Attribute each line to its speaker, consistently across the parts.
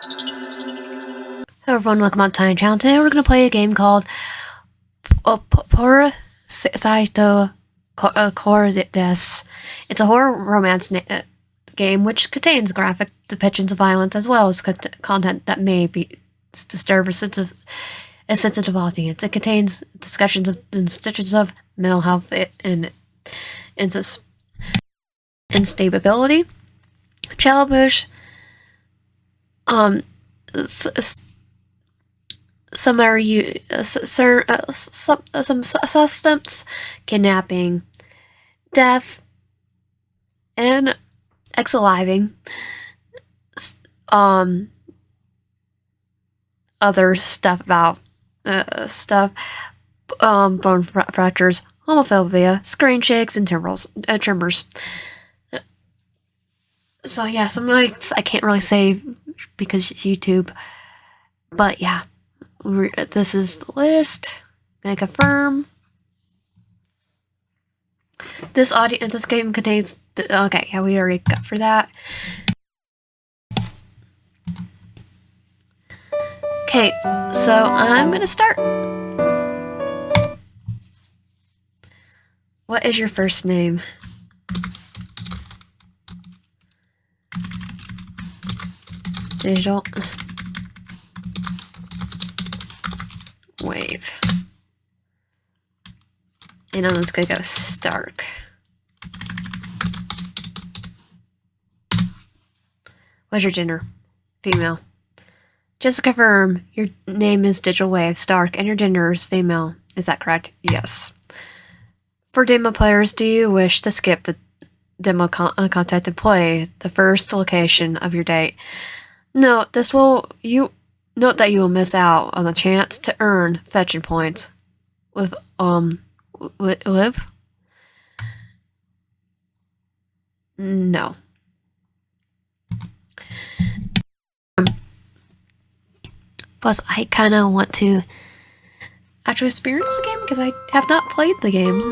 Speaker 1: Hello everyone, welcome on Tiny Channel. Today we're going to play a game called Pulsatio Cordis. It's a horror romance game which contains graphic depictions of violence as well as content that may be disturb a sensitive audience. It contains discussions of stitches of mental health and instability, childish, some substance, kidnapping, death, and exiliving, other stuff about bone fractures, homophobia, screen shakes, and tremors. So yeah, some like I can't really say because YouTube, but yeah. This is the list. Gonna confirm. This game contains. Okay, yeah, we already got for that. Okay, so I'm gonna start. What is your first name? Digital. Wave. And I'm just gonna go Stark. What's your gender? Female. Just to confirm, your name is Digital Wave Stark and your gender is female. Is that correct? Yes. For demo players, do you wish to skip the demo content and play the first location of your date? Note that you will miss out on the chance to earn fetching points with Liv? No. Plus, I kind of want to actually experience the game because I have not played the games.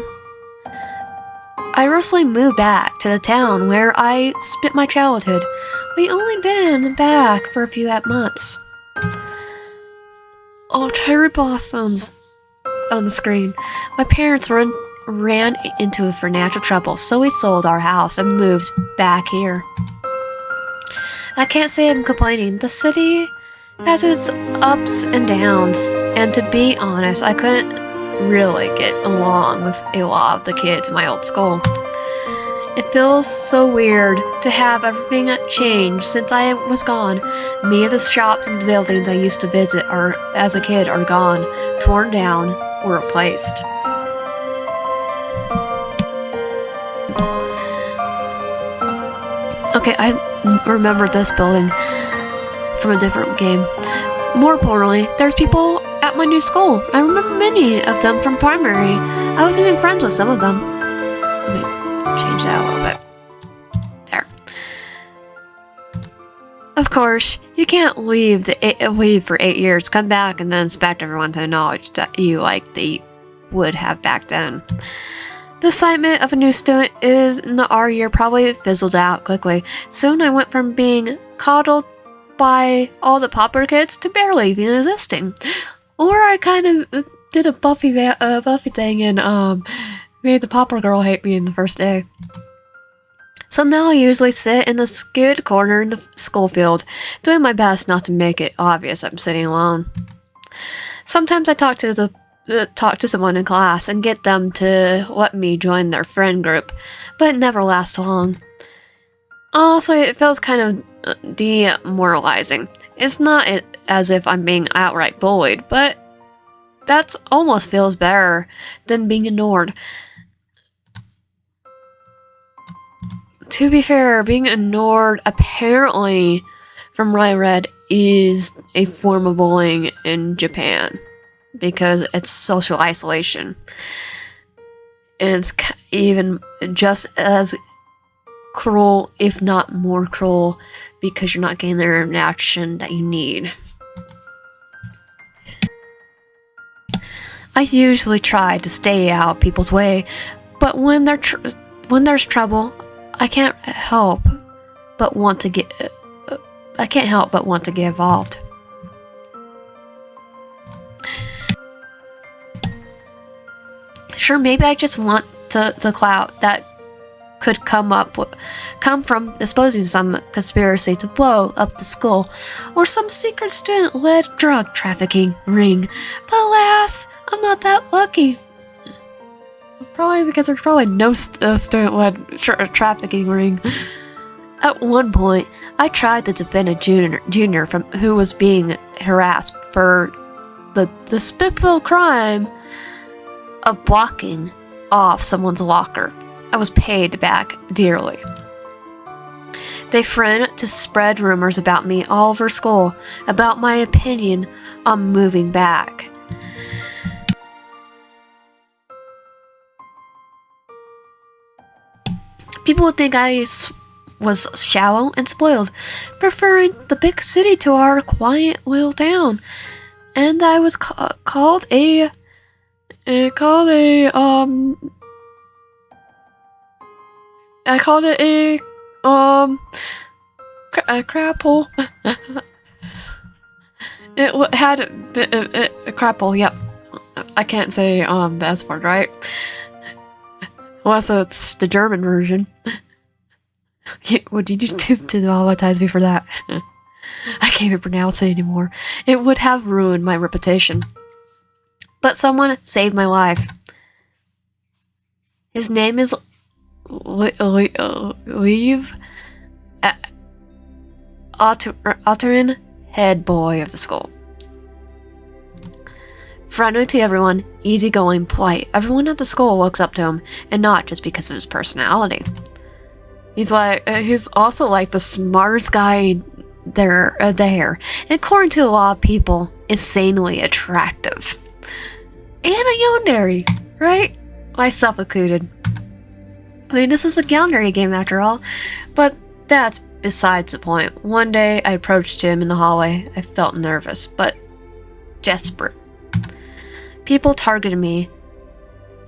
Speaker 1: I recently moved back to the town where I spent my childhood. We only been back for a few months. Oh, cherry blossoms on the screen. My parents ran into financial trouble, so we sold our house and moved back here. I can't say I'm complaining. The city has its ups and downs, and to be honest, I couldn't really get along with a lot of the kids in my old school. It feels so weird to have everything change since I was gone. Many of the shops and the buildings I used to visit as a kid are gone, torn down, or replaced. Okay, I remember this building from a different game. More importantly, there's people at my new school. I remember many of them from primary. I was even friends with some of them. Let me change that a little bit. There. Of course, you can't leave for 8 years, come back, and then expect everyone to acknowledge that you like they would have back then. The excitement of a new student in our year probably fizzled out quickly. Soon I went from being coddled by all the popular kids to barely even existing. Or I kind of did a Buffy thing and made the popular girl hate me in the first day. So now I usually sit in the skewed corner in the school field, doing my best not to make it obvious I'm sitting alone. Sometimes I talk to someone in class and get them to let me join their friend group, but it never lasts long. Also, it feels kind of demoralizing. It's not as if I'm being outright bullied, but that almost feels better than being ignored. To be fair, being ignored, apparently, from what I read, is a form of bullying in Japan because it's social isolation. And it's even just as cruel, if not more cruel, because you're not getting the reaction that you need. I usually try to stay out of people's way, but when there's trouble, I can't help but want to I can't help but want to get involved. Sure, maybe I just want the clout that could come from exposing some conspiracy to blow up the school, or some secret student-led drug trafficking ring. But alas, I'm not that lucky. Probably because there's probably no student-led trafficking ring. At one point, I tried to defend a junior from who was being harassed for the despicable crime of blocking off someone's locker. I was paid back dearly. They threatened to spread rumors about me all over school, about my opinion on moving back. People would think I was shallow and spoiled, preferring the big city to our quiet little town. And I was called a crapple. It had a crapple, yep. I can't say the S word, right? Well, so it's the German version. Would you to demonetize me for that? I can't even pronounce it anymore. It would have ruined my reputation. But someone saved my life. His name is Liev Latané, head boy of the school. Friendly to everyone, easygoing, polite. Everyone at the school looks up to him, and not just because of his personality. He's also like the smartest guy there, and according to a lot of people, insanely attractive. And a Yandere, right? Myself included. I mean, this is a Yandere game after all, but that's besides the point. One day, I approached him in the hallway. I felt nervous, but desperate. People targeted me,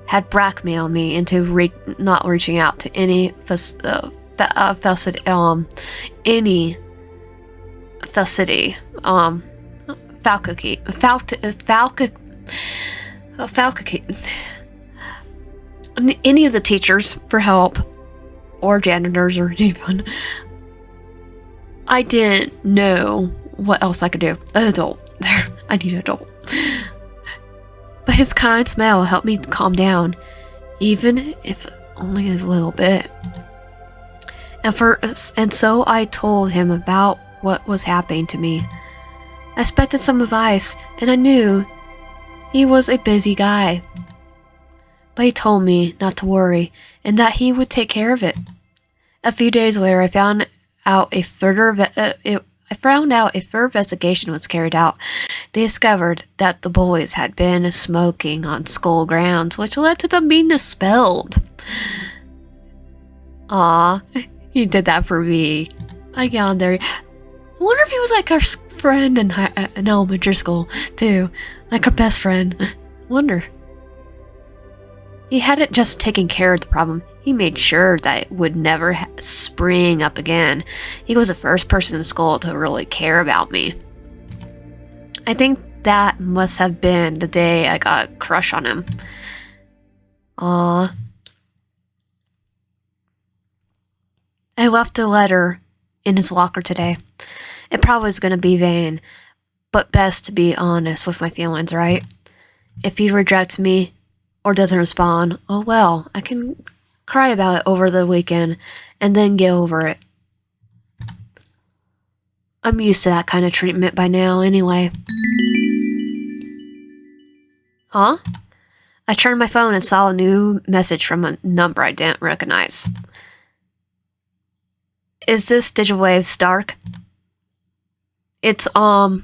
Speaker 1: had blackmailed me into not reaching out to any facade, any of the teachers for help, or janitors, or anyone. I didn't know what else I could do. Adult. I need an adult. But his kind smile helped me calm down, even if only a little bit. And so I told him about what was happening to me. I expected some advice, and I knew he was a busy guy. But he told me not to worry, and that he would take care of it. A few days later, I found out a further investigation was carried out. They discovered that the boys had been smoking on school grounds, which led to them being expelled. Aw, he did that for me. I got there. I wonder if he was like our friend in elementary school, too. Like our best friend. Wonder. He hadn't just taken care of the problem. He made sure that it would never spring up again. He was the first person in school to really care about me. I think that must have been the day I got a crush on him. Aww. I left a letter in his locker today. It probably is going to be vain, but best to be honest with my feelings, right? If he rejects me or doesn't respond, oh well, I can cry about it over the weekend and then get over it. I'm used to that kind of treatment by now anyway. Huh? I turned my phone and saw a new message from a number I didn't recognize. Is this Digital Wave Stark? It's live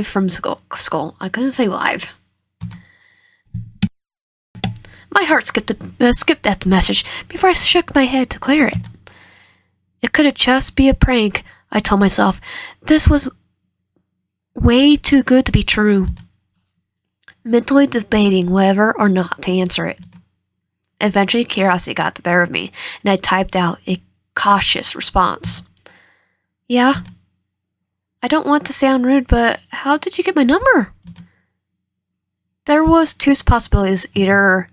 Speaker 1: from school. I couldn't say live. My heart skipped at the message before I shook my head to clear it. It could have just be a prank, I told myself. This was way too good to be true. Mentally debating whether or not to answer it. Eventually, curiosity got the better of me, and I typed out a cautious response. Yeah? I don't want to sound rude, but how did you get my number? There was two possibilities. Either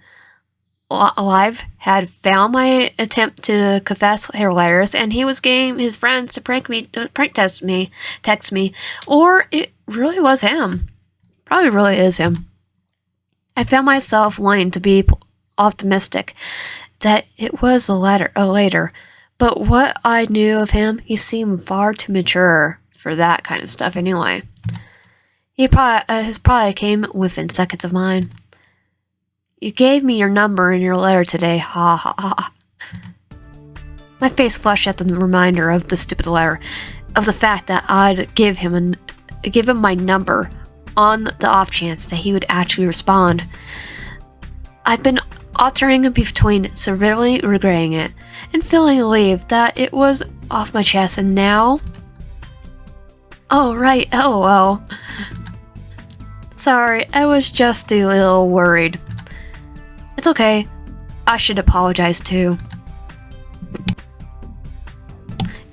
Speaker 1: Liev had found my attempt to confess hilarious, and he was getting his friends to prank text me, or it really was him. Probably really is him. I found myself wanting to be optimistic that it was later, but what I knew of him, he seemed far too mature for that kind of stuff anyway. His probably came within seconds of mine. You gave me your number in your letter today, ha ha ha. My face flushed at the reminder of the stupid letter, of the fact that I'd give him my number on the off chance that he would actually respond. I'd been altering between severely regretting it and feeling relieved that it was off my chest, and now... Oh, right, LOL. Sorry, I was just a little worried. It's okay. I should apologize too.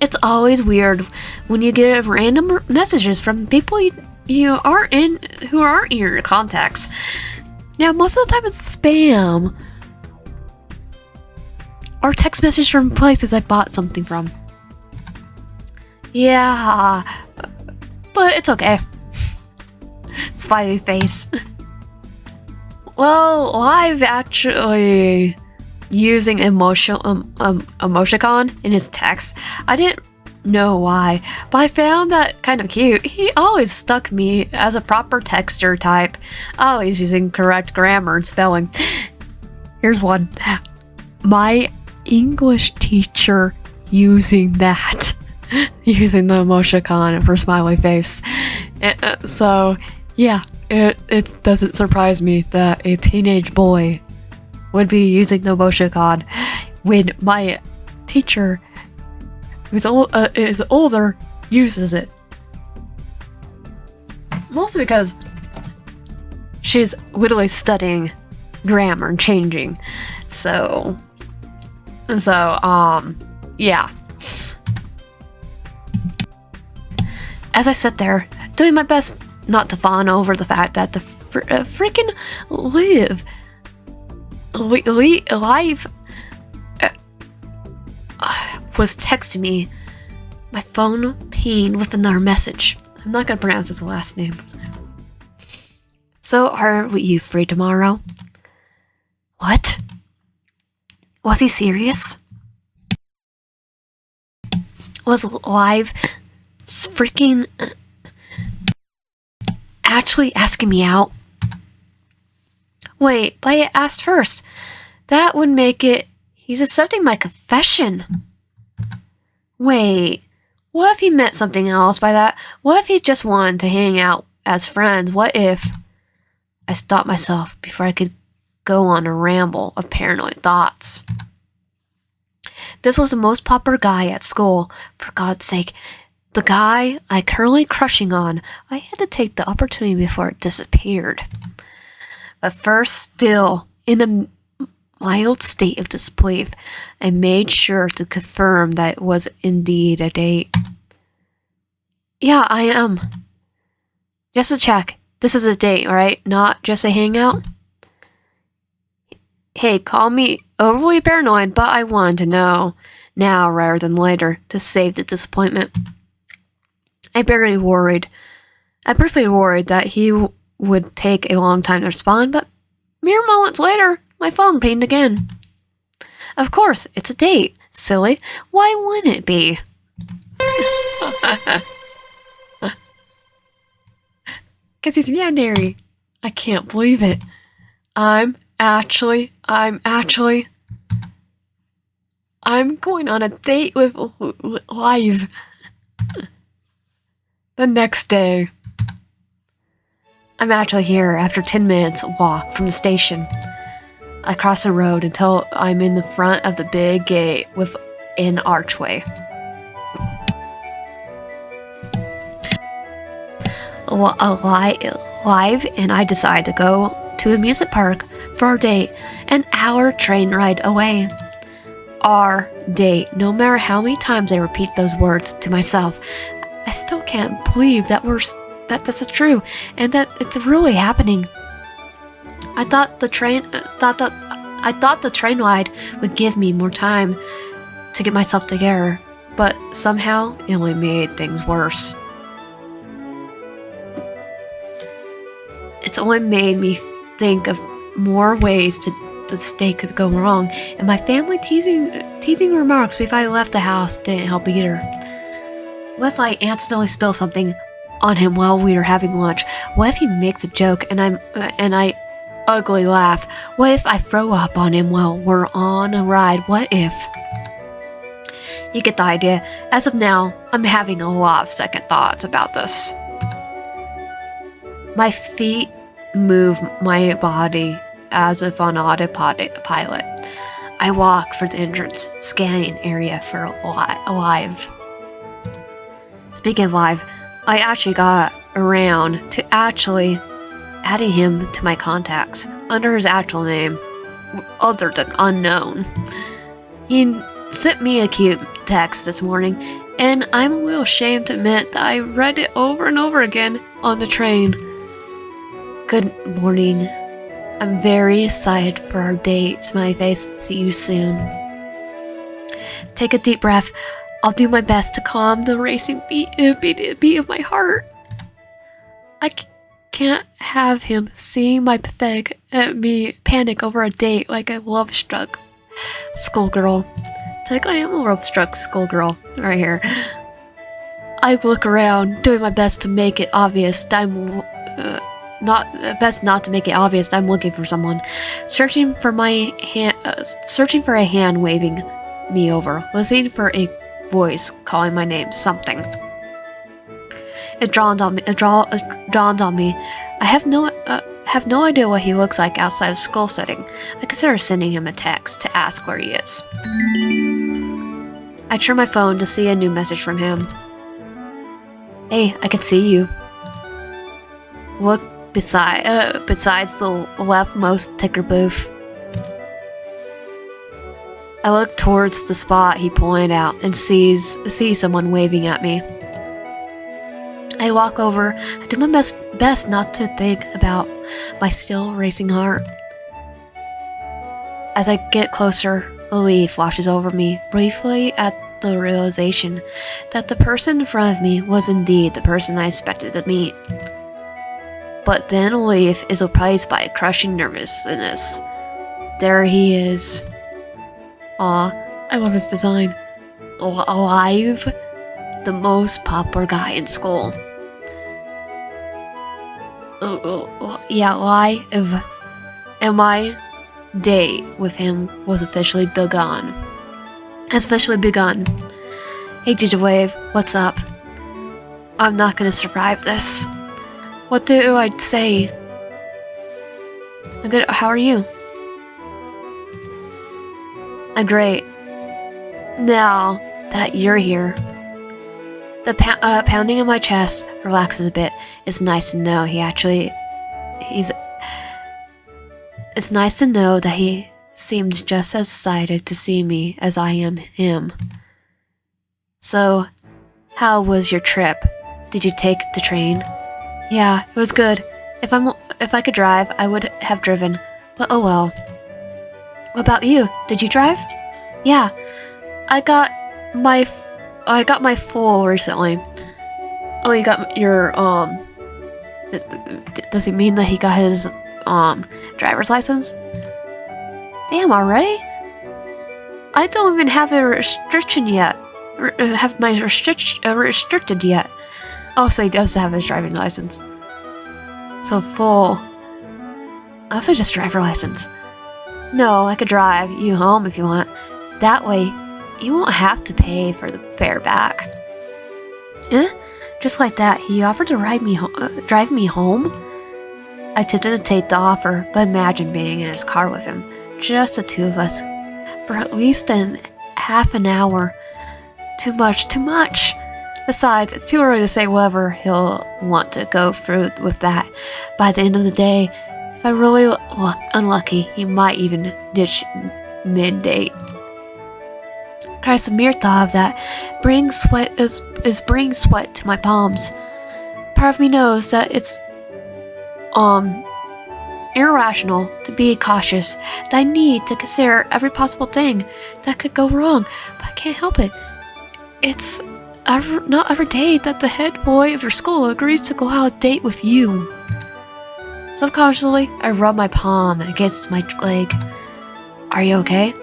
Speaker 1: It's always weird when you get random messages from people who aren't in your contacts. Now, most of the time it's spam or text message from places I bought something from. Yeah, but it's okay. Smiley face. Well, Liev actually using emoticon in his text. I didn't know why, but I found that kind of cute. He always stuck me as a proper texter type, always using correct grammar and spelling. Here's one. My English teacher using that. Using the emoticon for smiley face. So, yeah, it doesn't surprise me that a teenage boy would be using the emoticon when my teacher, who's is older, uses it. Mostly because she's literally studying grammar and changing. So, yeah. As I sit there, doing my best not to fawn over the fact that the freaking Liev was texting me, my phone pinged with another message. I'm not gonna pronounce his last name. So, are you free tomorrow? What? Was he serious? Was Liev freaking actually asking me out? Wait, but I asked first. That would make it he's accepting my confession. Wait, what if he meant something else by that? What if he just wanted to hang out as friends? What if... I stopped myself before I could go on a ramble of paranoid thoughts. This was the most popular guy at school, for God's sake. The guy I currently crushing on. I had to take the opportunity before it disappeared. But first, still in a mild state of disbelief, I made sure to confirm that it was indeed a date. Yeah, I am. Just to check, this is a date, right? Not just a hangout? Hey, call me overly paranoid, but I wanted to know now rather than later to save the disappointment. I briefly worried that he would take a long time to respond, but mere moments later, my phone pinged again. Of course, it's a date. Silly. Why wouldn't it be? Because he's Yandere. I can't believe it. I'm going on a date with Liev. The next day. I'm actually here after 10 minutes walk from the station. I cross the road until I'm in the front of the big gate with an archway. Liev and I decide to go to amusement park for our date, an hour train ride away. Our date. No matter how many times I repeat those words to myself, I still can't believe that this is true and that it's really happening. I thought the train ride would give me more time to get myself together, but somehow it only made things worse. It's only made me think of more ways this day could go wrong, and my family teasing remarks if I left the house didn't help either. What if I accidentally spill something on him while we were having lunch? What if he makes a joke and I ugly laugh? What if I throw up on him while we're on a ride? What if? You get the idea. As of now, I'm having a lot of second thoughts about this. My feet move my body as if on autopilot. I walk for the entrance, scanning area for Liev. Speaking of Liev, I actually got around to actually adding him to my contacts under his actual name, other than unknown. He sent me a cute text this morning, and I'm a little ashamed to admit that I read it over and over again on the train. Good morning. I'm very excited for our date. Smiley face. See you soon. Take a deep breath. I'll do my best to calm the racing beat of my heart. I can't have him seeing my pathetic me panic over a date like a love-struck schoolgirl. It's like I am a love-struck schoolgirl right here. I look around, doing my best to make it obvious that I'm not to make it obvious that I'm looking for someone. Searching for a hand waving me over, listening for a voice calling my name. Something. It dawns on me. I have no idea what he looks like outside of school setting. I consider sending him a text to ask where he is. I turn my phone to see a new message from him. Hey, I can see you. Look besides the leftmost ticker booth. I look towards the spot he pointed out and see someone waving at me. I walk over. I do my best not to think about my still racing heart. As I get closer, a leaf washes over me briefly at the realization that the person in front of me was indeed the person I expected to meet. But then a leaf is replaced by a crushing nervousness. There he is. Aw, I love his design. Liev, the most popular guy in school. Yeah, Liev. And my date with him was officially begun. Hey, Wave, what's up? I'm not gonna survive this. What do I say? I'm good. How are you? I'm great. Now that you're here, the pounding in my chest relaxes a bit. It's nice to know It's nice to know that he seemed just as excited to see me as I am him. So, how was your trip? Did you take the train? Yeah, it was good. If I could drive, I would have driven. But oh well. What about you? Did you drive? Yeah, I got my full recently. Oh, you got your Does it mean that he got his driver's license? Damn, already? I don't even have a restriction yet. Have my restricted yet. Oh, so he does have his driving license. So full. I also just driver license. No, I could drive you home if you want. That way, you won't have to pay for the fare back. Eh? Just like that, he offered to drive me home? I attempted to take the offer, but imagine being in his car with him. Just the two of us. For at least half an hour. Too much. Besides, it's too early to say whether he'll want to go through with that. By the end of the day, if I'm really unlucky, he might even ditch mid-date. Christ, the mere thought of that brings bringing sweat to my palms. Part of me knows that it's irrational to be cautious, that I need to consider every possible thing that could go wrong, but I can't help it. It's not every day that the head boy of your school agrees to go out on a date with you. Subconsciously, I rub my palm against my leg. Are you okay?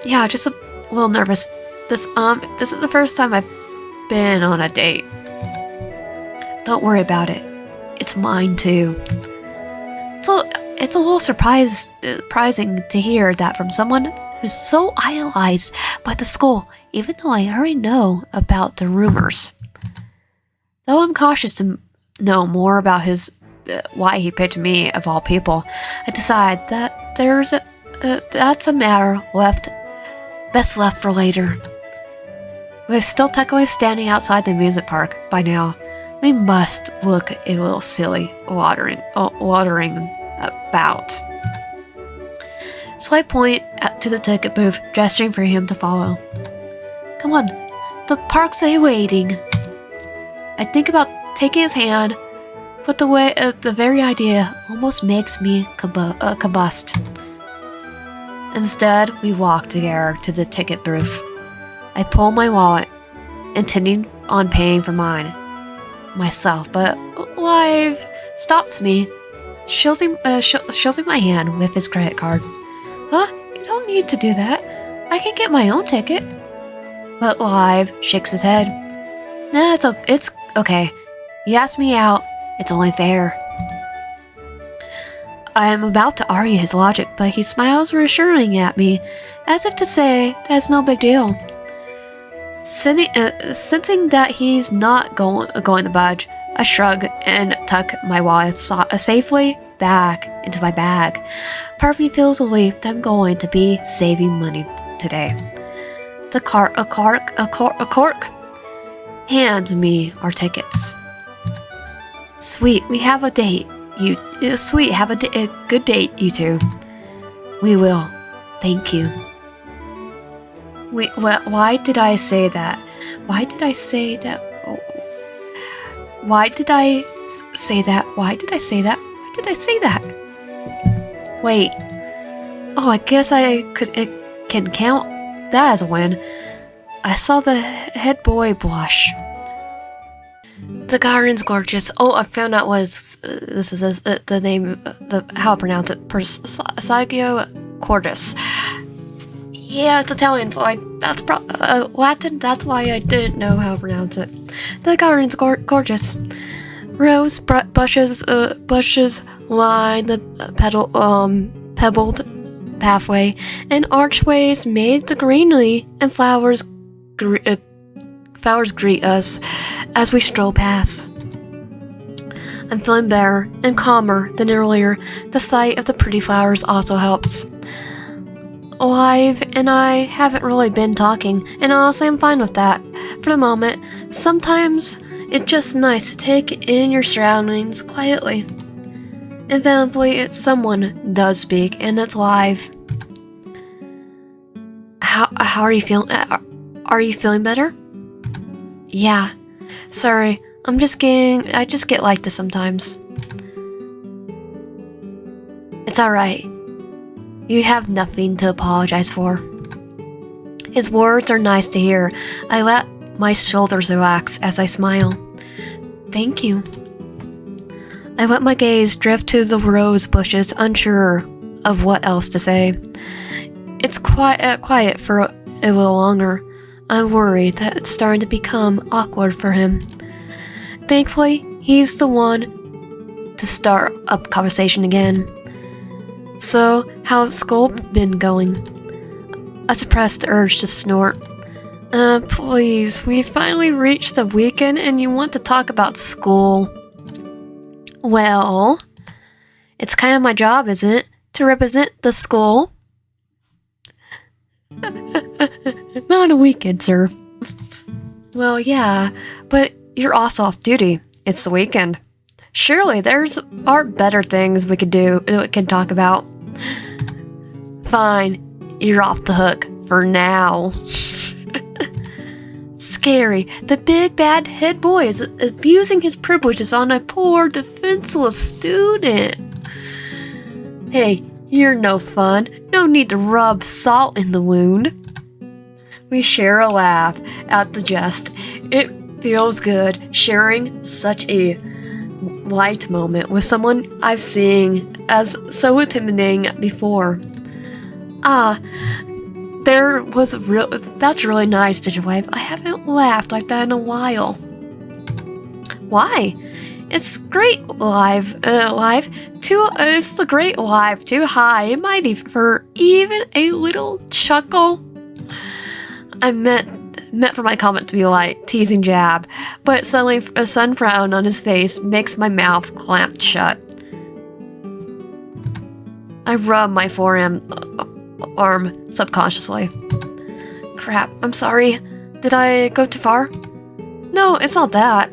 Speaker 1: Yeah, just a little nervous. This is the first time I've been on a date. Don't worry about it. It's mine too. It's a little surprising to hear that from someone who's so idolized by the school, even though I already know about the rumors. Though I'm cautious to know more about why he picked me of all people, I decide that that's a matter best left for later. We're still technically standing outside the amusement park by now. We must look a little silly watering about. So I point to the ticket booth, gesturing for him to follow. Come on, the park's waiting. I think about taking his hand, but the very idea almost makes me combust. Instead, we walk together to the ticket booth. I pull my wallet, intending on paying for mine myself, but Liev stops me, shielding my hand with his credit card. Huh? You don't need to do that. I can get my own ticket. But Liev shakes his head. Nah, it's okay. You asked me out. It's only fair. I am about to argue his logic, but he smiles reassuringly at me, as if to say that's no big deal. Sensing that he's not going to budge, I shrug and tuck my wallet safely back into my bag. Part of me feels a relief that I'm going to be saving money today. A cork hands me our tickets. Sweet, we have a date. Have a good date, you two. We will. Thank you. Wait, why did I say that? Why did I say that? Why did I say that? Why did I say that? Why did I say that? Wait. Oh, I guess can count that as a win. I saw the head boy blush. The garden's gorgeous. Oh, I found out this is the name, how I pronounce it. Pulsatio Cordis. Yeah, it's Italian, so that's Latin. That's why I didn't know how to pronounce it. The garden's gorgeous. Rose bushes line the pebbled pathway, and archways made the greenery and flowers greet us as we stroll past. I'm feeling better and calmer than earlier. The sight of the pretty flowers also helps. Liev and I haven't really been talking, and honestly I'm fine with that for the moment. Sometimes it's just nice to take in your surroundings quietly. Inevitably, someone does speak, and it's Liev. How are you feeling? Are you feeling better? Yeah. Sorry, I just get like this sometimes. It's alright. You have nothing to apologize for. His words are nice to hear. I let my shoulders relax as I smile. Thank you. I let my gaze drift to the rose bushes, unsure of what else to say. It's quiet for a little longer. I'm worried that it's starting to become awkward for him. Thankfully, he's the one to start up conversation again. So, how's school been going? I suppressed the urge to snort. Please, we finally reached the weekend and you want to talk about school. Well, it's kind of my job, isn't it? To represent the school. Not a weekend, sir. Well, yeah, but you're also off duty. It's the weekend. Surely are better things we can talk about. Fine, you're off the hook for now. Scary. The big bad head boy is abusing his privileges on a poor, defenseless student. Hey, you're no fun. No need to rub salt in the wound. We share a laugh at the jest. It feels good sharing such a light moment with someone I've seen as so intimidating before. That's really nice, Digivive. I haven't laughed like that in a while. Why? It's great live. It's the great live, too high and mighty for even a little chuckle. I meant for my comment to be like teasing jab, but suddenly a sudden frown on his face makes my mouth clamped shut. I rub my forearm subconsciously. Crap, I'm sorry. Did I go too far? No, it's not that.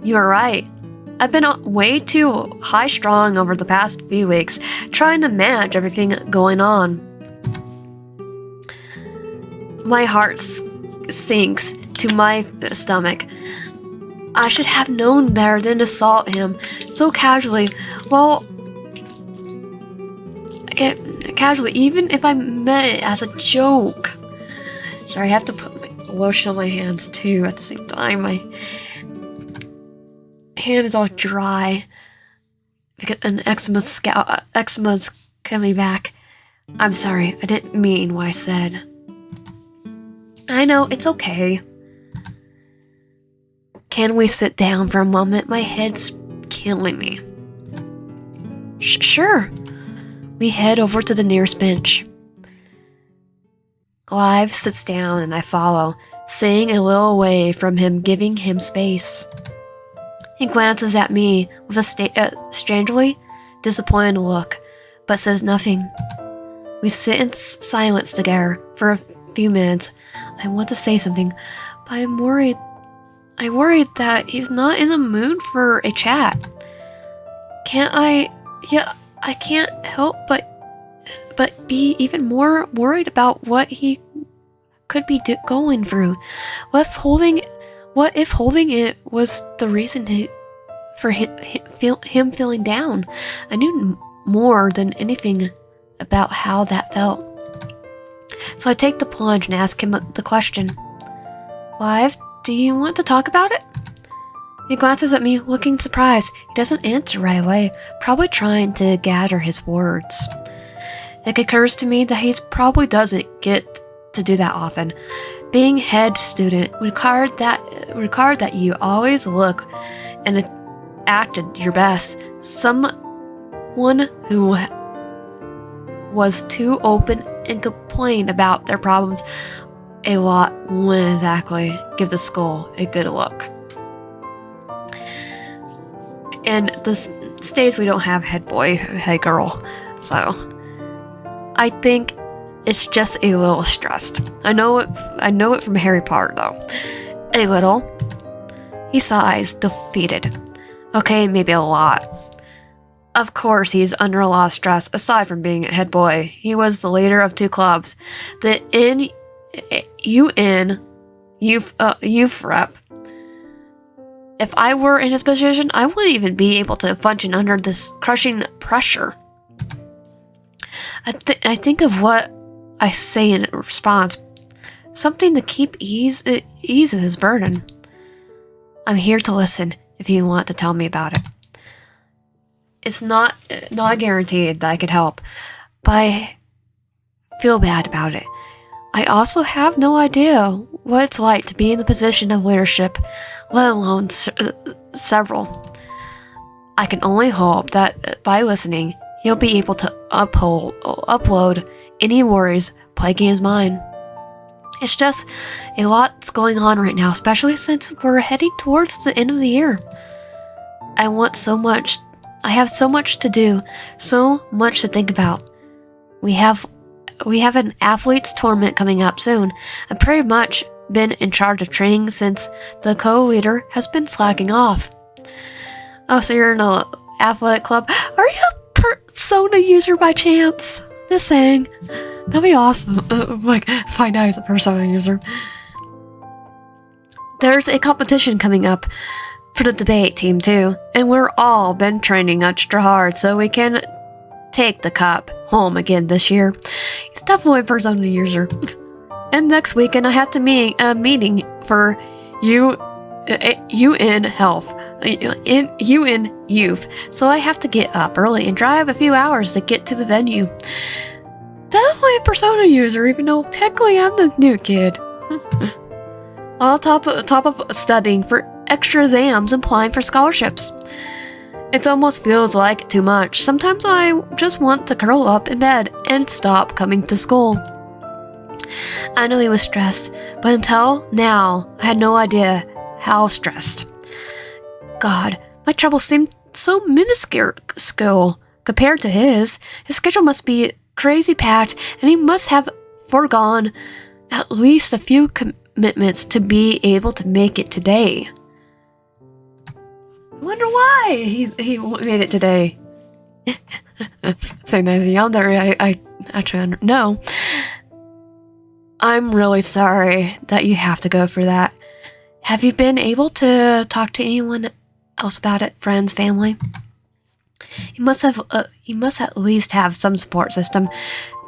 Speaker 1: You are right. I've been way too high-strung over the past few weeks, trying to manage everything going on. My heart sinks to my stomach. I should have known better than to assault him so casually. Well, casually, even if I meant it as a joke. Sorry, I have to put my lotion on my hands too at the same time. My hand is all dry because an eczema's coming back. I'm sorry, I didn't mean what I said. I know, it's okay. Can we sit down for a moment? My head's killing me. Sure. We head over to the nearest bench. Liev sits down and I follow, staying a little away from him, giving him space. He glances at me with a strangely disappointed look, but says nothing. We sit in silence together for a few minutes. I want to say something, but I'm worried. I worried that he's not in the mood for a chat. I can't help but be even more worried about what he could be going through. What if holding it was the reason for him feeling down? I knew more than anything about how that felt. So I take the plunge and ask him the question. Liev, do you want to talk about it? He glances at me, looking surprised. He doesn't answer right away, probably trying to gather his words. It occurs to me that he probably doesn't get to do that often. Being head student required that you always look and acted your best. Someone who was too open and complained about their problems a lot wouldn't exactly give the school a good look. And these days we don't have head boy, head girl, so I think it's just a little stressed. I know it from Harry Potter though. A little. He sighs, defeated. Okay, maybe a lot. Of course, he's under a lot of stress. Aside from being a head boy, he was the leader of 2 clubs, the youth rep. If I were in his position, I wouldn't even be able to function under this crushing pressure. I think of what I say in response, something to keep ease his burden. I'm here to listen if you want to tell me about it. It's not guaranteed that I could help, but I feel bad about it. I also have no idea what it's like to be in the position of leadership, let alone several. I can only hope that by listening, he'll be able to upload any worries plaguing his mind. It's just a lot's going on right now, especially since we're heading towards the end of the year. I have so much to do, so much to think about. We have an athletes tournament coming up soon. I've pretty much been in charge of training since the co-leader has been slacking off. Oh, so you're in an athletic club? Are you a Persona user by chance? Just saying. That'd be awesome. Like, find out he's a Persona user. There's a competition coming up for the debate team too, and we're all been training extra hard so we can take the cup home again this year. He's definitely a Persona user. And next weekend I have to meet a meeting for UN Health, UN Youth, so I have to get up early and drive a few hours to get to the venue. Definitely a Persona user, even though technically I'm the new kid. On top of studying for extra exams and applying for scholarships. It almost feels like too much. Sometimes I just want to curl up in bed and stop coming to school. I know he was stressed, but until now, I had no idea how stressed. God, my troubles seem so minuscule compared to his. His schedule must be crazy packed, and he must have foregone at least a few commitments to be able to make it today. I wonder why he made it today. Saying that as a Yandere, I actually know. I'm really sorry that you have to go through that. Have you been able to talk to anyone else about it? Friends, family? You must at least have some support system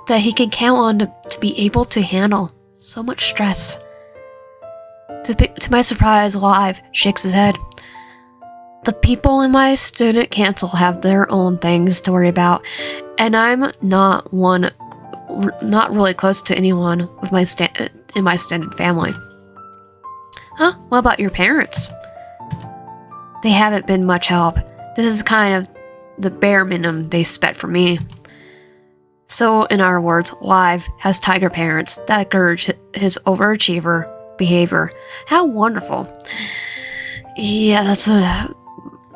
Speaker 1: that he can count on to be able to handle so much stress. To my surprise, Liev shakes his head. The people in my student council have their own things to worry about, and I'm not really close to anyone with in my extended family. Huh? What about your parents? They haven't been much help. This is kind of the bare minimum they expect from me. So, in our words, Liev has tiger parents that encourage his overachiever behavior. How wonderful. Yeah, that's a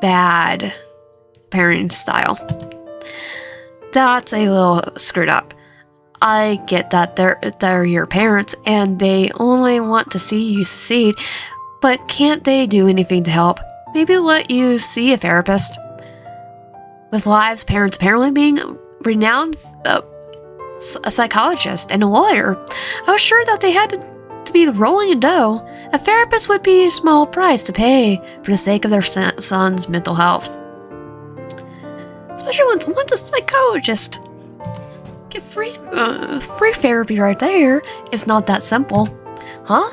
Speaker 1: bad parenting style. That's a little screwed up. I get that they're your parents and they only want to see you succeed, but can't they do anything to help? Maybe let you see a therapist? With Liev's parents apparently being renowned a psychologist and a lawyer, I was sure that they had to be rolling in dough. A therapist would be a small price to pay for the sake of their son's mental health. Especially when someone's a psychologist. Get free therapy right there. It's not that simple. Huh?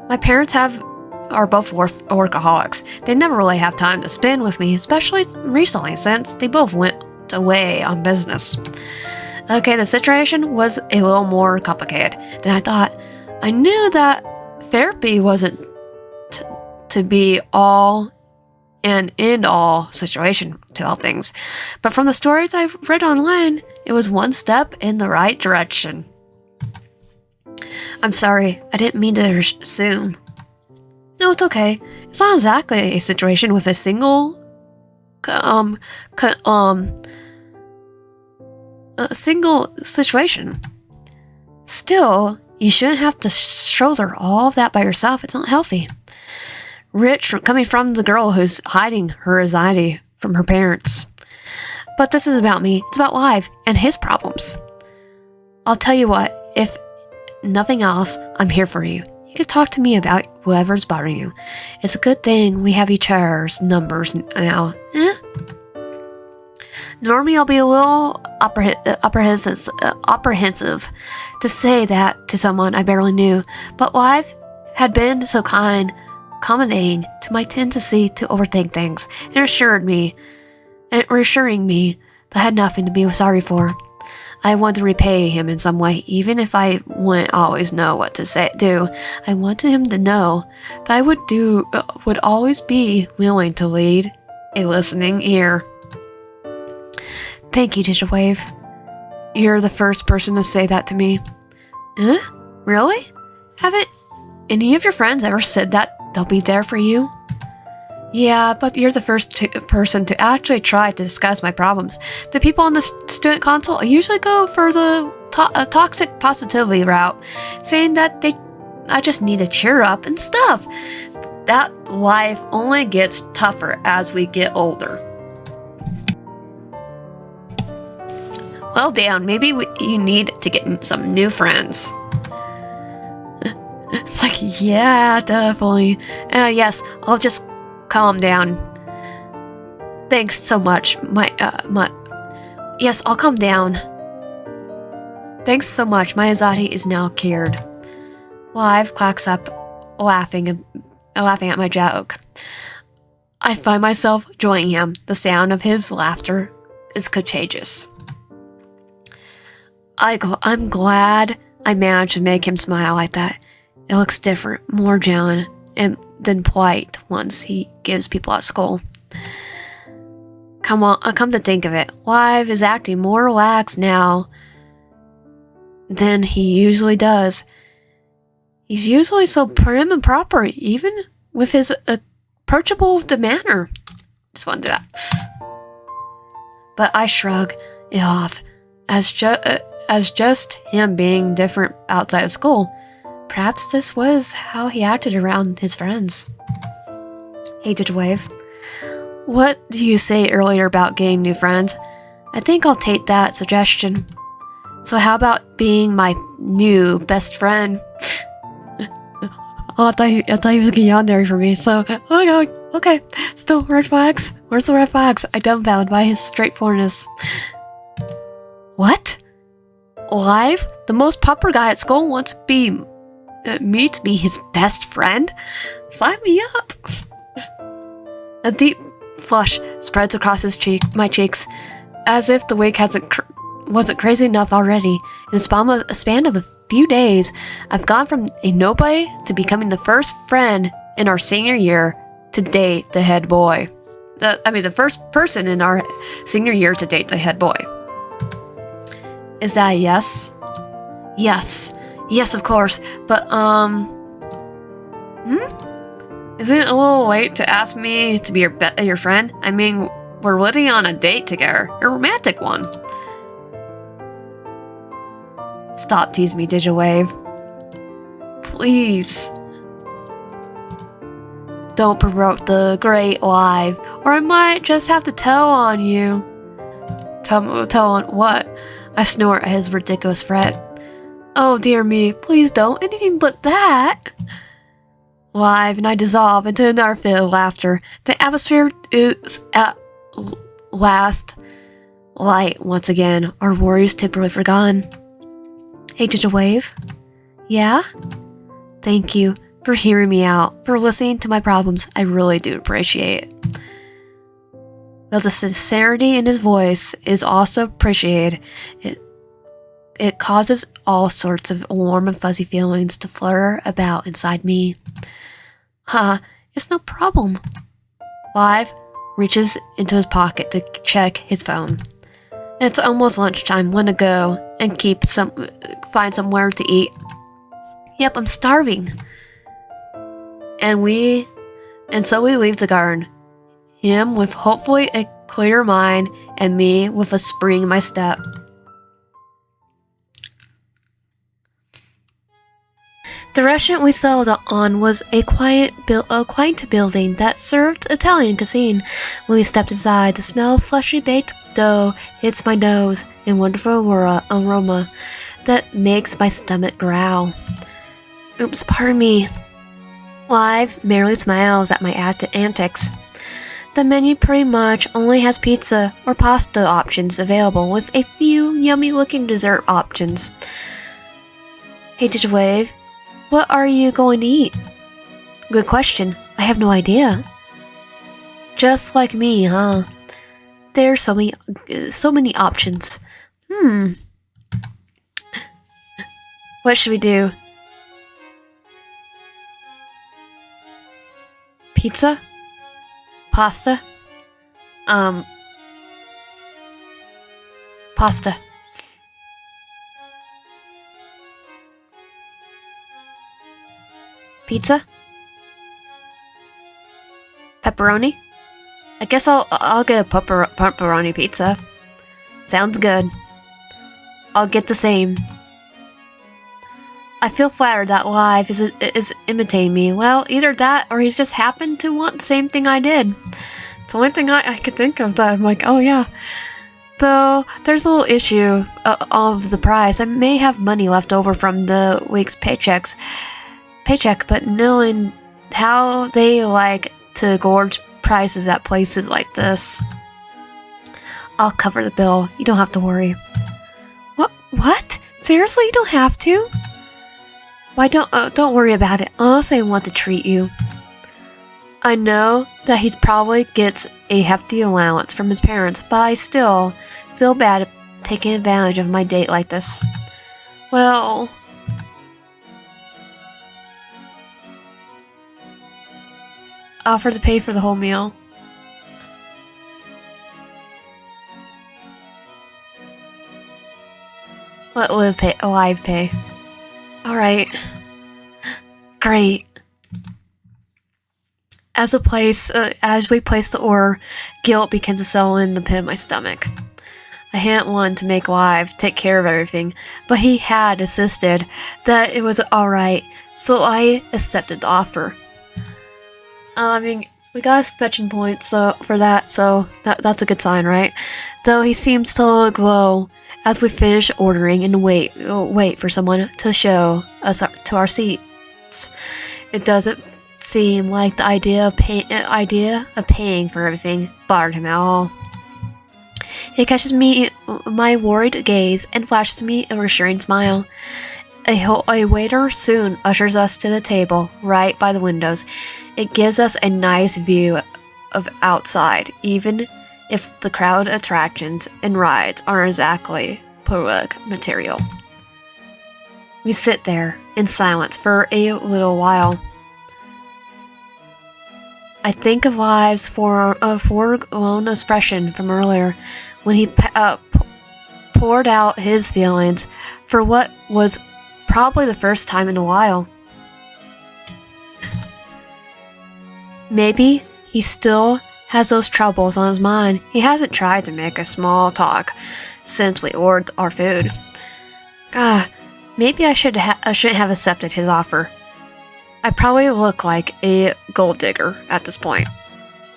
Speaker 1: My parents are both workaholics. They never really have time to spend with me, especially recently since they both went away on business. Okay, the situation was a little more complicated than I thought. I knew that therapy wasn't to be all and end all situation to all things, but from the stories I've read online, it was one step in the right direction. I'm sorry, I didn't mean to assume. No, it's okay. It's not exactly a situation with a single situation. Still, you shouldn't have to shoulder all of that by yourself. It's not healthy. Coming from the girl who's hiding her anxiety from her parents. But this is about me. It's about Liev and his problems. I'll tell you what, if nothing else, I'm here for you. You can talk to me about whoever's bothering you. It's a good thing we have each other's numbers now. Normally I'll be a little apprehensive to say that to someone I barely knew, but Liev had been so kind, accommodating to my tendency to overthink things, and reassuring me that I had nothing to be sorry for. I wanted to repay him in some way, even if I wouldn't always know what to do. I wanted him to know that I would always be willing to lead a listening ear. Thank you, Digital Wave. You're the first person to say that to me. Huh? Really? Haven't any of your friends ever said that they'll be there for you? Yeah, but you're the first person to actually try to discuss my problems. The people on the student console usually go for the toxic positivity route, saying that I just need to cheer up and stuff. That life only gets tougher as we get older. Well, Dan, maybe you need to get some new friends. It's like, yeah, definitely. Yes, I'll just calm down. Thanks so much. Yes, I'll calm down. Thanks so much. My anxiety is now cured. Liev cracks up, laughing at my joke. I find myself joining him. The sound of his laughter is contagious. I'm glad I managed to make him smile like that. It looks different, more genuine, than polite once he gives people at school. Come to think of it, Liev is acting more relaxed now than he usually does. He's usually so prim and proper, even with his approachable demeanor. Just want to do that. But I shrug it off as just him being different outside of school. Perhaps this was how he acted around his friends. Hey, Digitwave. What do you say earlier about getting new friends? I think I'll take that suggestion. So how about being my new best friend? Oh, I thought you was getting Yandere for me, so, okay. Still, red flags? Where's the red flags? I dumbfounded by his straightforwardness. What? Liev? The most popular guy at school wants me to be his best friend? Sign me up! A deep flush spreads across my cheeks, as if the week wasn't crazy enough already. In a span of a few days, I've gone from a nobody to becoming the first friend in our senior year to date the head boy. The first person in our senior year to date the head boy. Is that a yes? Yes, of course. But, Isn't it a little late to ask me to be your friend? I mean, we're living on a date together. A romantic one. Stop teasing me, Digitwave. Please. Don't provoke the great Liev, or I might just have to tell on you. Tell on what? I snort at his ridiculous threat. Oh dear me, please don't, anything but that. Liev and I dissolve into another fit of laughter. The atmosphere is at last light once again, our worries temporarily forgotten. Hey, Digitwave? Yeah? Thank you for hearing me out, for listening to my problems. I really do appreciate it. But the sincerity in his voice is also appreciated. It causes all sorts of warm and fuzzy feelings to flutter about inside me. It's no problem. Liev reaches into his pocket to check his phone. It's almost lunchtime. Want to go and find somewhere to eat. Yep, I'm starving. And so we leave the garden. Him with hopefully a clear mind, and me with a spring in my step. The restaurant we settled on was a quaint building that served Italian cuisine. When we stepped inside, the smell of freshly baked dough hits my nose in wonderful aroma that makes my stomach growl. Oops, pardon me. Liev merely smiles at my antics. The menu pretty much only has pizza or pasta options available, with a few yummy-looking dessert options. Hey, Digitwave. What are you going to eat? Good question. I have no idea. Just like me, huh? There's so many options. What should we do? Pizza? Pasta? Pasta. Pizza? Pepperoni? I guess I'll get a pepperoni pizza. Sounds good. I'll get the same. I feel flattered that Liev is imitating me. Well, either that or he's just happened to want the same thing I did. It's the only thing I could think of that I'm like, oh yeah. Though there's a little issue of the price. I may have money left over from the week's paycheck, but knowing how they like to gorge prices at places like this, I'll cover the bill. You don't have to worry. What? Seriously, you don't have to? Why don't worry about it. Honestly, I want to treat you. I know that he probably gets a hefty allowance from his parents, but I still feel bad taking advantage of my date like this. Well, offer to pay for the whole meal. Let Liev pay. Alright. Great. As we place the ore, guilt begins to settle in the pit of my stomach. I hadn't wanted to make Liev take care of everything, but he had insisted that it was alright, so I accepted the offer. I mean, we got a fetching point for that, so that's a good sign, right? Though he seems to glow as we finish ordering and wait for someone to show us to our seats. It doesn't seem like the idea of paying for everything bothered him at all. He catches my worried gaze and flashes me a reassuring smile. A waiter soon ushers us to the table right by the windows. It gives us a nice view of outside, even if the crowd attractions and rides aren't exactly public material. We sit there in silence for a little while. I think of Liev's foregone expression from earlier when he poured out his feelings for what was probably the first time in a while. Maybe he still has those troubles on his mind. He hasn't tried to make a small talk since we ordered our food. Maybe I shouldn't have accepted his offer. I probably look like a gold digger at this point.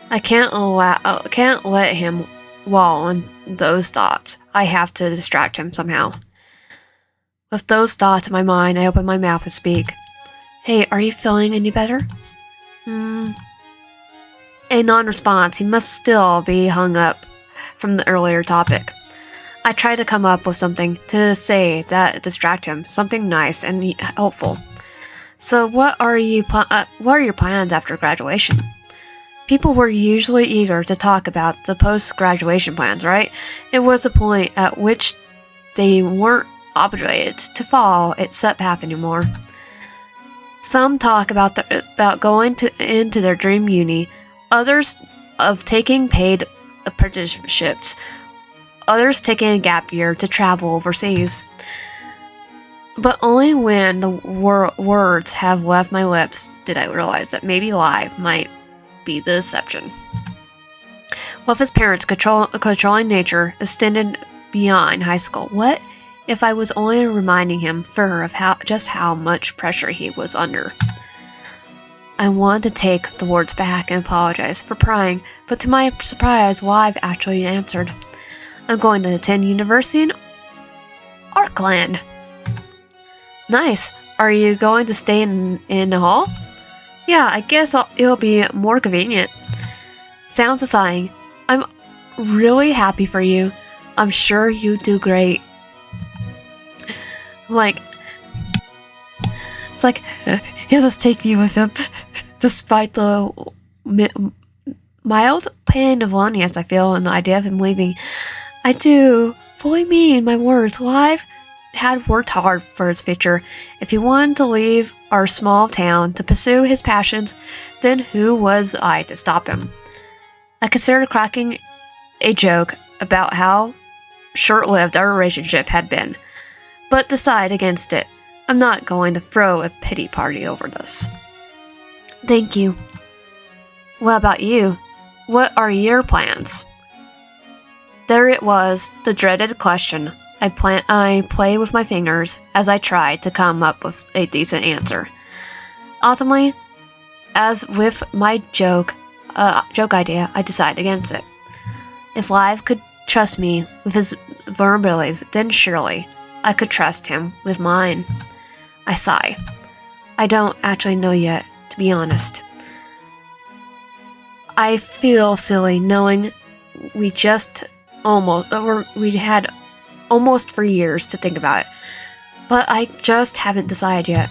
Speaker 1: I can't let him wallow in those thoughts. I have to distract him somehow. With those thoughts in my mind, I open my mouth to speak. Hey, are you feeling any better? A non-response. He must still be hung up from the earlier topic. I try to come up with something to say that distract him, something nice and helpful. So what are your plans after graduation? People were usually eager to talk about the post-graduation plans, right? It was a point at which they weren't obligated to follow its set path anymore. Some talk about going into their dream uni, others of taking paid apprenticeships, others taking a gap year to travel overseas. But only when the words have left my lips did I realize that maybe Liev might be the exception. With his parents' controlling nature extended beyond high school, what if I was only reminding him of how much pressure he was under? I wanted to take the words back and apologize for prying, but to my surprise, Liev actually answered. I'm going to attend university in Arkland. Nice. Are you going to stay in the hall? Yeah, I guess it'll be more convenient. Sounds exciting. I'm really happy for you. I'm sure you do great. It's like, he'll just take me with him, despite the mild pain of loneliness I feel in the idea of him leaving. I do fully mean my words. Liev had worked hard for his future. If he wanted to leave our small town to pursue his passions, then who was I to stop him? I considered cracking a joke about how short-lived our relationship had been, but decide against it. I'm not going to throw a pity party over this. Thank you. What about you? What are your plans? There it was, the dreaded question. I play with my fingers as I try to come up with a decent answer. Ultimately, as with my joke idea, I decide against it. If Liev could trust me with his vulnerabilities, then surely I could trust him with mine. I sigh. I don't actually know yet, to be honest. I feel silly knowing we had almost for years to think about it, but I just haven't decided yet.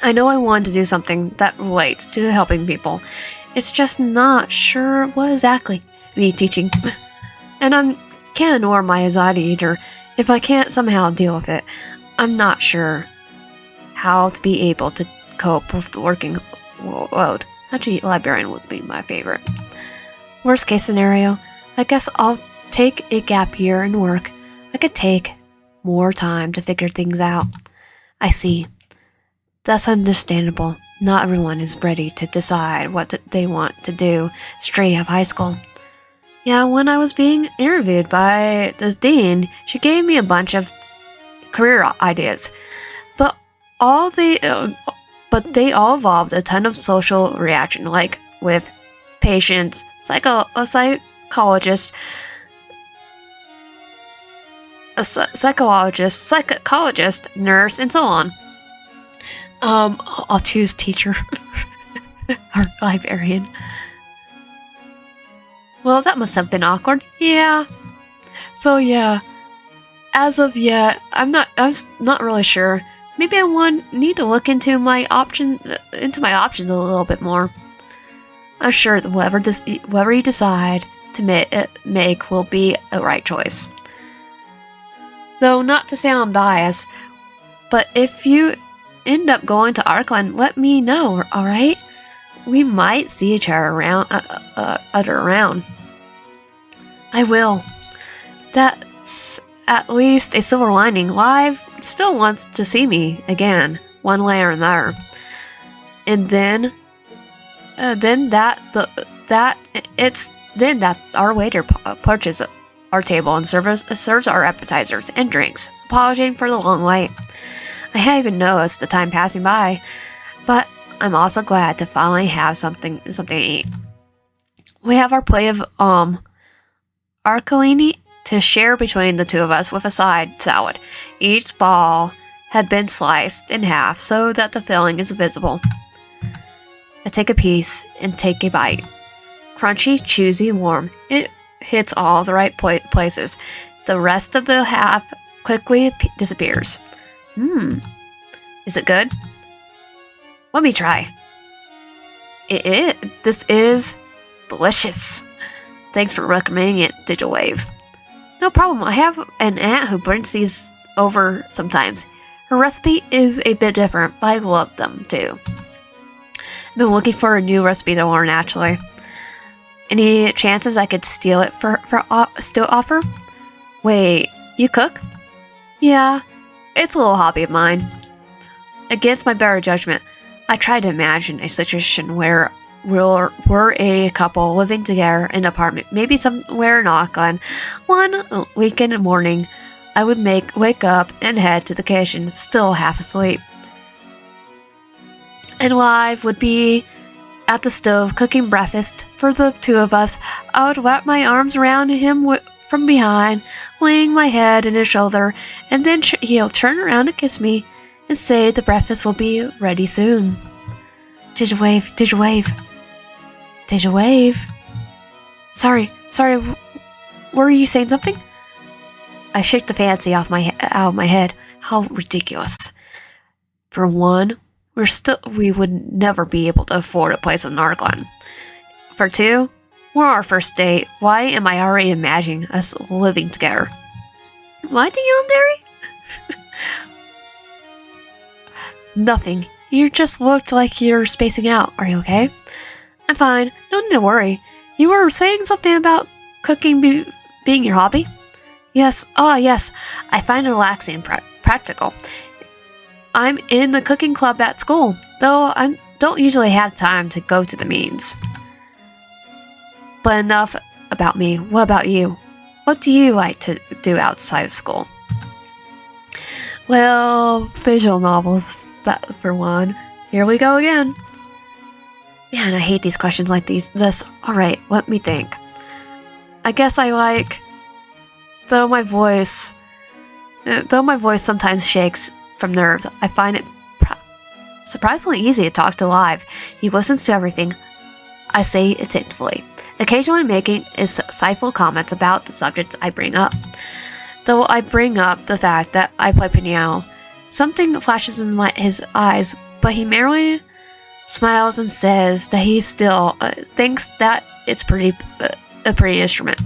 Speaker 1: I know I want to do something that relates to helping people. It's just not sure what exactly. Me teaching. And I can't ignore my anxiety either. If I can't somehow deal with it, I'm not sure how to be able to cope with the working load. Actually, librarian would be my favorite. Worst case scenario, I guess I'll take a gap year and work. I could take more time to figure things out. I see. That's understandable. Not everyone is ready to decide what they want to do straight out of high school. Yeah, when I was being interviewed by the dean, she gave me a bunch of career ideas, but they all involved a ton of social reaction, like with patients, a psychologist, nurse, and so on. I'll choose teacher or librarian. Well, that must have been awkward. Yeah. So yeah, as of yet, I'm not really sure. Maybe I need to look into my options a little bit more. I'm sure that whatever you decide to make will be a right choice. Though not to sound biased, but if you end up going to Arcland, let me know, alright? We might see each other around. I will. That's at least a silver lining. Liev still wants to see me again, one way or another. And then our waiter approaches our table and serves our appetizers and drinks, apologizing for the long wait. I hadn't even noticed the time passing by, but I'm also glad to finally have something to eat. We have our plate of arcoini to share between the two of us with a side salad. Each ball had been sliced in half so that the filling is visible. I take a piece and take a bite. Crunchy, cheesy, warm. It hits all the right places. The rest of the half quickly disappears. Is it good? Let me try. This is delicious. Thanks for recommending it, Digital Wave. No problem. I have an aunt who brings these over sometimes. Her recipe is a bit different, but I love them too. I've been looking for a new recipe to learn, actually. Any chances I could steal it for still offer? Wait, you cook? Yeah, it's a little hobby of mine. Against my better judgment, I tried to imagine a situation where we're a couple living together in an apartment, maybe somewhere in Auckland. One weekend morning, I would wake up and head to the kitchen, still half asleep. And Liev would be at the stove cooking breakfast for the two of us. I would wrap my arms around him from behind, laying my head in his shoulder, and then he'll turn around and kiss me and say the breakfast will be ready soon. Digital wave, digital wave, digital wave. Sorry, were you saying something? I shake the fancy out of my head. How ridiculous. For one, we would never be able to afford a place in Nargland. For two, we're on our first date. Why am I already imagining us living together? Why the Yandere? Nothing. You just looked like you're spacing out. Are you okay? I'm fine. No need to worry. You were saying something about cooking being your hobby? Yes. Yes. I find it relaxing and practical. I'm in the cooking club at school, though I don't usually have time to go to the meetings. But enough about me. What about you? What do you like to do outside of school? Well, visual novels, that for one. Here we go again. Man, I hate these questions like this. Alright, let me think. I guess I like Though my voice sometimes shakes from nerves, I find it surprisingly easy to talk to Liev. He listens to everything I say attentively, occasionally making insightful comments about the subjects I bring up. Though I bring up the fact that I play piano, something flashes in his eyes, but he merely smiles and says that he still thinks that it's a pretty instrument.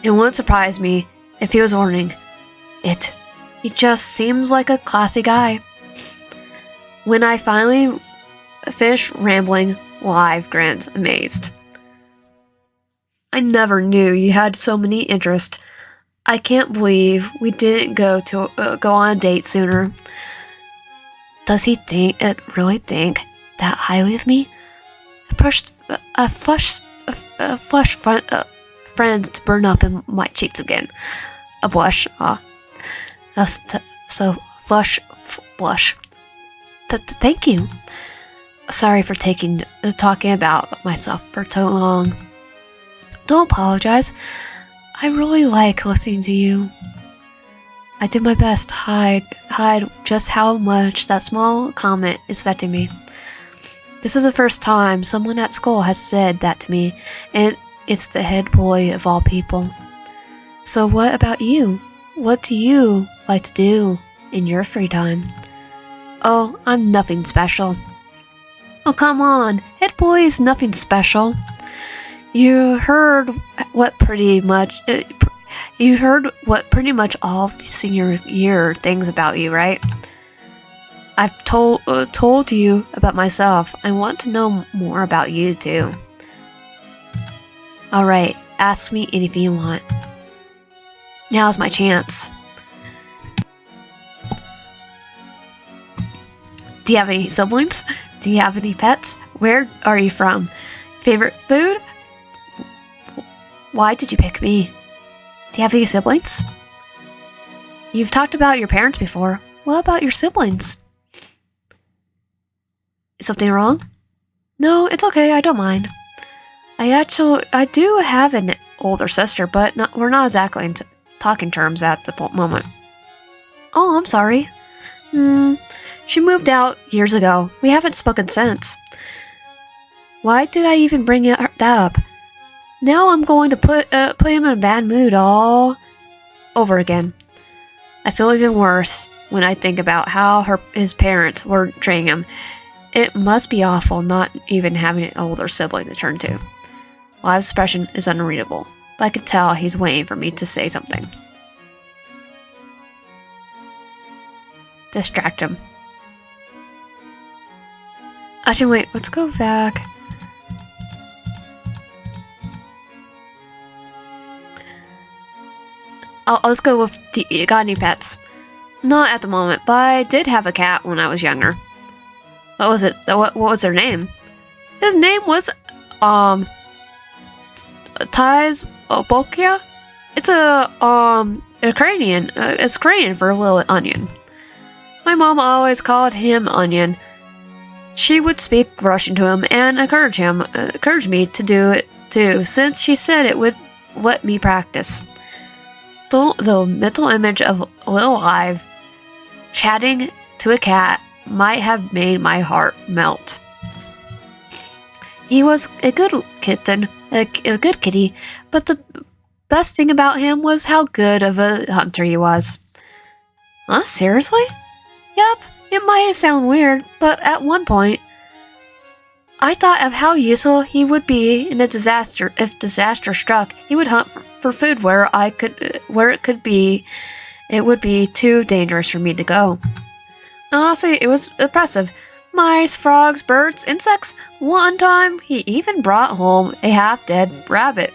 Speaker 1: It wouldn't surprise me if he was learning it. He just seems like a classy guy. When I finally finish rambling, Liev grins, amazed. I never knew you had so many interests. I can't believe we didn't go on a date sooner. Does he really think that highly of me? Friends to burn up in my cheeks again. A blush. Blush. Thank you. Sorry for talking about myself for so long. Don't apologize. I really like listening to you. I do my best to hide just how much that small comment is affecting me. This is the first time someone at school has said that to me, and it's the head boy of all people. So what about you? What do you like to do in your free time? Oh, I'm nothing special. Oh, come on. Head boy is nothing special. You heard what pretty much all of the senior year things about you, right? I've told you about myself. I want to know more about you too. Alright, ask me anything you want. Now's my chance. Do you have any siblings? Do you have any pets? Where are you from? Favorite food? Why did you pick me? Do you have any siblings? You've talked about your parents before. What about your siblings? Is something wrong? No, it's okay, I don't mind. I do have an older sister, but we're not exactly in talking terms at the moment. Oh, I'm sorry. She moved out years ago. We haven't spoken since. Why did I even bring that up? Now I'm going to put him in a bad mood all over again. I feel even worse when I think about how his parents were treating him. It must be awful not even having an older sibling to turn to. Live's expression is unreadable, but I could tell he's waiting for me to say something. Distract him. Actually, wait, let's go back. Let's go with, you got any pets? Not at the moment, but I did have a cat when I was younger. What was it? What was their name? His name was, Tais Bokia? It's Ukrainian. It's Ukrainian for a little onion. My mom always called him Onion. She would speak Russian to him and encourage me to do it too, since she said it would let me practice. The mental image of little Liev chatting to a cat might have made my heart melt. He was a good kitten, a good kitty, but the best thing about him was how good of a hunter he was. Huh? Seriously? Yep, it might sound weird, but at one point, I thought of how useful he would be in a disaster. If disaster struck, he would hunt for food where it would be too dangerous for me to go. Honestly, it was impressive. Mice, frogs, birds, insects. One time, he even brought home a half-dead rabbit.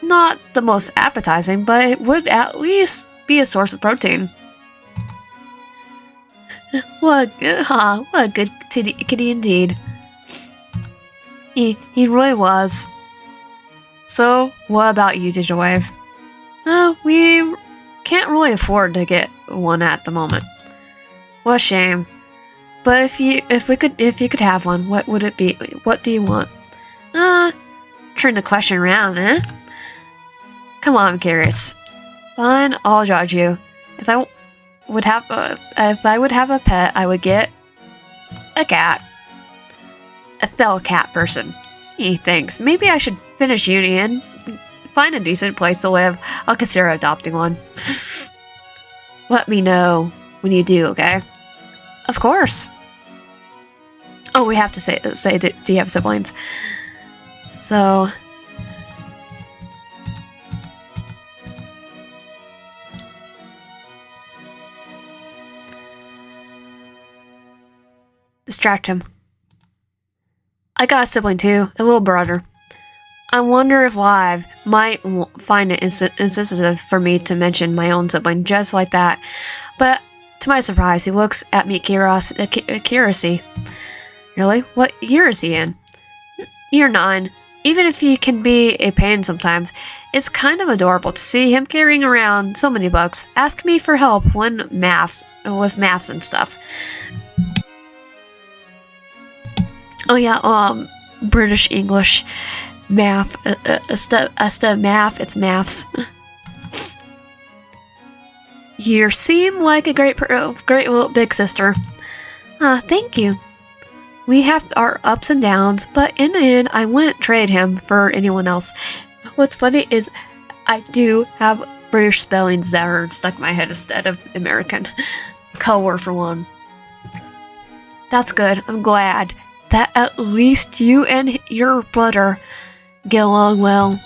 Speaker 1: Not the most appetizing, but it would at least be a source of protein. What a good kitty indeed. He really was. So, what about you, Digital Wave? We can't really afford to get one at the moment. What a shame. But if you could have one, what would it be? What do you want? Turn the question around, eh? Come on, I'm curious. Fine, I'll judge you. If I would have a pet, I would get a cat. A fellow cat person. He thinks maybe I should finish uni and find a decent place to live. I'll consider adopting one. Let me know when you do, okay? Of course. Oh, we have to say do you have siblings? So... distract him. I got a sibling too, a little brother. I wonder if Liev might find it insensitive for me to mention my own sibling just like that, but to my surprise, he looks at me curiosity. Really? What year is he in? Year 9. Even if he can be a pain sometimes, it's kind of adorable to see him carrying around so many books. Ask me for help with maths and stuff. Oh yeah, British English, math, instead of math, it's maths. You seem like a great little big sister. Thank you. We have our ups and downs, but in the end, I wouldn't trade him for anyone else. What's funny is I do have British spellings that are stuck in my head instead of American. Color for one. That's good. I'm glad that at least you and your brother get along well.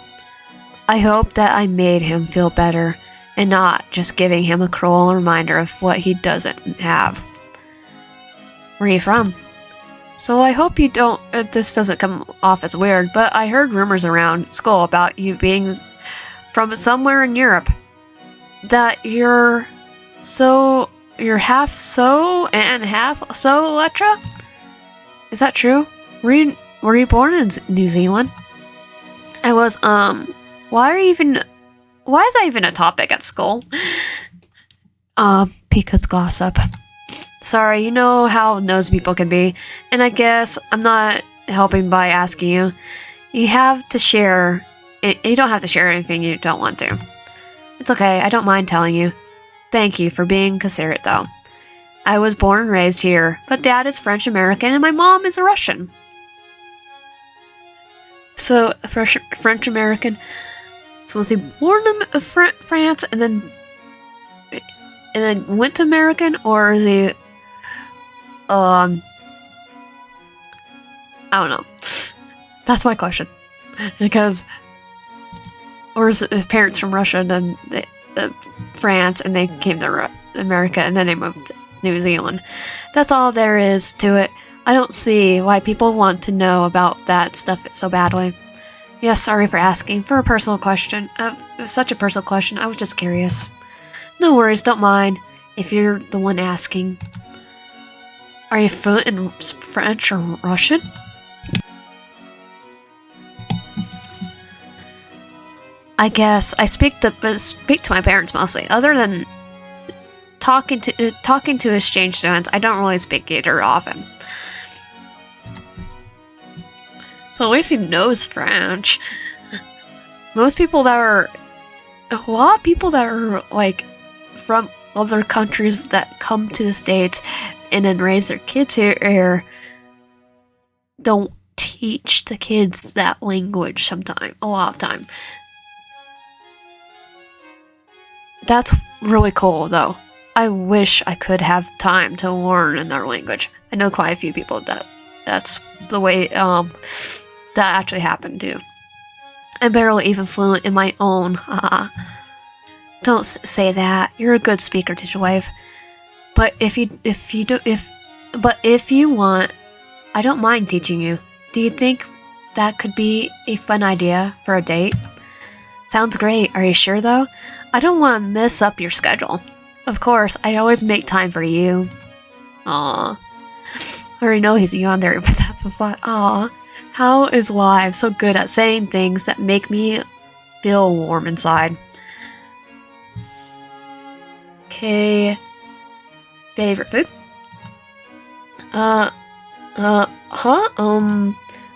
Speaker 1: I hope that I made him feel better and not just giving him a cruel reminder of what he doesn't have. Where are you from? So I hope you don't, this doesn't come off as weird, but I heard rumors around school about you being from somewhere in Europe. That you're half so and half so Electra? Is that true? Were you born in New Zealand? I was, why is that even a topic at school? Because gossip. Sorry, you know how nosy people can be, and I guess I'm not helping by asking you. You have to share, you don't have to share anything you don't want to. It's okay, I don't mind telling you. Thank you for being considerate though. I was born and raised here, but Dad is French-American and my mom is a Russian. So, French-American. So was he born in France and then went to American, or is he... I don't know. That's my question. Because... Or is his parents from Russia and then France and they came to America and then they moved to New Zealand. That's all there is to it. I don't see why people want to know about that stuff so badly. Yes, sorry for asking for a personal question. Such a personal question. I was just curious. No worries, don't mind if you're the one asking. Are you fluent in French or Russian? I guess I speak to my parents mostly. Other than talking to exchange students, I don't really speak either often. So at least he knows French. A lot of people that are like from other countries that come to the States and then raise their kids here don't teach the kids that language a lot of time. That's really cool though. I wish I could have time to learn in their language. I know quite a few people that's the way that actually happened too. I'm barely even fluent in my own. Don't say that. You're a good speaker, Teacher Wave. But if you want, I don't mind teaching you. Do you think that could be a fun idea for a date? Sounds great. Are you sure though? I don't want to mess up your schedule. Of course, I always make time for you. Aww. I already know he's a Yandere, but that's a slot. Aww. How is Liev so good at saying things that make me feel warm inside? Okay. Favorite food? I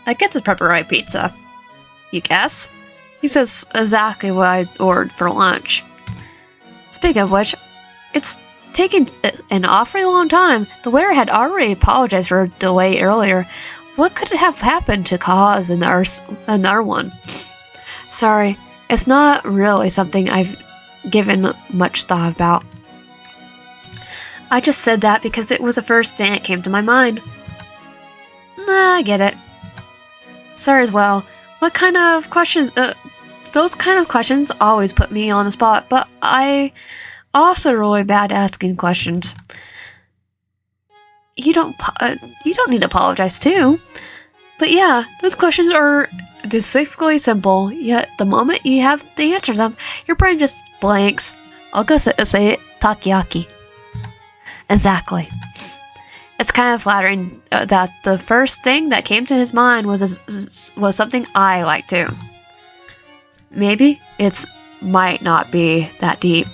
Speaker 1: guess it's pepperoni pizza. You guess? He says exactly what I ordered for lunch. Speaking of which, it's taking an awfully long time. The waiter had already apologized for a delay earlier. What could have happened to cause another one? Sorry, it's not really something I've given much thought about. I just said that because it was the first thing that came to my mind. Nah, I get it. Sorry as well. What kind of questions? Those kind of questions always put me on the spot, but I also really bad at asking questions. You don't need to apologize too. But yeah, those questions are deceptively simple, yet the moment you have to answer them, your brain just blanks. I'll go say it, takoyaki. Exactly. It's kind of flattering that the first thing that came to his mind was something I like too. Maybe it might not be that deep.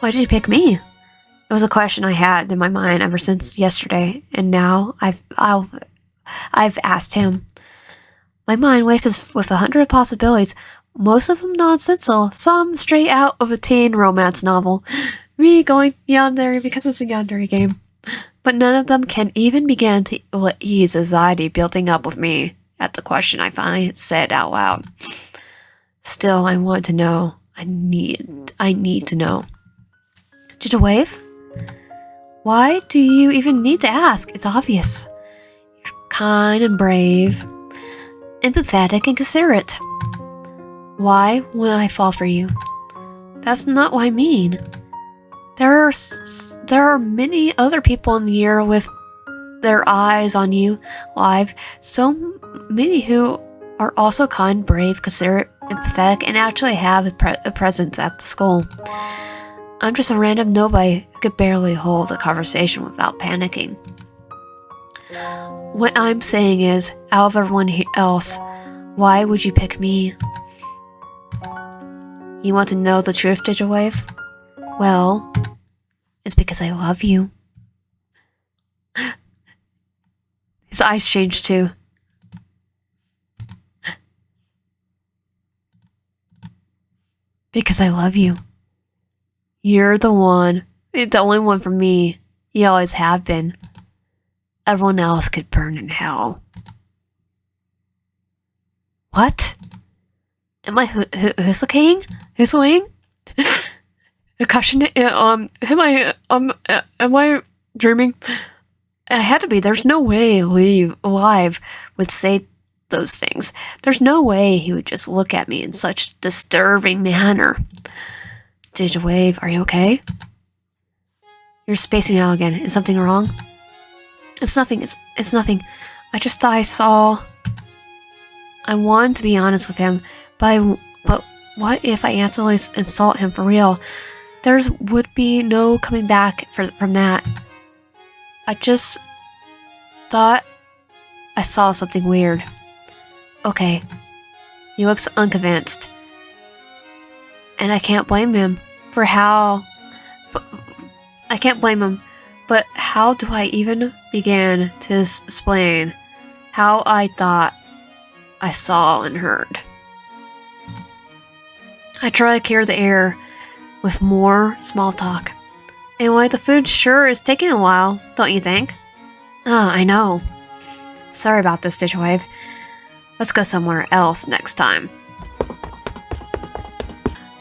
Speaker 1: Why did you pick me? It was a question I had in my mind ever since yesterday, and now I've asked him. My mind races with 100 possibilities, most of them nonsensical, some straight out of a teen romance novel. Me going Yandere because it's a Yandere game. But none of them can even begin to ease anxiety building up with me at the question I finally said out loud. Still, I want to know. I need to know. Did you wave? Why do you even need to ask? It's obvious. You're kind and brave, empathetic and considerate. Why would I fall for you? That's not what I mean. There are many other people in the year with their eyes on you, live. So many who are also kind, brave, considerate, empathetic, and actually have a presence at the school. I'm just a random nobody who could barely hold a conversation without panicking. What I'm saying is, out of everyone else, why would you pick me? You want to know the truth, Digital Wave? Well, it's because I love you. His eyes changed too. Because I love you. You're the one. You're the only one for me. You always have been. Everyone else could burn in hell. What? Am I whistling? A question? Am I dreaming? I had to be. There's no way Liev would say those things. There's no way he would just look at me in such disturbing manner. Digital Wave, are you okay? You're spacing out again. Is something wrong? It's nothing. It's nothing. I just thought I saw. I wanted to be honest with him, but what if I accidentally insult him for real? There would be no coming back from that. I just thought I saw something weird. Okay. He looks unconvinced. And I can't blame him for how... I can't blame him, but how do I even begin to explain how I thought I saw and heard? I try to clear the air with more small talk. Anyway, the food sure is taking a while, don't you think? I know. Sorry about this, Digital Wave. Let's go somewhere else next time.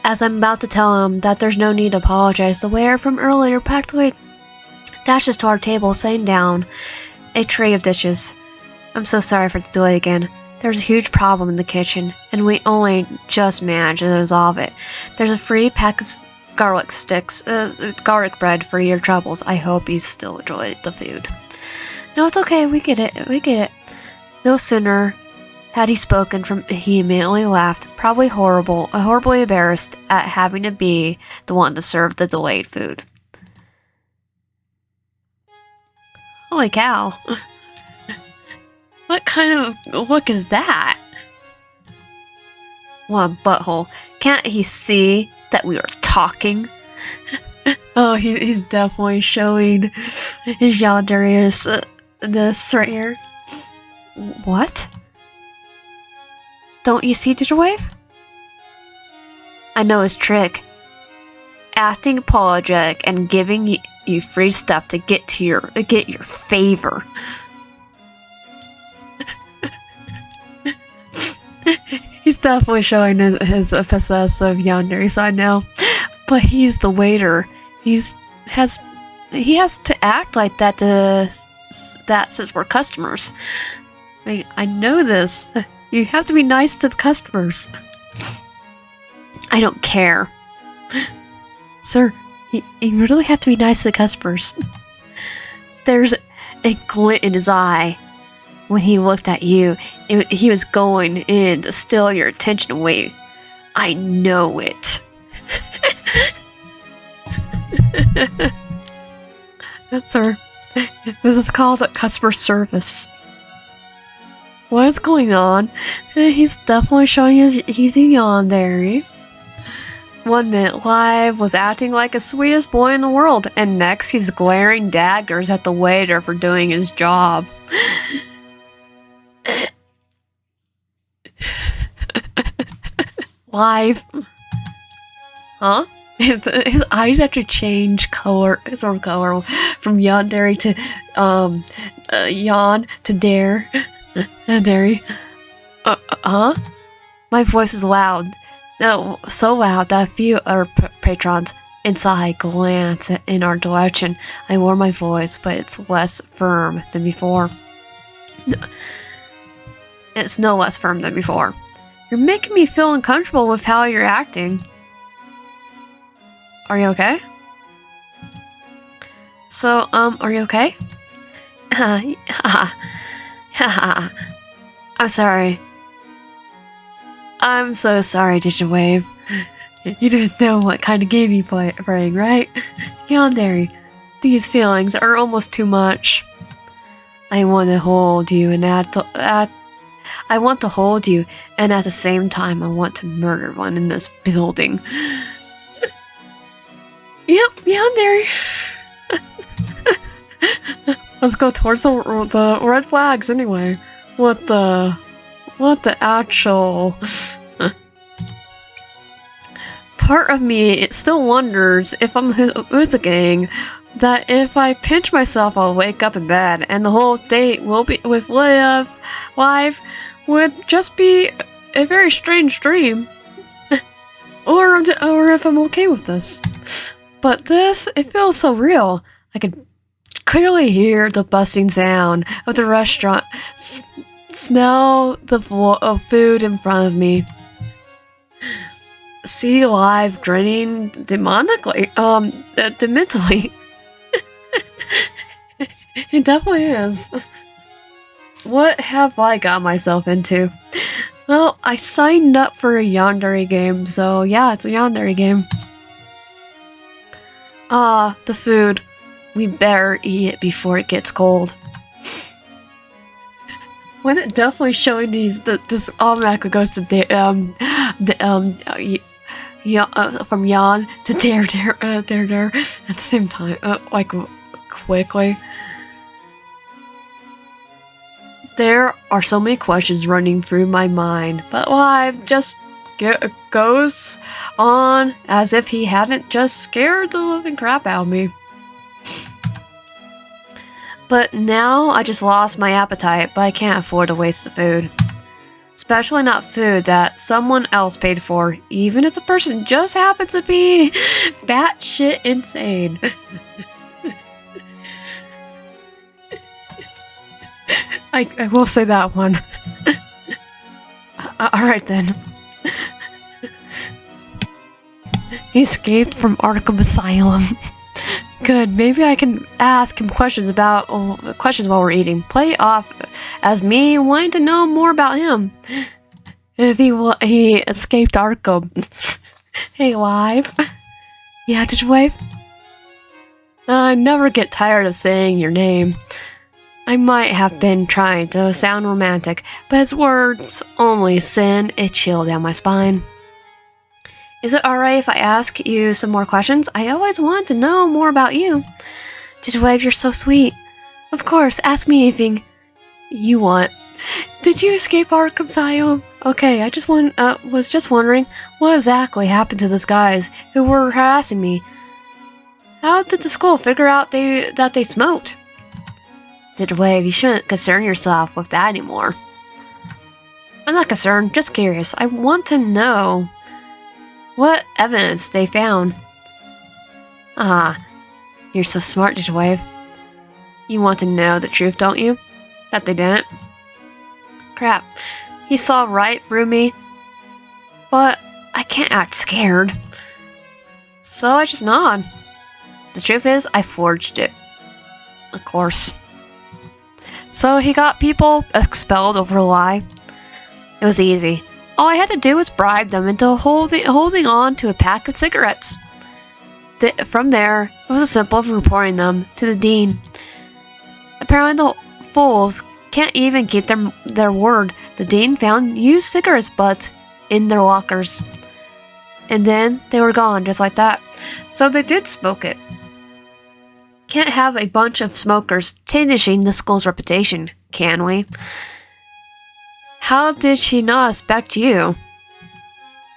Speaker 1: As I'm about to tell him that there's no need to apologize, the waiter from earlier practically dashes to our table, setting down a tray of dishes. I'm so sorry for the delay again. There's a huge problem in the kitchen, and we only just managed to resolve it. There's a free pack of garlic sticks, garlic bread for your troubles. I hope you still enjoy the food. No, it's okay. We get it. No sooner had he spoken, he immediately laughed, probably horribly embarrassed at having to be the one to serve the delayed food. Holy cow. What kind of look is that? What a butthole. Can't he see that we are talking? Oh, he's definitely showing his Yandere this right here. What? Don't you see, Digitwave? I know his trick. Acting apologetic and giving you free stuff to get your favor. He's definitely showing his possessive Yandere side now, but he's the waiter. He has to act like that since we're customers. I know this. You have to be nice to the customers. I don't care. Sir, you really have to be nice to the customers. There's a glint in his eye when he looked at you. He was going in to steal your attention away. I know it. Sir, this is called customer service. What is going on? He's definitely showing us he's a yandere. 1 minute Liev was acting like the sweetest boy in the world, and next he's glaring daggers at the waiter for doing his job. Liev. Huh? His eyes actually change color, from yandere to yawn to dare. Dairy. Huh? My voice is loud. No, so loud that a few other patrons inside glance in our direction. I lower my voice, but it's less firm than before. It's no less firm than before. You're making me feel uncomfortable with how you're acting. Are you okay? So, are you okay? I'm sorry. I'm so sorry, Digitwave. You didn't know what kind of game you playing, right? Yandere, these feelings are almost too much. I want to hold you and I want to hold you, and at the same time I want to murder one in this building. Yep, Yandere. Let's go towards the red flags anyway. What the actual... Part of me, it still wonders if I'm Uzagang, that if I pinch myself I'll wake up in bed and the whole date will be with Liev would just be a very strange dream. or if I'm okay with this. But this, it feels so real. I could clearly hear the buzzing sound of the restaurant, smell the of food in front of me. See Liev grinning demonically, dementally. It definitely is. What have I got myself into? Well, I signed up for a Yandere game, so yeah, it's a Yandere game. The food. We better eat it before it gets cold. When it definitely showing this automatically goes to from yawn to dare at the same time, like quickly. There are so many questions running through my mind, but Liev just goes on as if he hadn't just scared the living crap out of me. But now I just lost my appetite, but I can't afford to waste the food. Especially not food that someone else paid for, even if the person just happens to be batshit insane. I will say that one. Alright then. He escaped from Arkham Asylum. Good, maybe I can ask him questions while we're eating. Play it off as me wanting to know more about him. If he escaped Arkham. Hey, Liev. Yeah, Digitwave? I never get tired of saying your name. I might have been trying to sound romantic, but his words only send a chill down my spine. Is it alright if I ask you some more questions? I always want to know more about you. Digitwave, you're so sweet. Of course, ask me anything you want. Did you escape Arkham Asylum? Okay, I just was just wondering what exactly happened to those guys who were harassing me. How did the school figure out that they smoked? Wave, you shouldn't concern yourself with that anymore. I'm not concerned, just curious. I want to know what evidence they found. Ah, you're so smart, Wave. You want to know the truth, don't you? That they didn't? Crap, he saw right through me. But I can't act scared. So I just nod. The truth is, I forged it. Of course. So he got people expelled over a lie. It was easy. All I had to do was bribe them into holding on to a pack of cigarettes. From there, it was simple of reporting them to the dean. Apparently the fools can't even keep their word. The dean found used cigarette butts in their lockers. And then they were gone, just like that. So they did smoke it. Can't have a bunch of smokers tarnishing the school's reputation, can we? How did she not expect you?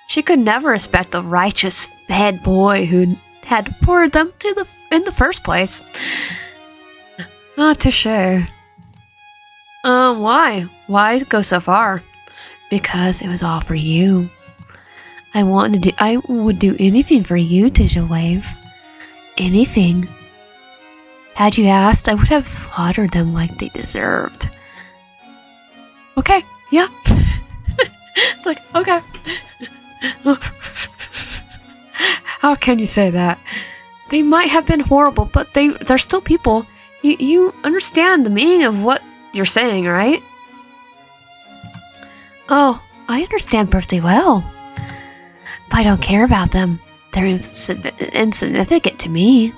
Speaker 1: She could never expect the righteous head boy who had reported them in the first place. Not too sure. Why? Why go so far? Because it was all for you. I would do anything for you, Wave. Anything. Had you asked, I would have slaughtered them like they deserved. Okay, yeah. It's like, okay. How can you say that? They might have been horrible, but they're still people. You understand the meaning of what you're saying, right? Oh, I understand perfectly well. But I don't care about them. They're insignificant to me.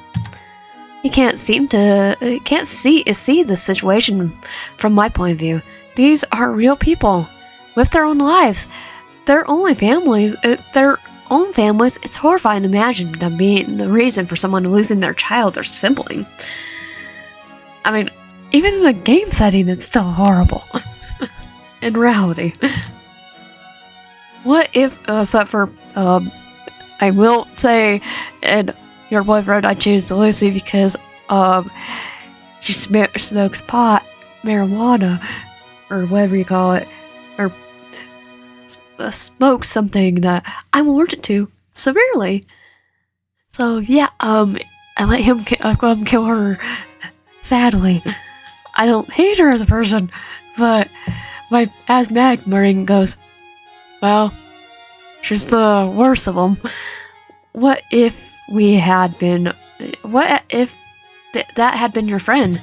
Speaker 1: You can't see the situation from my point of view. These are real people with their own lives, their own families. It's horrifying to imagine them being the reason for someone losing their child or sibling. I mean, even in a game setting, it's still horrible. In reality, what if, except for, I will say, and your boyfriend, I choose Lucy because, she smokes pot, marijuana, or whatever you call it, or smokes something that I'm allergic to severely. So yeah, I let him kill her. Sadly, I don't hate her as a person, but my asthmatic brain goes, well, she's the worst of them. What if that had been your friend?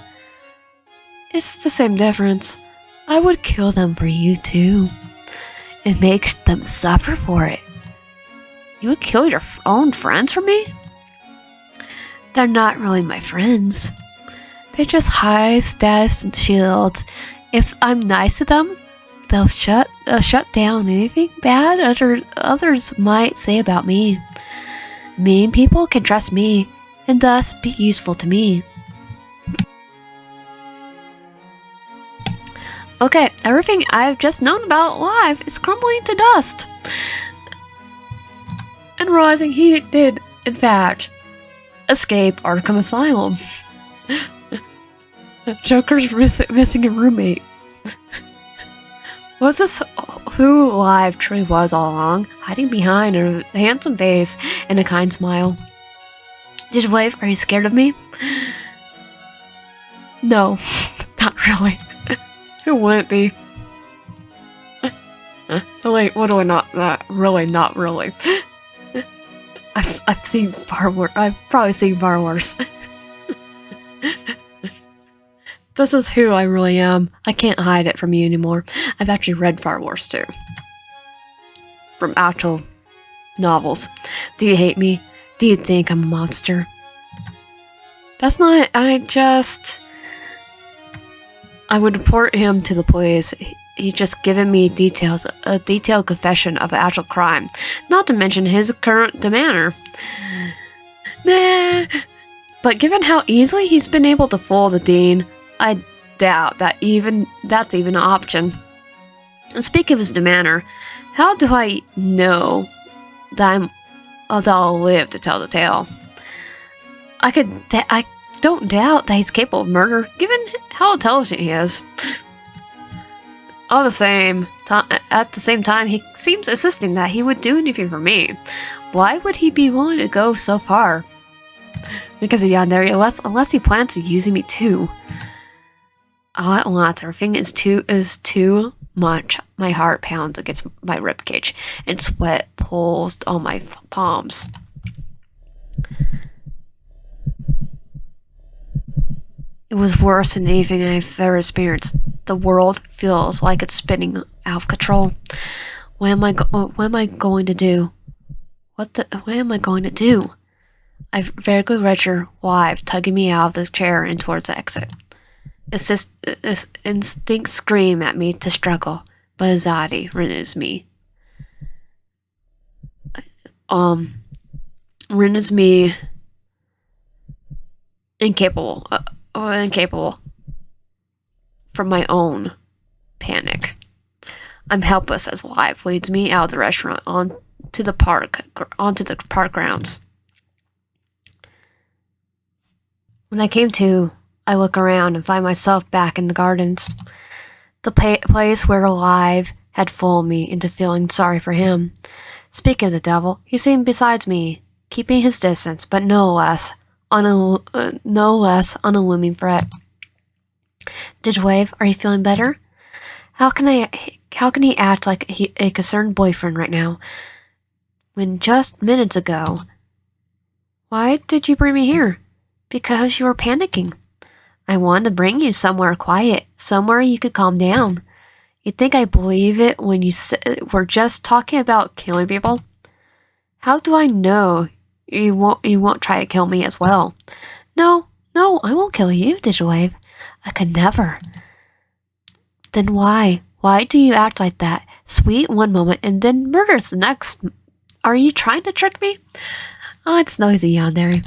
Speaker 1: It's the same difference. I would kill them for you too. It makes them suffer for it. You would kill your own friends for me? They're not really my friends. They're just high status shields. If I'm nice to them, they'll shut down anything bad others might say about me. Mean people can trust me, and thus be useful to me. Okay, everything I've just known about Liev is crumbling to dust. And realizing he did, in fact, escape Arkham Asylum. Joker's missing a roommate. Was this who Liev truly was all along, hiding behind a handsome face and a kind smile? Wave, are you scared of me? No, not really. Who wouldn't be? Wait, what do I not really, not really. I've seen far worse. I've probably seen far worse. This is who I really am. I can't hide it from you anymore. I've actually read far worse too. From actual novels. Do you hate me? Do you think I'm a monster? That's not. I would report him to the police. He just given me details, a detailed confession of an actual crime, not to mention his current demeanor. Nah. But given how easily he's been able to fool the dean, I doubt that that's even an option. Speaking of his demeanor, how do I know that I'll live to tell the tale? I don't doubt that he's capable of murder, given how intelligent he is. At the same time, he seems insisting that he would do anything for me. Why would he be willing to go so far? Because of Yandere, unless he plans to using me too. All at once, everything is too much. My heart pounds against my ribcage, and sweat pulls on my palms. It was worse than anything I've ever experienced. The world feels like it's spinning out of control. What am I going to do? What am I going to do? I vaguely read your wife tugging me out of the chair and towards the exit. Instincts scream at me to struggle, but anxiety renders me. Renders me incapable from my own panic. I'm helpless as Liev leads me out of the restaurant onto the park grounds. When I came to, I look around and find myself back in the gardens. The place where Liev had fooled me into feeling sorry for him. Speaking of the devil, he seemed beside me, keeping his distance, but no less on a looming threat. Deepening, are you feeling better? How can he act like a concerned boyfriend right now, when just minutes ago? Why did you bring me here? Because you were panicking. I wanted to bring you somewhere quiet, somewhere you could calm down. You think I believe it when you we're just talking about killing people? How do I know you won't try to kill me as well? No, I won't kill you, Deepening. I could never. Then why? Why do you act like that? Sweet one moment and then murderous the next. Are you trying to trick me? Oh, it's noisy Yandere.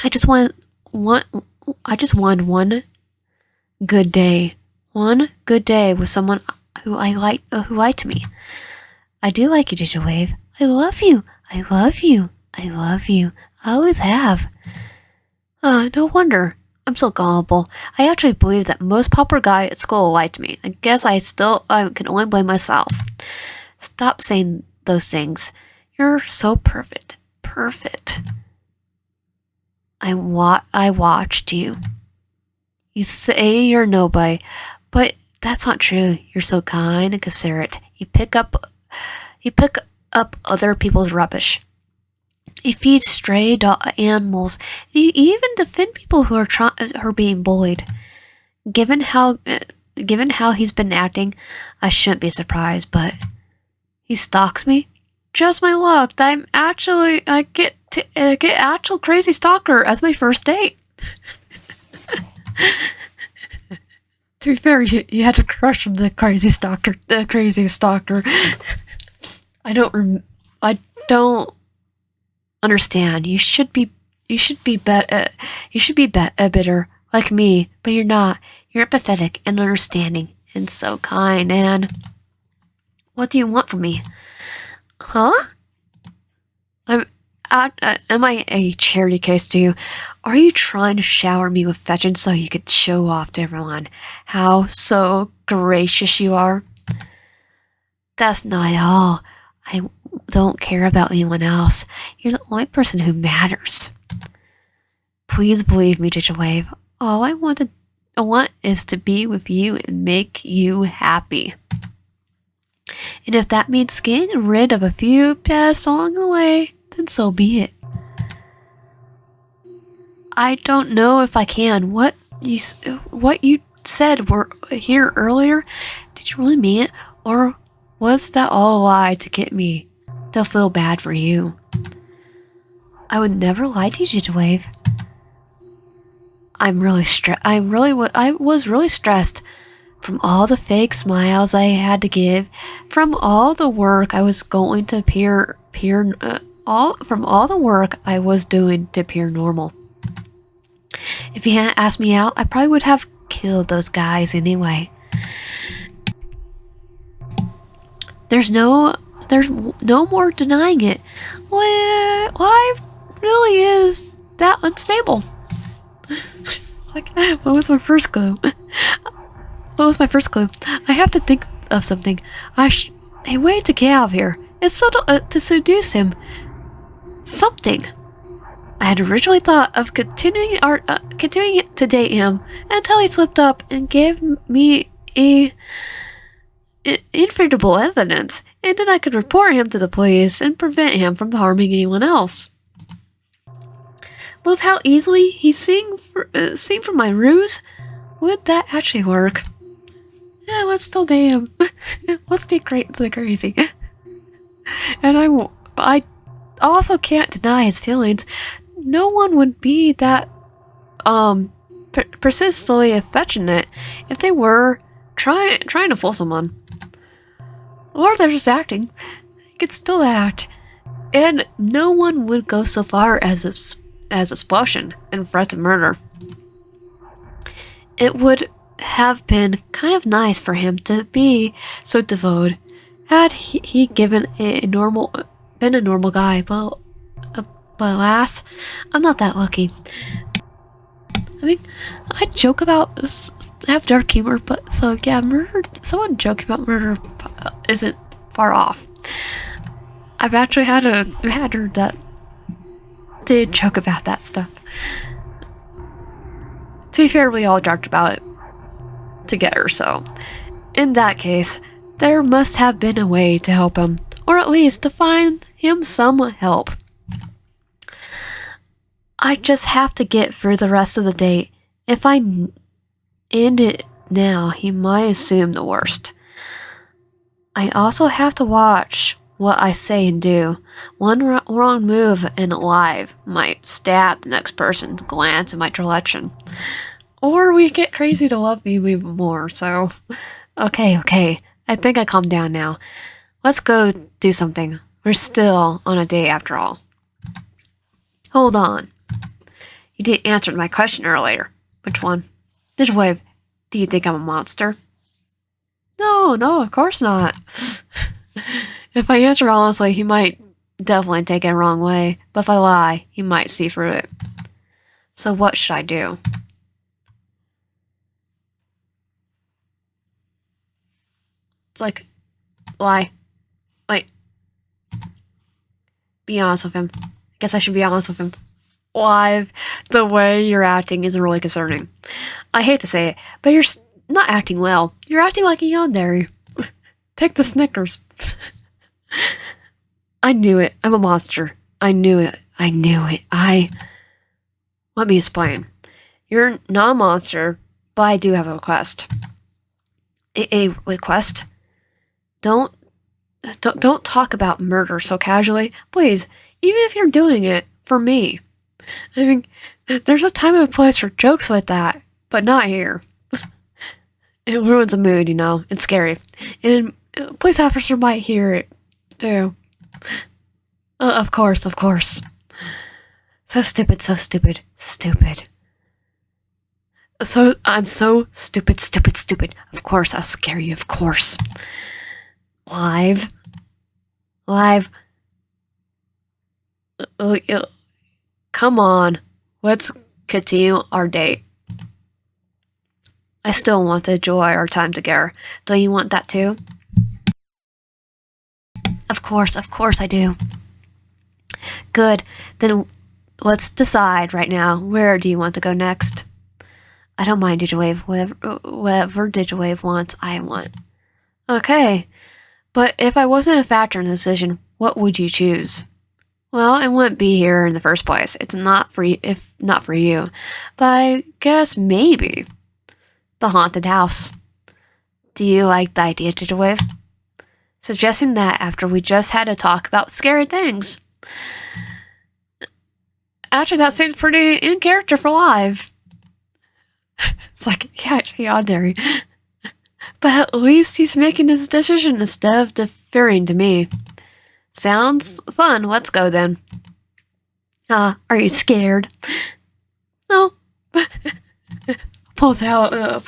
Speaker 1: I just want one good day. One good day with someone who liked me. I do like you, Deepening. I love you. I love you. I love you. I always have. No wonder. I'm so gullible. I actually believe that most popular guy at school liked me. I guess I can only blame myself. Stop saying those things. You're so perfect. Perfect. I watched you. You say you're nobody, but that's not true. You're so kind and considerate. You pick up other people's rubbish. You feed stray animals. And you even defend people who are being bullied. Given how he's been acting, I shouldn't be surprised. But he stalks me. Just my luck. I get actual crazy stalker as my first date. To be fair, you had to crush on the crazy stalker. I don't understand. You should be bitter like me, but you're not. You're empathetic and understanding and so kind. And what do you want from me? Huh? Am I a charity case to you? Are you trying to shower me with affection so you could show off to everyone how so gracious you are? That's not at all. I don't care about anyone else. You're the only person who matters. Please believe me, Deepening. All I want is to be with you and make you happy. And if that means getting rid of a few pests along the way, then so be it. I don't know if I can. What you said were here earlier, did you really mean it? Or was that all a lie to get me to feel bad for you? I would never lie to you, Deepening. I was really stressed from all the fake smiles I had to give, from all the work I was going to from all the work I was doing to appear normal. If you hadn't asked me out, I probably would have killed those guys anyway. There's no more denying it. Life really is that unstable. Like, what was my first clue? What was my first clue? I have to think of something. A way to get out of here. It's subtle to seduce him. Something. I had originally thought of continuing to date him until he slipped up and gave me infallible evidence, and then I could report him to the police and prevent him from harming anyone else. With how easily he's seen from my ruse, would that actually work? Yeah, let's still date him. Let's date crazy. And I also can't deny his feelings. No one would be that persistently affectionate if they were trying to fool someone. Or they're just acting. They could still act. And no one would go so far as expulsion and threats of murder. It would have been kind of nice for him to be so devoted had he been a normal guy, but alas, I'm not that lucky. I mean, I joke about have dark humor, but so yeah, someone joking about murder isn't far off. I've actually had her that did joke about that stuff. To be fair, we all joked about it together, so in that case, there must have been a way to help him, or at least to find him some help. I just have to get through the rest of the date. If I end it now, he might assume the worst. I also have to watch what I say and do. One wrong move and Liev might stab the next person's glance in my direction. Or we get crazy to love me even more, so... Okay. I think I calmed down now. Let's go do something. We're still on a date after all. Hold on. You didn't answer my question earlier. Which one? This wave. Do you think I'm a monster? No, of course not. If I answer honestly, he might definitely take it the wrong way. But if I lie, he might see through it. So what should I do? It's like, lie. Wait. Be honest with him. I guess I should be honest with him. Liev, the way you're acting is really concerning. I hate to say it, but you're not acting well. You're acting like a Yandere. Take the Snickers. I knew it. I'm a monster. I knew it. Let me explain. You're not a monster, but I do have a request. A request? Don't talk about murder so casually. Please, even if you're doing it for me. I mean, there's a time and a place for jokes like that, but not here. It ruins the mood, you know. It's scary. And police officer might hear it, too. Of course. So stupid. So, I'm so stupid. Of course, I'll scare you, of course. Liev. Come on. Let's continue our date. I still want to enjoy our time together. Don't you want that too? Of course I do. Good. Then let's decide right now. Where do you want to go next? I don't mind Digitwave. Whatever Digitwave wants, I want. Okay. But if I wasn't a factor in the decision, what would you choose? Well, I wouldn't be here in the first place. It's not for you, if not for you. But I guess maybe the haunted house. Do you like the idea, Digitwave? Suggesting that after we just had a talk about scary things. Actually, that seems pretty in character for Liev. It's like, yeah, Yandere. But at least he's making his decision instead of deferring to me. Sounds fun. Let's go then. Are you scared? No. Pulls out my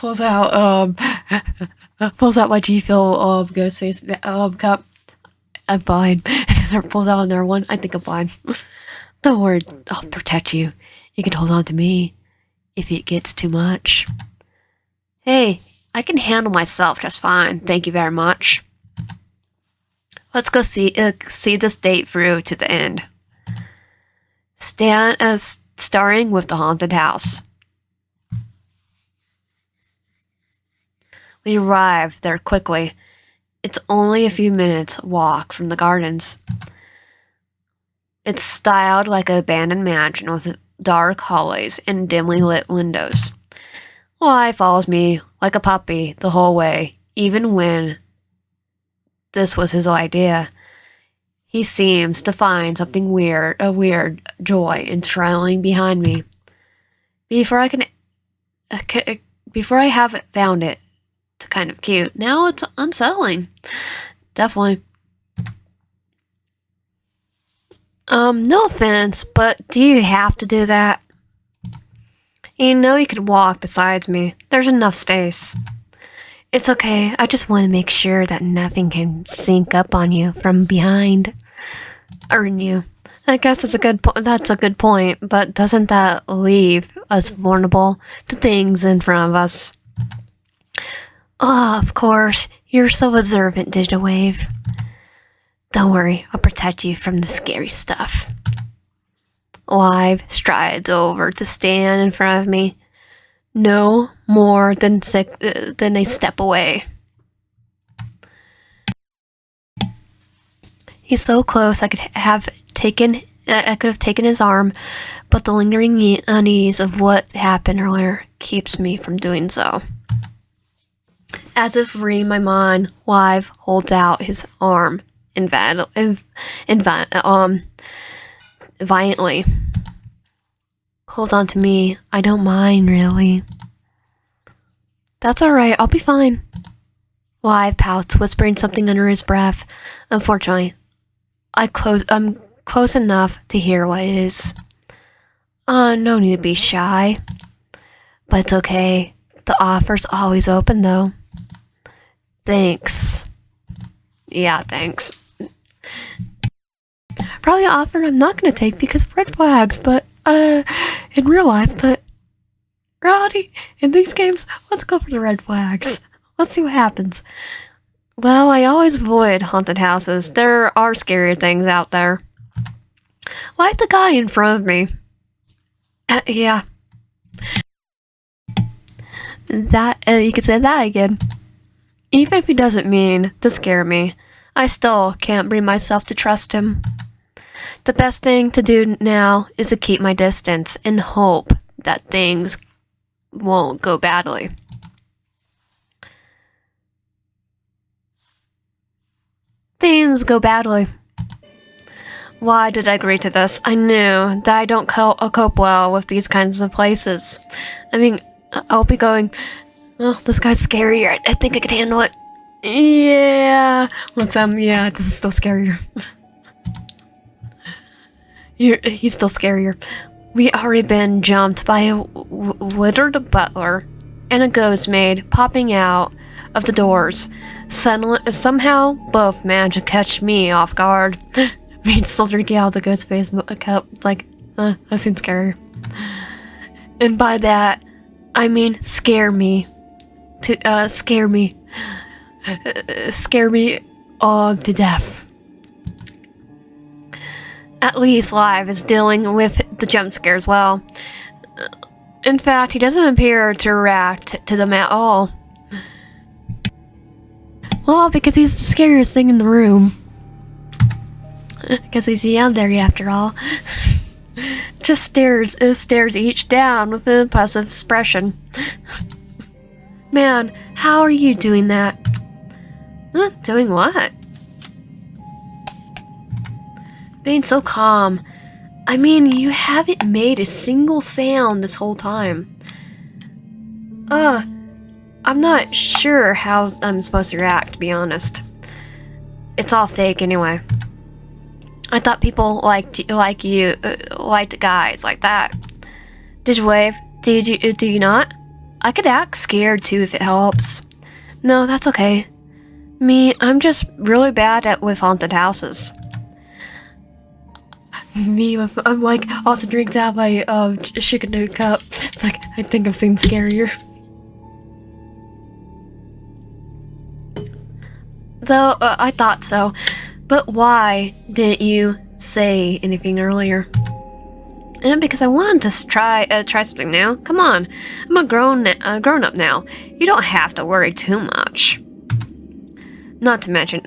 Speaker 1: G Fuel Ghostface cup. I'm fine. And then I pulled out another one. I think I'm fine. Don't worry, I'll protect you. You can hold on to me if it gets too much. Hey, I can handle myself just fine. Thank you very much. Let's go see this date through to the end. Starring with the haunted house. We arrive there quickly. It's only a few minutes walk from the gardens. It's styled like an abandoned mansion with dark hallways and dimly lit windows. Liev follows me like a puppy the whole way, even when this was his idea. He seems to find something weird, a weird joy in trailing behind me. Before I have found it, it's kind of cute. Now it's unsettling. Definitely. No offense, but do you have to do that? You know you could walk beside me. There's enough space. It's okay. I just want to make sure that nothing can sneak up on you from behind. Or in you. I guess that's a good point, but doesn't that leave us vulnerable to things in front of us? Oh, of course. You're so observant, Digital Wave. Don't worry, I'll protect you from the scary stuff. Liev strides over to stand in front of me. No more than a step away. He's so close I could have taken his arm, but the lingering unease of what happened earlier keeps me from doing so. As if reading my mind, Liev holds out his arm violently. Hold on to me. I don't mind, really. That's alright, I'll be fine. Liev pouts, whispering something under his breath. Unfortunately, I'm close enough to hear what it is. No need to be shy. But it's okay. The offer's always open, though. Thanks. Yeah, thanks. Probably an offer I'm not gonna take because of red flags, but, in real life, but reality, in these games, let's go for the red flags. Let's see what happens. Well, I always avoid haunted houses. There are scarier things out there. Like the guy in front of me. Yeah. That, you could say that again. Even if he doesn't mean to scare me, I still can't bring myself to trust him. The best thing to do now is to keep my distance and hope that things won't go badly. Things go badly. Why did I agree to this? I knew that I don't cope well with these kinds of places. I mean, I'll be going, oh, this guy's scarier. I think I can handle it. Yeah. Looks, yeah, this is still scarier. He's still scarier. We already been jumped by a withered butler and a ghost maid popping out of the doors. Somehow, both managed to catch me off guard. Me still drinking out of the ghost face cup. It's like, that seems scarier. And by that, I mean scare me. Scare me. Scare me to death. At least Liev is dealing with the jump scare as well. In fact, he doesn't appear to react to them at all. Well, because he's the scariest thing in the room. Because he's Yandere after all. Just stares each down with an impressive expression. Man, how are you doing that? Doing what? Being so calm. I mean, you haven't made a single sound this whole time. I'm not sure how I'm supposed to react, to be honest. It's all fake anyway. I thought people liked guys like that. Did you wave? Do you not? I could act scared too if it helps. No, that's okay. Me, I'm just really bad with haunted houses. Me, I'm like, also drinks out my chicken noodle cup. It's like, I think I've seen scarier. Though, I thought so. But why didn't you say anything earlier? And because I wanted to try something new. Come on, I'm a grown up now. You don't have to worry too much. Not to mention,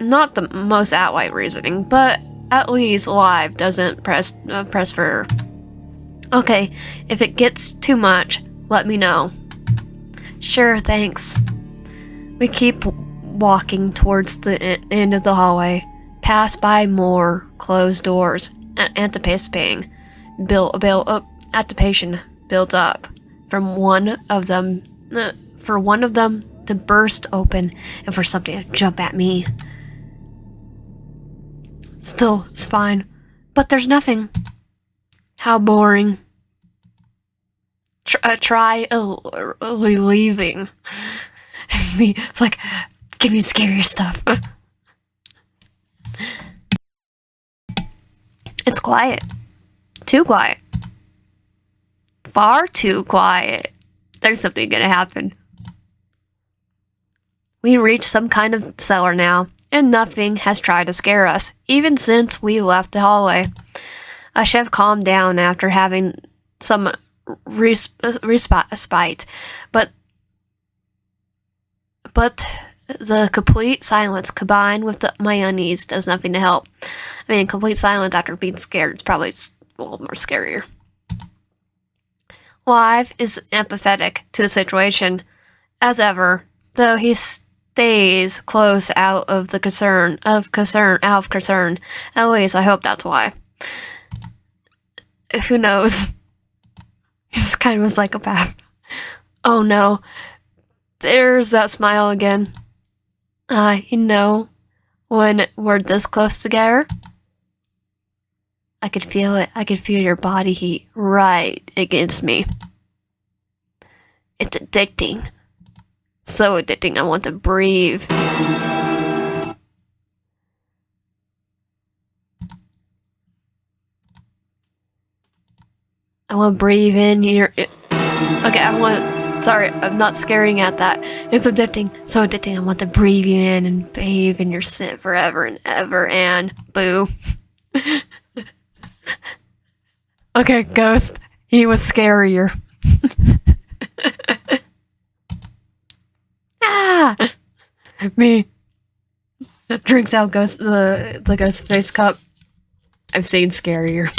Speaker 1: not the most outright reasoning, but at least Liev doesn't press for. Okay, if it gets too much, let me know. Sure, thanks. We keep walking towards the end of the hallway, pass by more closed doors. Anticipation builds up from one of them to burst open and for something to jump at me. Still, it's fine, but there's nothing. How boring. Try leaving. Me, it's like, give me scarier stuff. It's quiet. Too quiet. Far too quiet. There's something gonna happen. We reached some kind of cellar now, and nothing has tried to scare us, even since we left the hallway. I should have calmed down after having some respite, but the complete silence combined with my unease does nothing to help. I mean, complete silence after being scared is probably a little more scarier. Liev is empathetic to the situation, as ever, though he stays close out of concern. At least I hope that's why. Who knows? He's kind of a psychopath. Oh no. There's that smile again. You know, when we're this close together, I could feel it. I could feel your body heat right against me. It's addicting. So addicting, I want to breathe. I want to breathe in your... Okay, sorry, I'm not scaring at that. It's addicting. So addicting, I want to breathe you in and bathe in your scent forever and ever and... Boo. Okay, Ghost. He was scarier. Ah! Me. Drinks out Ghost the Ghost face cup. I've seen scarier.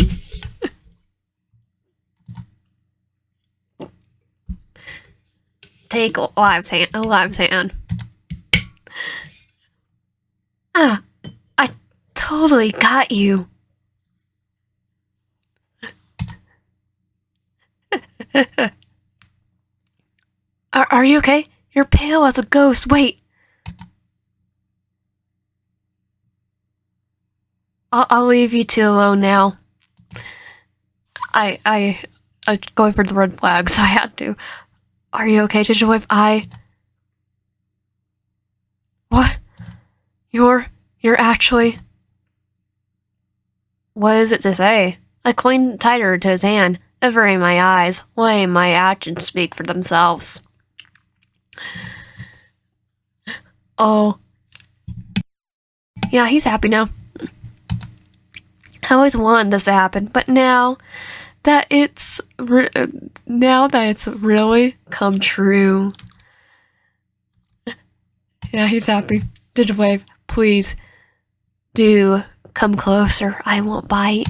Speaker 1: Take Live's hand. Ah, I totally got you. Are you okay? You're pale as a ghost. Wait. I'll leave you two alone now. I'm going for the red flags. I had to. Are you okay, Digital? What? You're actually... What is it to say? I clung tighter to his hand, averting my eyes, letting my actions speak for themselves. Oh. Yeah, he's happy now. I always wanted this to happen, but now that it's really come true. Yeah, he's happy. Digitwave, please do come closer. I won't bite.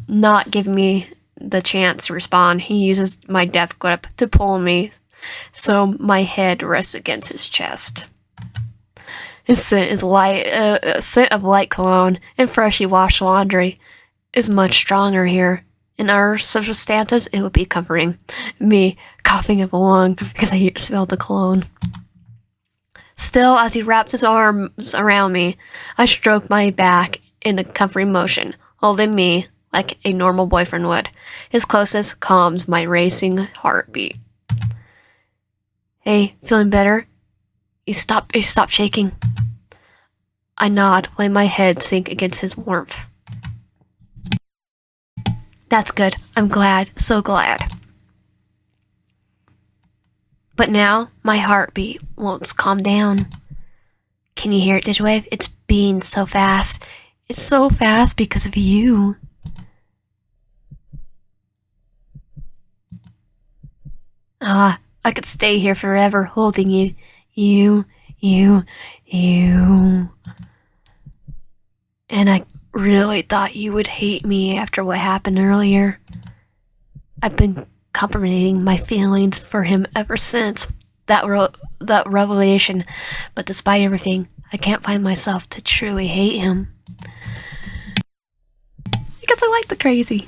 Speaker 1: Not giving me the chance to respond, he uses my death grip to pull me so my head rests against his chest. His scent is scent of light cologne and freshly washed laundry is much stronger here. In our circumstances, it would be comforting. Me coughing up a lung because I smelled the cologne. Still, as he wraps his arms around me, I stroke my back in a comforting motion, holding me like a normal boyfriend would. His closeness calms my racing heartbeat. Hey, feeling better? You stop shaking. I nod, letting my head sink against his warmth. That's good. I'm glad. So glad. But now, my heartbeat won't calm down. Can you hear it, Digitwave? It's beating so fast. It's so fast because of you. I could stay here forever holding you. You. And I really thought you would hate me after what happened earlier. I've been compromising my feelings for him ever since that revelation, but despite everything, I can't find myself to truly hate him. Because I like the crazy.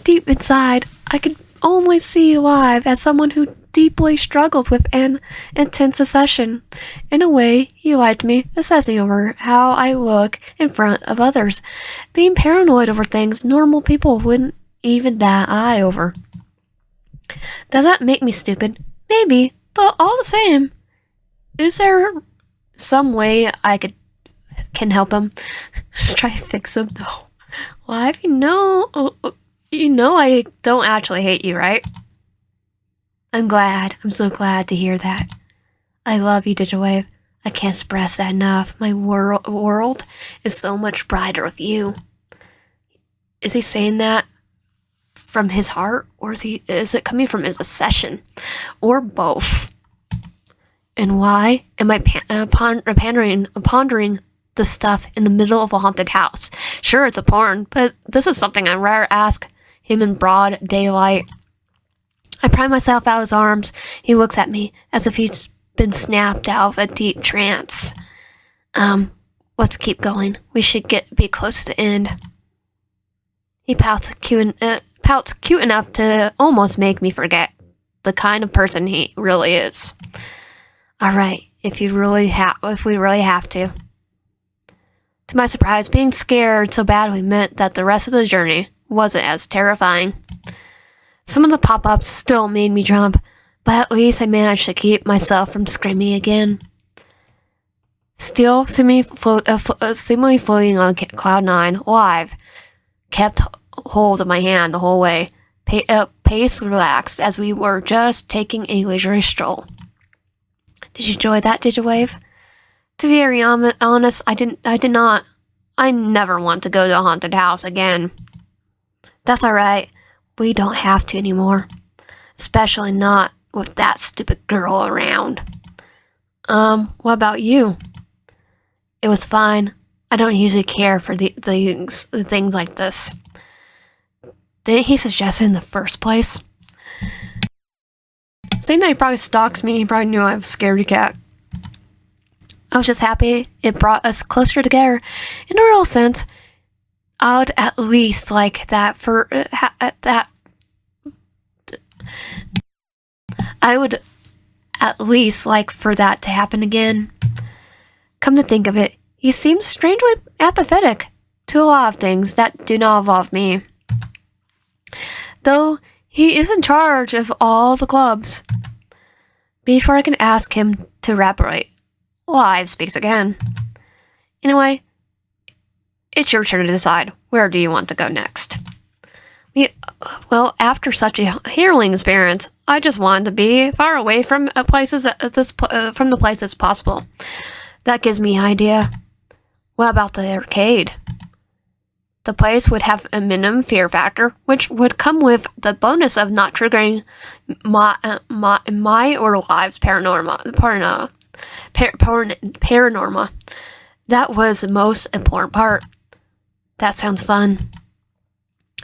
Speaker 1: Deep inside, I could only see Liev as someone who deeply struggles with an intense obsession. In a way, he liked me, obsessing over how I look in front of others, being paranoid over things normal people wouldn't even bat an eye over. Does that make me stupid? Maybe, but all the same. Is there some way I can help him? Try to fix him? No. Liev, you know I don't actually hate you, right? I'm glad. I'm so glad to hear that. I love you, Digitwave. I can't express that enough. My world is so much brighter with you. Is he saying that from his heart, or is it coming from his obsession, or both? And why am I pondering the stuff in the middle of a haunted house? Sure, it's a porn, but this is something I rarely ask him in broad daylight. I pry myself out of his arms. He looks at me as if he's been snapped out of a deep trance. Let's keep going. We should be close to the end. He pouts cute enough to almost make me forget the kind of person he really is. All right, if we really have to. To my surprise, being scared so badly meant that the rest of the journey wasn't as terrifying. Some of the pop-ups still made me jump, but at least I managed to keep myself from screaming again. Still seemingly floating on cloud 9, Liev kept hold of my hand the whole way, pace relaxed as we were just taking a leisurely stroll. Did you enjoy that, Digitwave? To be very honest, I did not. I never want to go to a haunted house again. That's alright. We don't have to anymore. Especially not with that stupid girl around. What about you? It was fine. I don't usually care for the things like this. Didn't he suggest it in the first place? Saying that he probably stalks me, he probably knew I was a scaredy cat. I was just happy it brought us closer together. In a real sense, I would at least like that for I would at least like for that to happen again. Come to think of it, he seems strangely apathetic to a lot of things that do not involve me. Though he is in charge of all the clubs. Before I can ask him to elaborate, Liev speaks again. Anyway, it's your turn to decide. Where do you want to go next? Well, after such a harrowing experience, I just wanted to be far away from the places possible. That gives me an idea. What about the arcade? The place would have a minimum fear factor, which would come with the bonus of not triggering my or Liev's paranorma. That was the most important part. That sounds fun.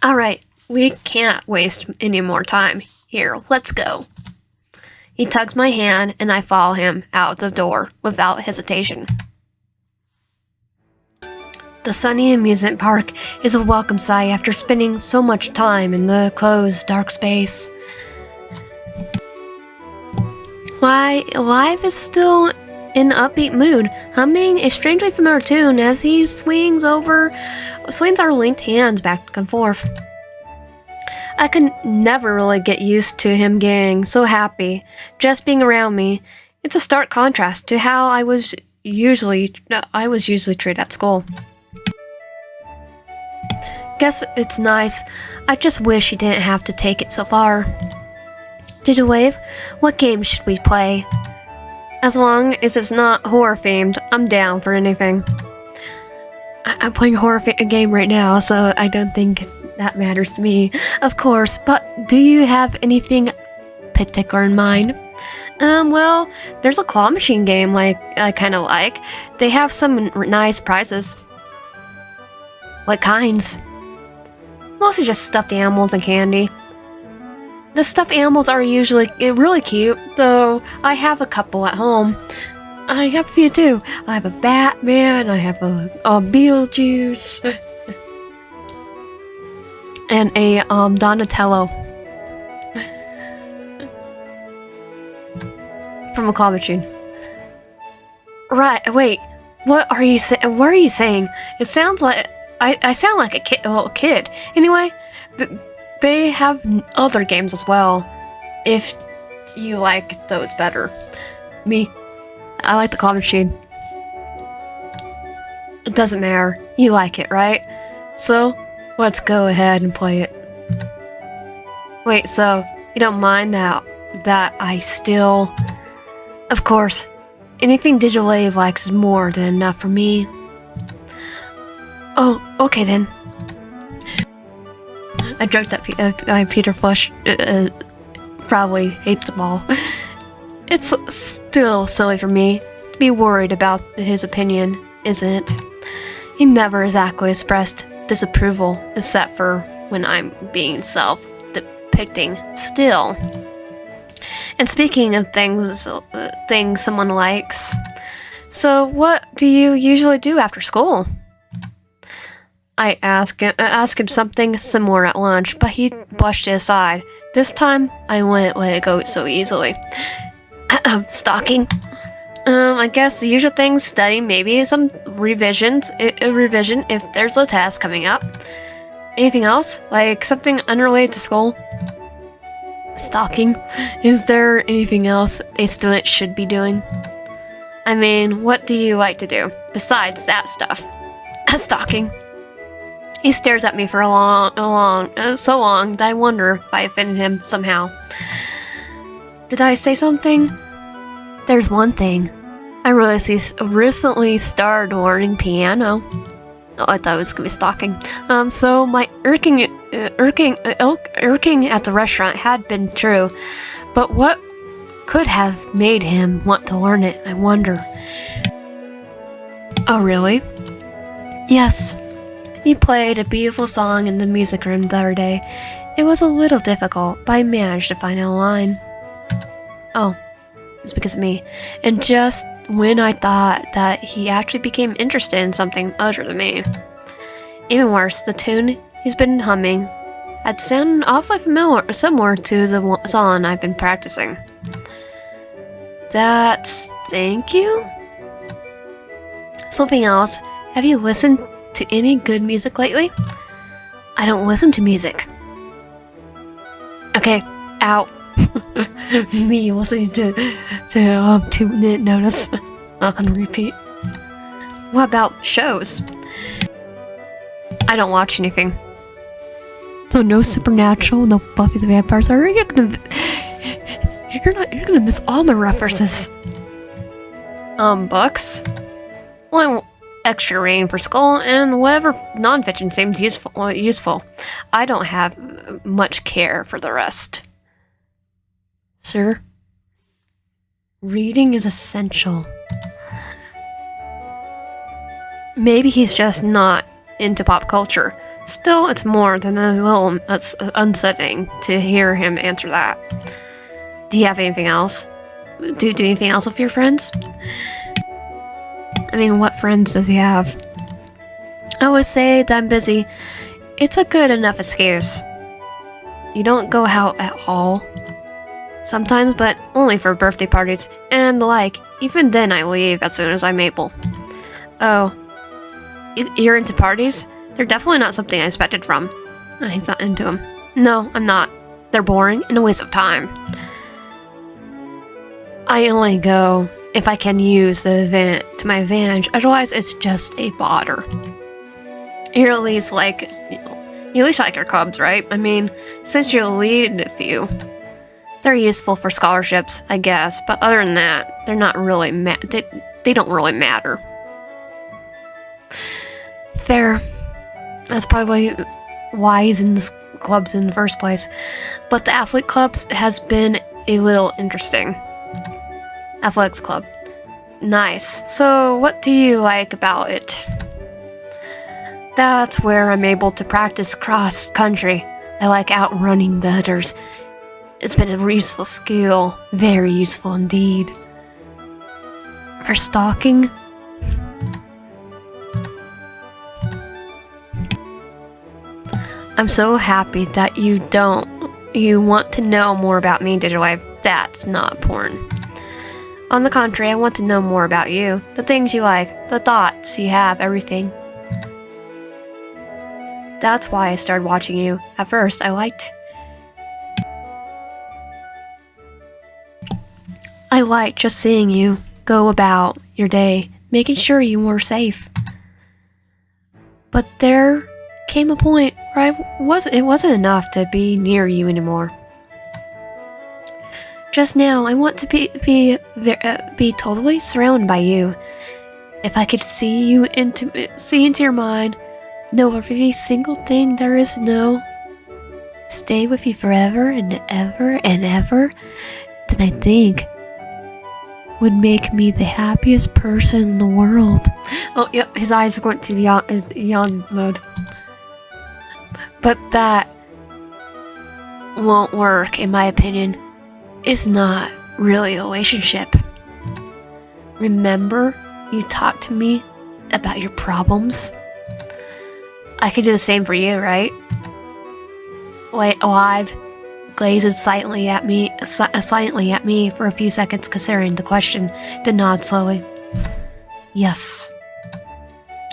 Speaker 1: Alright, we can't waste any more time. Here, let's go. He tugs my hand and I follow him out the door without hesitation. The sunny amusement park is a welcome sight after spending so much time in the closed, dark space. Liev is still in an upbeat mood, humming a strangely familiar tune as he swings our linked hands back and forth. I could never really get used to him getting so happy, just being around me. It's a stark contrast to how I was usually treated at school. Guess it's nice. I just wish he didn't have to take it so far. Digitwave, what game should we play? As long as it's not horror-themed, I'm down for anything. I'm playing a horror game right now, so I don't think that matters to me, of course. But do you have anything particular in mind? Well, there's a claw machine game I kind of like. They have some nice prizes. What kinds? Mostly just stuffed animals and candy. The stuffed animals are usually really cute, though I have a couple at home. I have a few too. I have a Batman, I have a Beetlejuice, and a Donatello from a claw machine. Right, wait, what are you saying? What are you saying? It sounds like I sound like a little kid. Anyway, they have other games as well, if you like those better. Me, I like the claw machine. It doesn't matter. You like it, right? So, let's go ahead and play it. Wait, so you don't mind that I still... Of course, anything Digitwave likes is more than enough for me. Oh, okay then. I joked that Peter Flush probably hates them all. It's still silly for me to be worried about his opinion, isn't it? He never exactly expressed disapproval, except for when I'm being self-depicting still. And speaking of things someone likes, so what do you usually do after school? I asked him something similar at lunch, but he brushed it aside. This time, I wouldn't let it go so easily. Stalking. I guess the usual things, studying, maybe some revision if there's a test coming up. Anything else? Like something unrelated to school? Stalking. Is there anything else a student should be doing? I mean, what do you like to do besides that stuff? Stalking. He stares at me for so long that I wonder if I offended him somehow. Did I say something? There's one thing. I recently started learning piano. Oh, I thought it was gonna be stalking. So my irking at the restaurant had been true, but what could have made him want to learn it, I wonder. Oh, really? Yes. He played a beautiful song in the music room the other day. It was a little difficult, but I managed to find out a line. Oh, it's because of me. And just when I thought that he actually became interested in something other than me. Even worse, the tune he's been humming had sounded awfully similar to the song I've been practicing. That's thank you? Something else, have you listened to any good music lately? I don't listen to music. Okay, out. Me listening to 2-minute notice on repeat. What about shows? I don't watch anything. So no Supernatural, no Buffy the Vampire Slayer. You're gonna miss all my references. Books. Well, extra rain for school, and whatever nonfiction seems useful. I don't have much care for the rest. Sir, reading is essential. Maybe he's just not into pop culture. Still, it's more than a little unsettling to hear him answer that. Do you have anything else? Do you do anything else with your friends? I mean, what friends does he have? I would say that I'm busy. It's a good enough excuse. You don't go out at all? Sometimes, but only for birthday parties and the like. Even then I leave as soon as I'm able. Oh. You're into parties? They're definitely not something I expected from. He's not into them. No, I'm not. They're boring and a waste of time. I only go if I can use the event to my advantage, otherwise it's just a bother. You're at least like, you at least like your clubs, right? I mean, since you lead a few, they're useful for scholarships, I guess, but other than that, they're not really they don't really matter. Fair. That's probably why he's in this clubs in the first place. But the athlete clubs has been a little interesting. Athletics club. Nice. So what do you like about it? That's where I'm able to practice cross country. I like outrunning the others. It's been a useful skill. Very useful indeed. For stalking? I'm so happy that you want to know more about me, Digital Life. That's not important. On the contrary, I want to know more about you. The things you like, the thoughts you have, everything. That's why I started watching you. At first, I liked just seeing you go about your day, making sure you were safe. But there came a point where it wasn't enough to be near you anymore. Just now, I want to be totally surrounded by you. If I could see into your mind, know every single thing there is to know, stay with you forever and ever and ever, then I think would make me the happiest person in the world. Oh, yep, his eyes went to the yawn mode. But that won't work, in my opinion. It's not really a relationship. Remember, you talked to me about your problems? I could do the same for you, right? Liev glazed silently at me for a few seconds, considering the question, then nod slowly. Yes.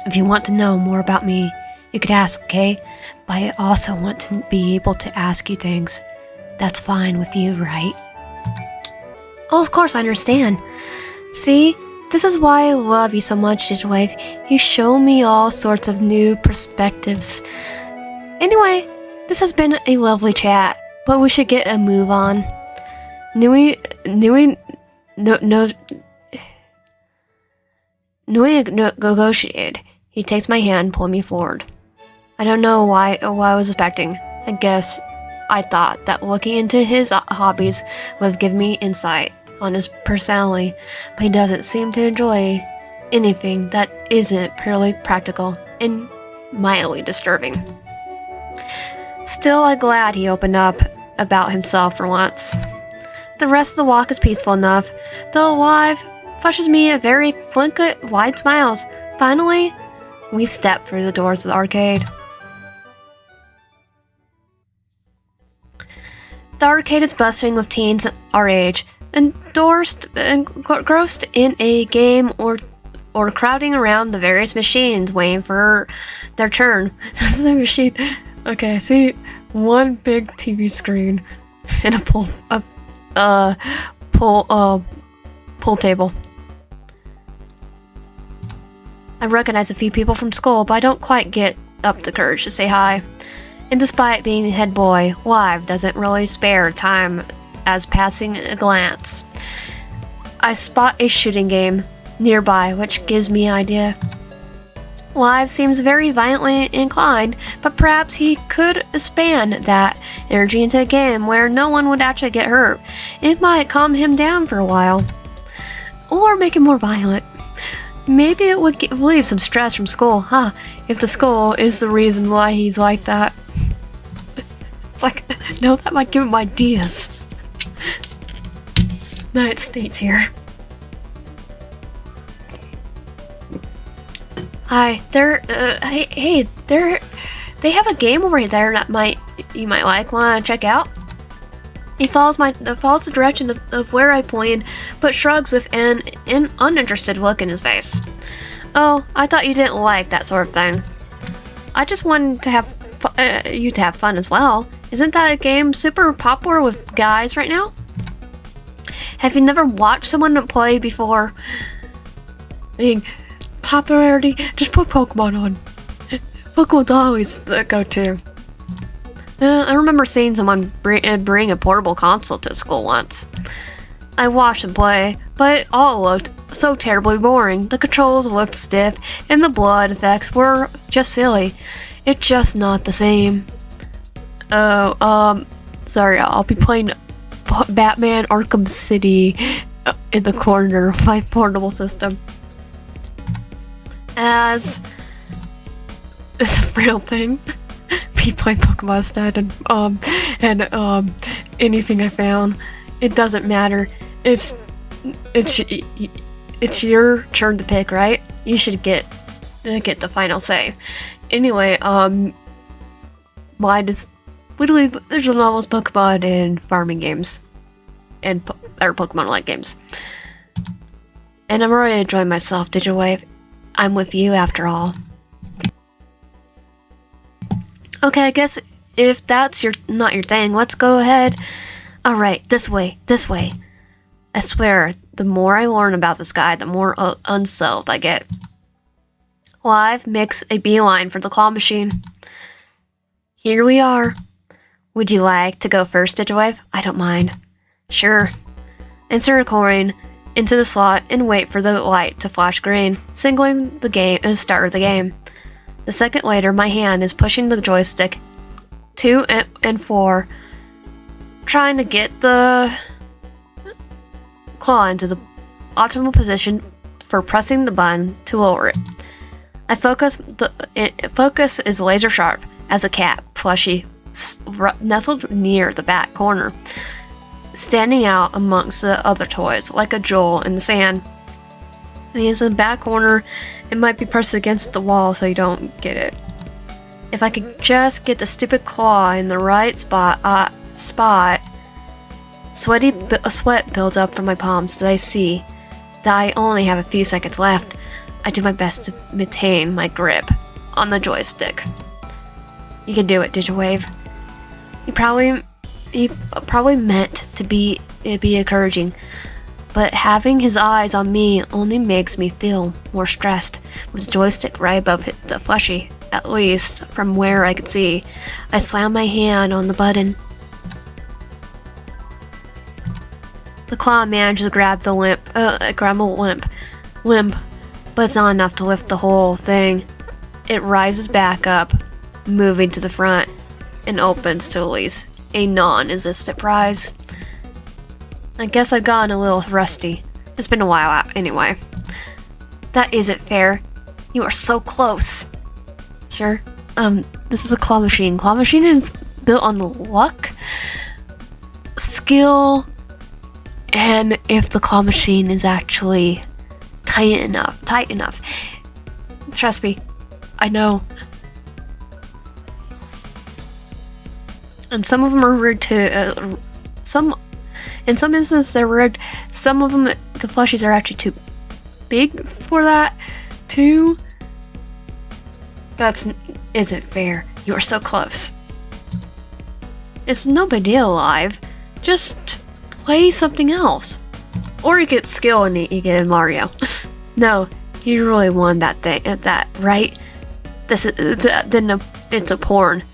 Speaker 1: If you want to know more about me, you could ask, okay? But I also want to be able to ask you things. That's fine with you, right? Oh, of course, I understand. See? This is why I love you so much, Digital Life. You show me all sorts of new perspectives. Anyway, this has been a lovely chat, but we should get a move on. Negotiated. He takes my hand, pulling me forward. I don't know what I was expecting. I guess I thought that looking into his hobbies would give me insight on his personality, but he doesn't seem to enjoy anything that isn't purely practical and mildly disturbing. Still, I'm glad he opened up about himself for once. The rest of the walk is peaceful enough, though Liev flushes me a very flinked, wide smiles. Finally, we step through the doors of the arcade. The arcade is bustling with teens our age, engrossed in a game or crowding around the various machines waiting for their turn. This is a machine. Okay, I see one big TV screen and a pool table. I recognize a few people from school, but I don't quite get up the courage to say hi. And despite being head boy, Liev doesn't really spare time as passing a glance. I spot a shooting game nearby, which gives me an idea. Liev seems very violently inclined, but perhaps he could expand that energy into a game where no one would actually get hurt. It might calm him down for a while. Or make him more violent. Maybe it would relieve some stress from school, huh? If the school is the reason why he's like that. It's like, no, that might give him ideas. United States here. Hi, they have a game over there that you might like. Want to check out? He follows the direction of where I pointed, but shrugs with an uninterested look in his face. Oh, I thought you didn't like that sort of thing. I just wanted to have you to have fun as well. Isn't that a game super popular with guys right now? Have you never watched someone play before? Being popularity, just put Pokemon on. Pokemon's always the go-to. I remember seeing someone bring a portable console to school once. I watched them play, but it all looked so terribly boring. The controls looked stiff, and the blood effects were just silly. It's just not the same. Sorry, I'll be playing Batman Arkham City in the corner of my portable system. As it's a real thing. Be playing Pokemon instead, and anything I found. It doesn't matter. It's your turn to pick, right? You should get the final say. Anyway, mine is literally visual novels, Pokemon, and farming games, and Pokemon-like games. And I'm already enjoying myself. Digital Wave, I'm with you after all. Okay, I guess if that's not your thing, let's go ahead. Alright, this way. I swear, the more I learn about this guy, the more unsettled I get. Liev makes a beeline for the claw machine. Here we are. Would you like to go first, Digitwave? I don't mind. Sure. Insert a coin into the slot and wait for the light to flash green, signaling the start of the game. The second later, my hand is pushing the joystick 2 and 4, trying to get the claw into the optimal position for pressing the button to lower it. Focus is laser sharp as a cat plushie nestled near the back corner, standing out amongst the other toys like a jewel in the sand. He's in the back corner. It might be pressed against the wall so you don't get it. If I could just get the stupid claw in the right spot, sweat builds up from my palms as I see that I only have a few seconds left. I do my best to maintain my grip on the joystick. You can do it, Digitwave. He probably meant to be encouraging, but having his eyes on me only makes me feel more stressed. With the joystick right above the fleshy, at least from where I could see, I slam my hand on the button. The claw manages to grab the limb, but it's not enough to lift the whole thing. It rises back up, moving to the front, and opens to release a non-existent prize. I guess I've gotten a little rusty. It's been a while out anyway. That isn't fair. You are so close. Sir, this is a claw machine. Claw machine is built on luck, skill, and if the claw machine is actually tight enough. Trust me, I know. And some of them are rude to, in some instances they're rude. Some of them, the plushies are actually too big for that, too. Isn't fair. You are so close. It's no big deal, Liev. Just play something else. Or you get skill and you get Mario. No, you really won that thing, right? Then it's a porn.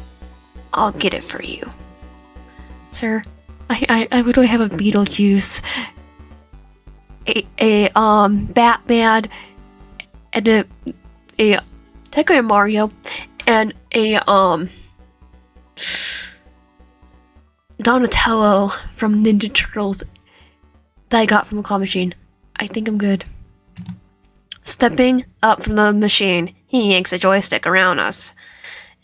Speaker 1: I'll get it for you. Sir, I literally have a Beetlejuice, a Batman, and a technically a Mario, and a Donatello from Ninja Turtles that I got from the claw machine. I think I'm good. Stepping up from the machine, he yanks a joystick around us,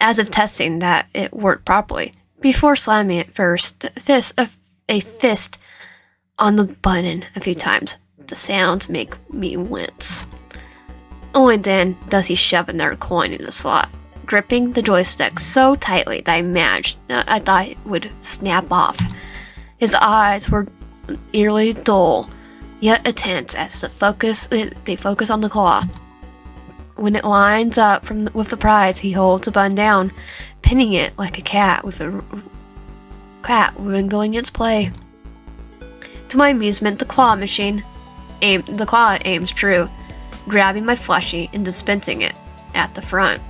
Speaker 1: as if testing that it worked properly, before slamming it a fist on the button a few times. The sounds make me wince. Only then does he shove another coin in the slot, gripping the joystick so tightly that I thought it would snap off. His eyes were eerily dull, yet intense as they focus on the claw. When it lines up with the prize, he holds the button down, pinning it like a cat with cat wriggling its play. To my amusement, the claw aims true, grabbing my plushie and dispensing it at the front.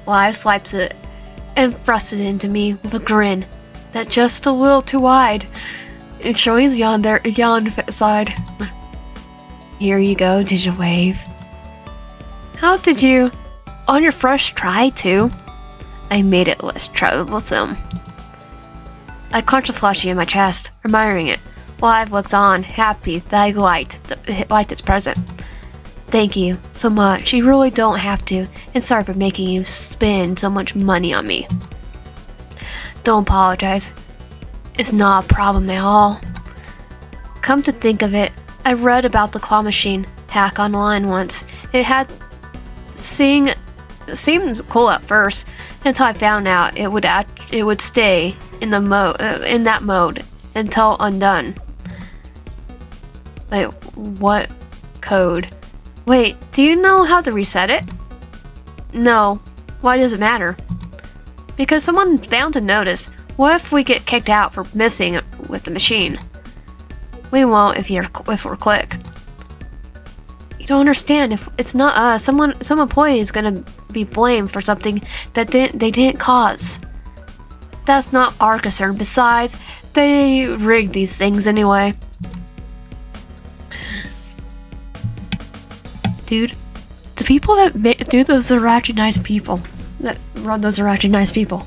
Speaker 1: Liev swipes it and thrusts it into me with a grin that's just a little too wide, and showing his yawn side. Here you go, did you wave? How did you? On your first try, too? I made it less troublesome. I clench the plushie in my chest, admiring it. Liev looks on, happy that I liked its present. Thank you so much. You really don't have to, and sorry for making you spend so much money on me. Don't apologize. It's not a problem at all. Come to think of it, I read about the claw machine hack online once. It seemed cool at first, until I found out it would stay in that mode until undone. Wait, what code? Wait, do you know how to reset it? No. Why does it matter? Because someone's bound to notice. What if we get kicked out for messing with the machine? We won't if we're quick. You don't understand. If it's not us, some employee is gonna be blamed for something that they didn't cause. That's not our concern. Besides, they rigged these things anyway. Dude, the people that do those are actually nice people. That run those are actually nice people.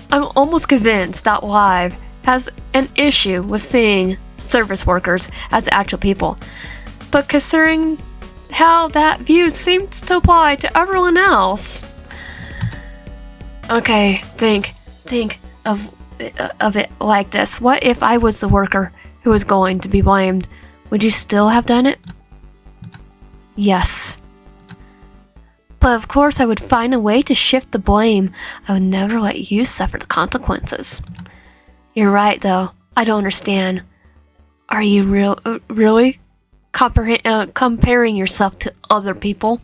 Speaker 1: I'm almost convinced that Liev has an issue with seeing service workers as actual people. But considering how that view seems to apply to everyone else. Okay, think of it like this. What if I was the worker who was going to be blamed? Would you still have done it? Yes. But of course I would find a way to shift the blame. I would never let you suffer the consequences. You're right though. I don't understand. Are you really comparing yourself to other people?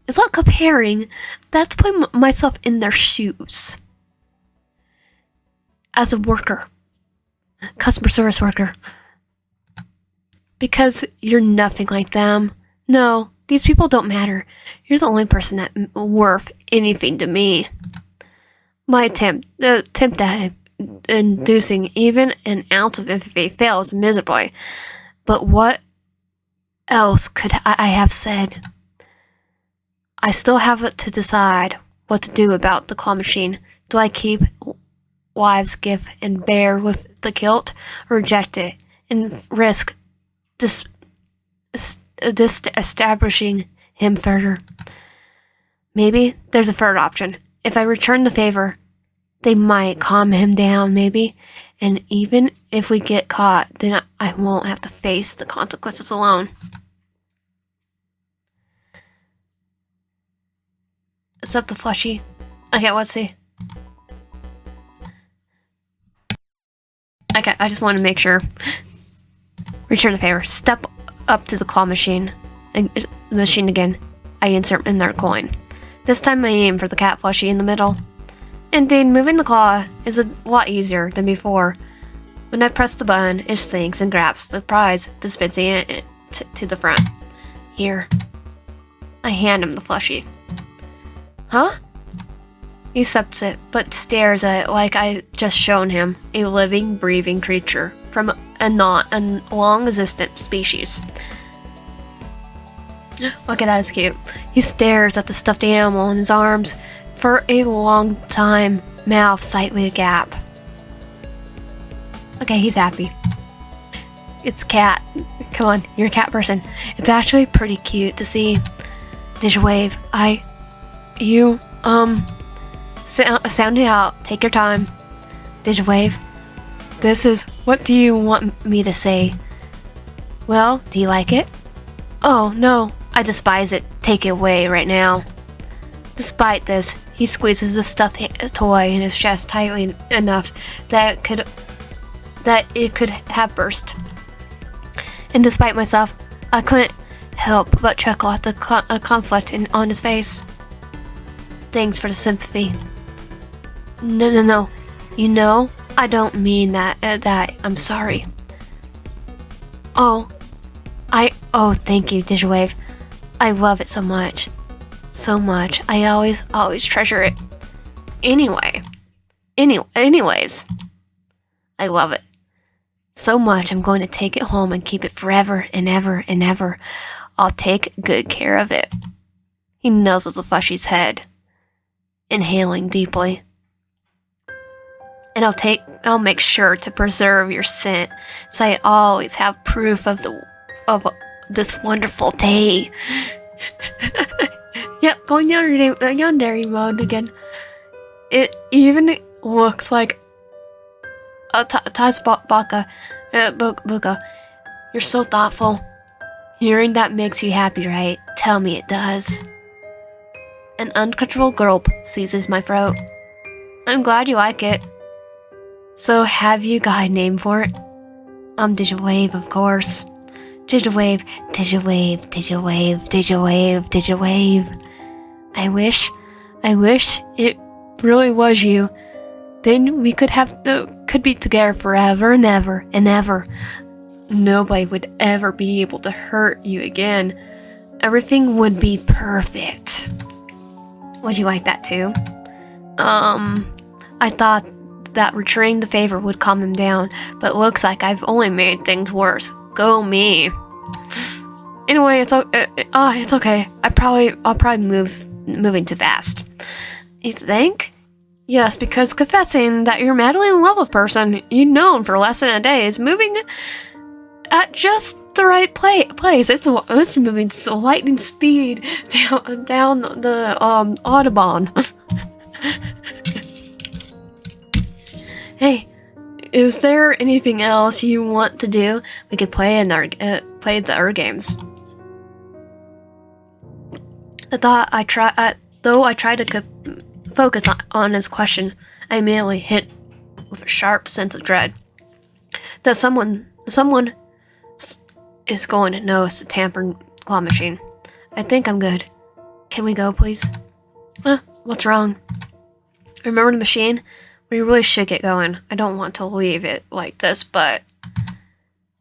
Speaker 1: It's not comparing. That's putting myself in their shoes. As a worker. Customer service worker. Because you're nothing like them. No, these people don't matter. You're the only person that's worth anything to me. My attempt at inducing even an ounce of empathy fails miserably. But what else could I have said? I still have to decide what to do about the claw machine. Do I keep Liev's gift and bear with the guilt, or reject it and risk establishing him further? Maybe there's a third option. If I return the favor, they might calm him down, maybe. And even if we get caught, then I won't have to face the consequences alone. Except the plushie. Okay, let's see. Okay, I just want to make sure. Return the favor. Step up to the claw machine. The machine again. I insert in their coin. This time I aim for the cat plushie in the middle. Indeed, moving the claw is a lot easier than before. When I press the button, it sinks and grabs the prize, dispensing it to the front. Here. I hand him the plushie. Huh? He accepts it, but stares at it like I just shown him, a living, breathing creature from a long-existent species. Look at that, it's cute. He stares at the stuffed animal in his arms for a long time, mouth slightly agape. Okay, he's happy. It's cat. Come on, you're a cat person. It's actually pretty cute to see. Did you wave? Sound it out. Take your time. Did you wave? What do you want me to say? Well, do you like it? Oh, no. I despise it. Take it away right now. Despite this, he squeezes the stuffed toy in his chest tightly enough that it could have burst. And despite myself, I couldn't help but chuckle at the conflict on his face. Thanks for the sympathy. No. You know, I don't mean that. I'm sorry. Oh, thank you, Digitwave. I love it so much. So much. I always treasure it. Anyways, I love it so much. I'm going to take it home and keep it forever and ever and ever. I'll take good care of it. He nuzzles the Flushy's head, inhaling deeply. And I'll make sure to preserve your scent, so I always have proof of this wonderful day. Yep, going Yandere mode again. It even looks like a Buka. You're so thoughtful. Hearing that makes you happy, right? Tell me it does. An uncomfortable gulp seizes my throat. I'm glad you like it. So have you got a name for it? Digitwave, of course. Digitwave. I wish it really was you. Then we could be together forever and ever and ever. Nobody would ever be able to hurt you again. Everything would be perfect. Would you like that too? I thought that returning the favor would calm him down, but looks like I've only made things worse. Go me. Anyway, it's okay. I'll probably moving too fast. You think? Yes, because confessing that you're madly in love with a person you've known for less than a day is moving at just the right place. It's moving so lightning speed down the Audubon. Hey, is there anything else you want to do? We could play play the other games. Though I tried to focus on his question, I immediately hit with a sharp sense of dread that someone is going to notice the tampered claw machine. I think I'm good. Can we go, please? What's wrong? Remember the machine? We really should get going. I don't want to leave it like this, but...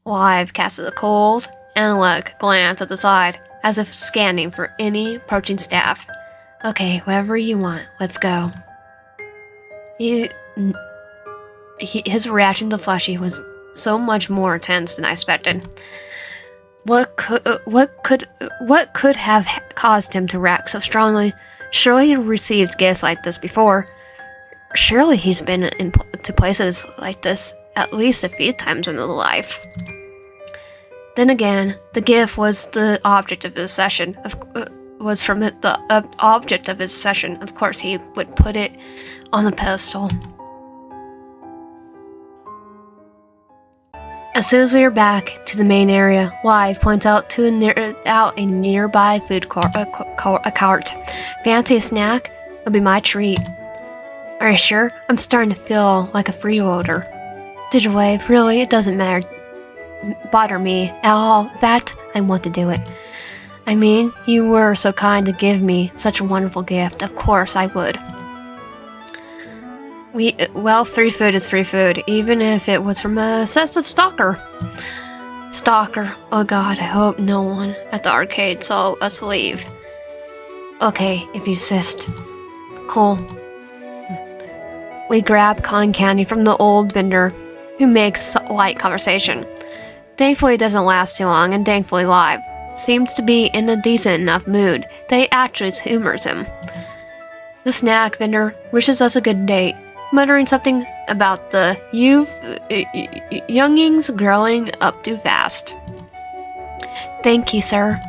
Speaker 1: Liev casts a cold, analytic glance at the side, as if scanning for any approaching staff. Okay, wherever you want, let's go. His reaction to Flushy was so much more intense than I expected. What could have caused him to react so strongly? Surely he received gifts like this before. Surely he's been to places like this at least a few times in his life. Then again, the gift was the object of his session. Object of his session. Of course, he would put it on the pedestal. As soon as we are back to the main area, Liev points out a nearby food cart. Fancy a snack? It'll be my treat. Are you sure? I'm starting to feel like a freeloader. Digitwave, really? It doesn't bother me at all. In fact, I want to do it. I mean, you were so kind to give me such a wonderful gift. Of course I would. Free food is free food, even if it was from a obsessive stalker. Stalker. Oh god, I hope no one at the arcade saw us leave. Okay, if you insist. Cool. We grab cotton candy from the old vendor, who makes light conversation. Thankfully it doesn't last too long, and thankfully Liev seems to be in a decent enough mood that it actually humors him. The snack vendor wishes us a good date, muttering something about the youngings growing up too fast. Thank you, sir.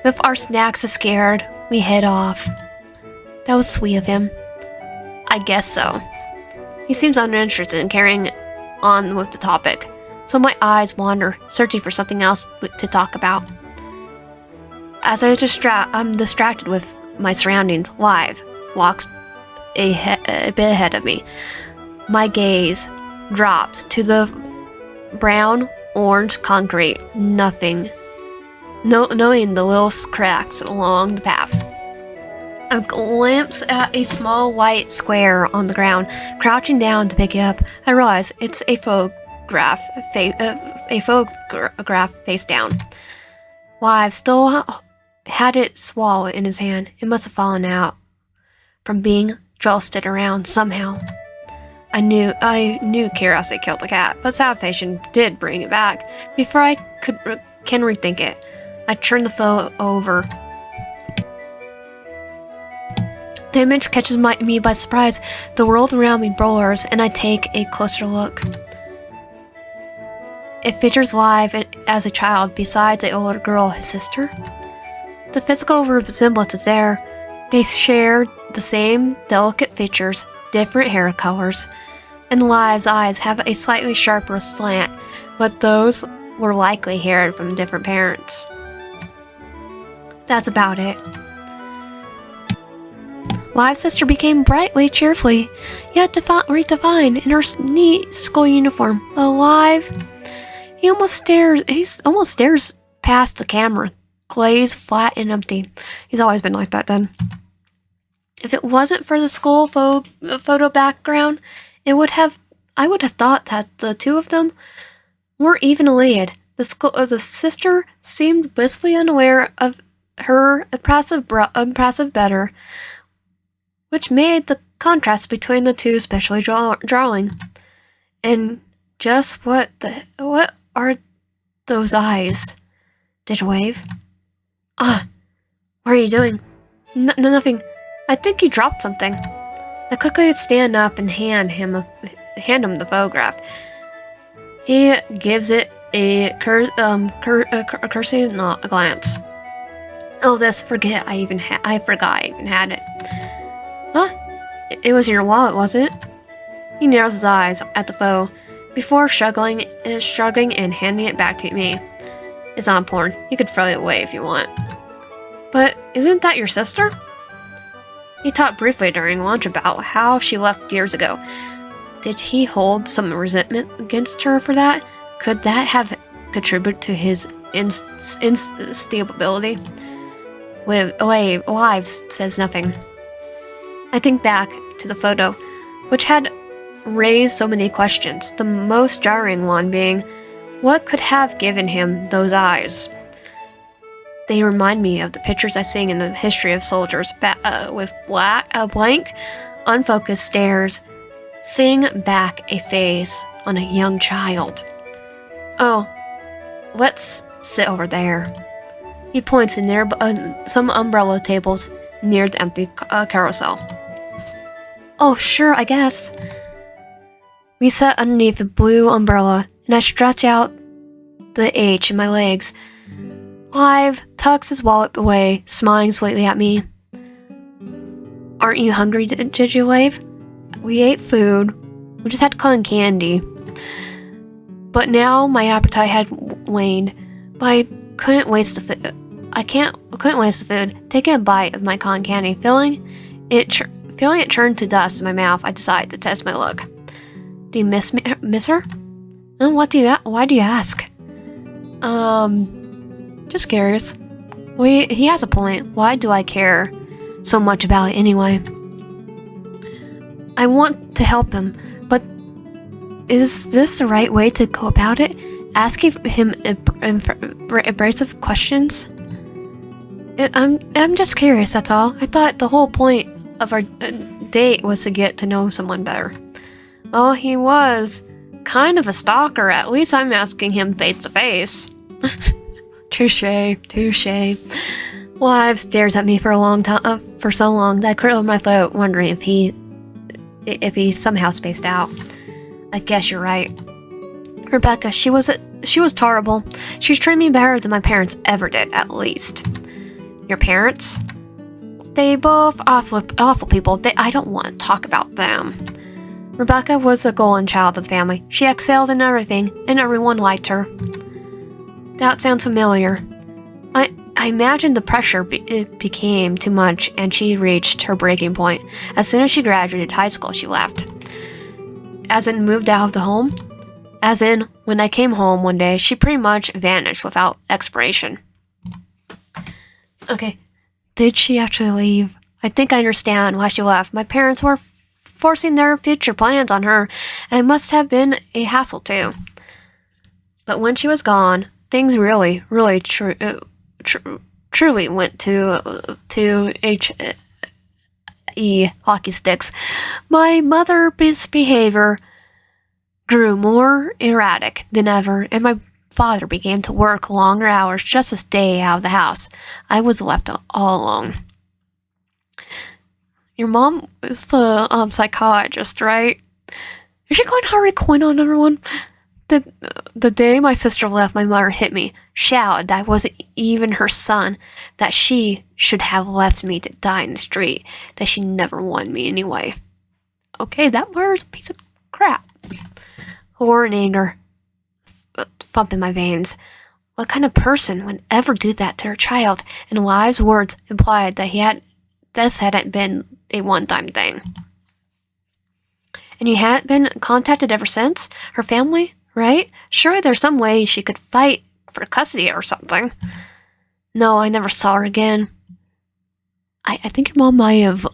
Speaker 1: With our snacks scared, we head off. That was sweet of him. I guess so. He seems uninterested in carrying on with the topic, so my eyes wander, searching for something else to talk about. As I'm distracted with my surroundings, Liev walks a bit ahead of me. My gaze drops to the brown-orange concrete, knowing the little cracks along the path. A glimpse at a small white square on the ground. Crouching down to pick it up, I realize it's a photograph face down. Liev still had it swallowed in his hand. It must have fallen out from being jostled around somehow. I knew curiosity killed the cat, but salvation did bring it back. Before I can rethink it, I turned the photo over. The image catches me by surprise. The world around me blurs, and I take a closer look. It features Liev as a child, besides an older girl, his sister. The physical resemblance is there. They share the same delicate features, different hair colors, and Liev's eyes have a slightly sharper slant, but those were likely inherited from different parents. That's about it. Liev's sister became brightly, cheerfully, yet redefined in her neat school uniform. Liev, he almost stares past the camera, glazed, flat, and empty. He's always been like that then. If it wasn't for the school photo background, I would have thought that the two of them weren't even related. The sister seemed blissfully unaware of her impressive better, which made the contrast between the two especially drawing. And just what are those eyes? Did you wave? What are you doing? Nothing. I think you dropped something. I quickly stand up and hand him the photograph. He gives it a cursory glance. Oh, forgot I even had it. Huh? It was in your wallet, was it? He narrows his eyes at the photo before shrugging and handing it back to me. It's not important. You could throw it away if you want. But isn't that your sister? He talked briefly during lunch about how she left years ago. Did he hold some resentment against her for that? Could that have contributed to his instability? Liev says nothing. I think back to the photo, which had raised so many questions, the most jarring one being, what could have given him those eyes? They remind me of the pictures I seen in the history of soldiers, with blank, unfocused stares, seeing back a face on a young child. Oh, let's sit over there. He points to some umbrella tables near the empty carousel. Oh, sure, I guess. We sat underneath the blue umbrella, and I stretch out the H in my legs. Liev tucks his wallet away, smiling sweetly at me. Aren't you hungry, did you, Liev? We ate food. We just had cotton candy. But now my appetite had waned, but I couldn't waste the food. Couldn't waste the food. Taking a bite of my cotton candy, feeling it turn to dust in my mouth, I decided to test my luck. Do you miss her? And why do you ask? Just curious. He has a point. Why do I care so much about it anyway? I want to help him, but is this the right way to go about it? Asking him abrasive questions? I'm just curious, that's all. I thought the whole point of our date was to get to know someone better. Well, he was kind of a stalker. At least I'm asking him face to face. Touche. Liev stares at me for a long time, for so long that I curled my throat, wondering if he somehow spaced out. I guess you're right. Rebecca, she was terrible. She's treated me better than my parents ever did, at least. Your parents? They both awful people. I don't want to talk about them. Rebecca was the golden child of the family. She excelled in everything, and everyone liked her. That sounds familiar. I imagine the pressure became too much, and she reached her breaking point. As soon as she graduated high school, she left. As in, moved out of the home? As in, when I came home one day, she pretty much vanished without expiration. Okay, did she actually leave? I think I understand why she left. My parents were forcing their future plans on her, and I must have been a hassle too. But when she was gone, things really, truly went to hockey sticks. My mother's behavior grew more erratic than ever, and my father began to work longer hours just to stay out of the house. I was left all alone. Your mom is the psychologist, right? Is she going Harley Quinn on everyone? The day my sister left, my mother hit me, shouted that I wasn't even her son, that she should have left me to die in the street, that she never wanted me anyway. Okay, that mother's a piece of crap. Horror and anger thump in my veins. What kind of person would ever do that to her child? And Liev's words implied that this hadn't been a one-time thing. And you hadn't been contacted ever since? Her family? Right? Surely there's some way she could fight for custody or something. No, I never saw her again. I think your mom might have,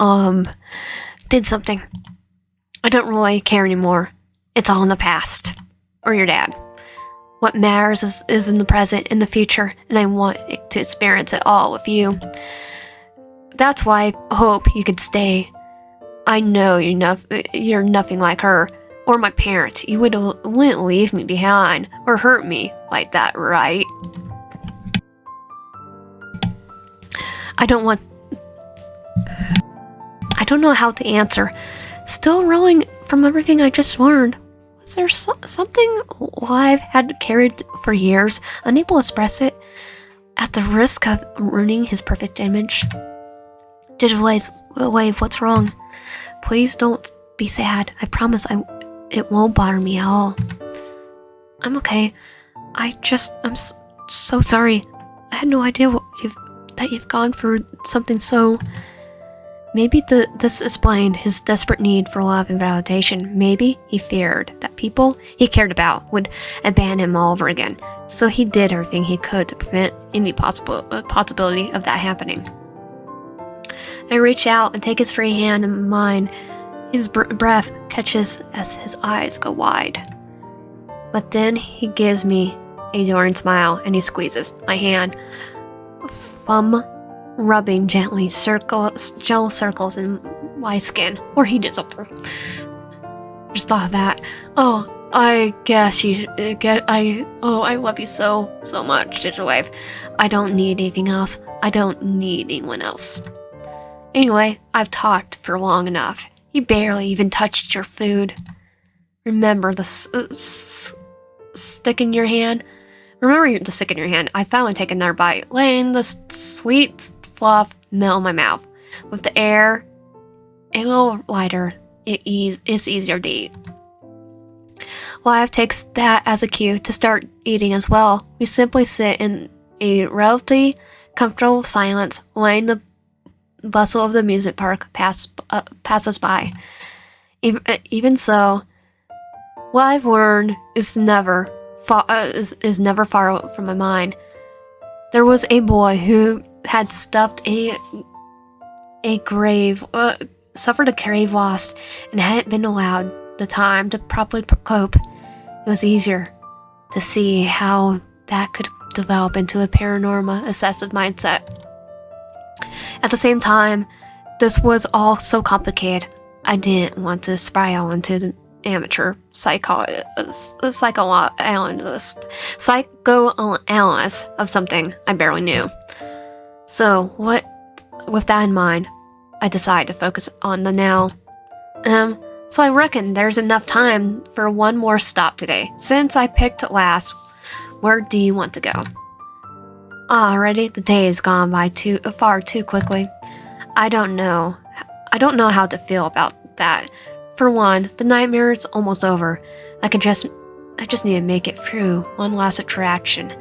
Speaker 1: did something. I don't really care anymore. It's all in the past. Or your dad. What matters is in the present, in the future, and I want to experience it all with you. That's why I hope you could stay. I know you're nothing like her. Or my parents. You wouldn't leave me behind or hurt me like that, right? I don't know how to answer. Still reeling from everything I just learned. Was there something Liev had carried for years, unable to express it, at the risk of ruining his perfect image? Liev, what's wrong? Please don't be sad. I promise it won't bother me at all. I'm okay. I'm so sorry. I had no idea that you've gone for something so... Maybe this explained his desperate need for love and validation. Maybe he feared that people he cared about would abandon him all over again. So he did everything he could to prevent any possibility of that happening. I reach out and take his free hand in mine. His breath catches as his eyes go wide. But then he gives me a adoring smile and he squeezes my hand, thumb rubbing gently gel circles in my skin. Or he did something. Just thought of that. Oh, I guess I love you so much, Digital Wave. I don't need anything else. I don't need anyone else. Anyway, I've talked for long enough. You barely even touched your food. Remember the stick in your hand? Remember the stick in your hand. I finally take another bite, laying the sweet fluff melt in my mouth. With the air a little lighter, it's easier to eat. Liev takes that as a cue to start eating as well. We simply sit in a relatively comfortable silence, letting the bustle of the amusement park pass us by. Even so, what I've learned is never far from my mind. There was a boy who had suffered a grave loss and hadn't been allowed the time to properly cope. It was easier to see how that could develop into a paranormal obsessive mindset. At the same time, this was all so complicated. I didn't want to spiral into the amateur psychoanalyst of something I barely knew. So, with that in mind, I decided to focus on the now. So I reckon there's enough time for one more stop today. Since I picked last, where do you want to go? Already, the day has gone by far too quickly. I don't know how to feel about that. For one, the nightmare is almost over. I just need to make it through one last attraction.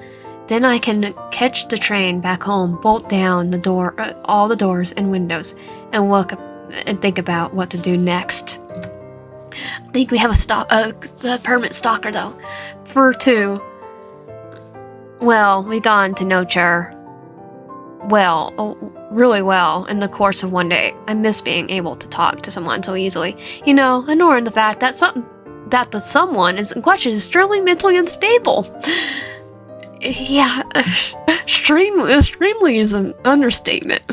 Speaker 1: Then I can catch the train back home, bolt down all the doors and windows, and look and think about what to do next. I think we have a permanent stalker though. For two. Well, we got into no chair. Well, really well in the course of one day. I miss being able to talk to someone so easily. Ignoring the fact that the someone is in question is extremely mentally unstable. Yeah, extremely is an understatement.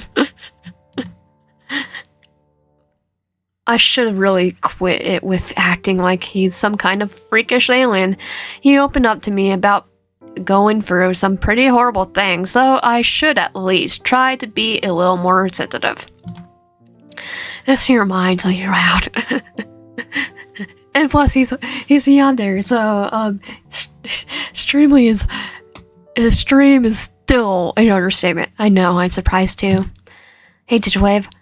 Speaker 1: I should have really quit it with acting like he's some kind of freakish alien. He opened up to me about going through some pretty horrible things, so I should at least try to be a little more sensitive. Let's hear mine till you're out. And plus, he's Yandere, so extreme is still an understatement. I know, I'm surprised too. Hey, Digitwave,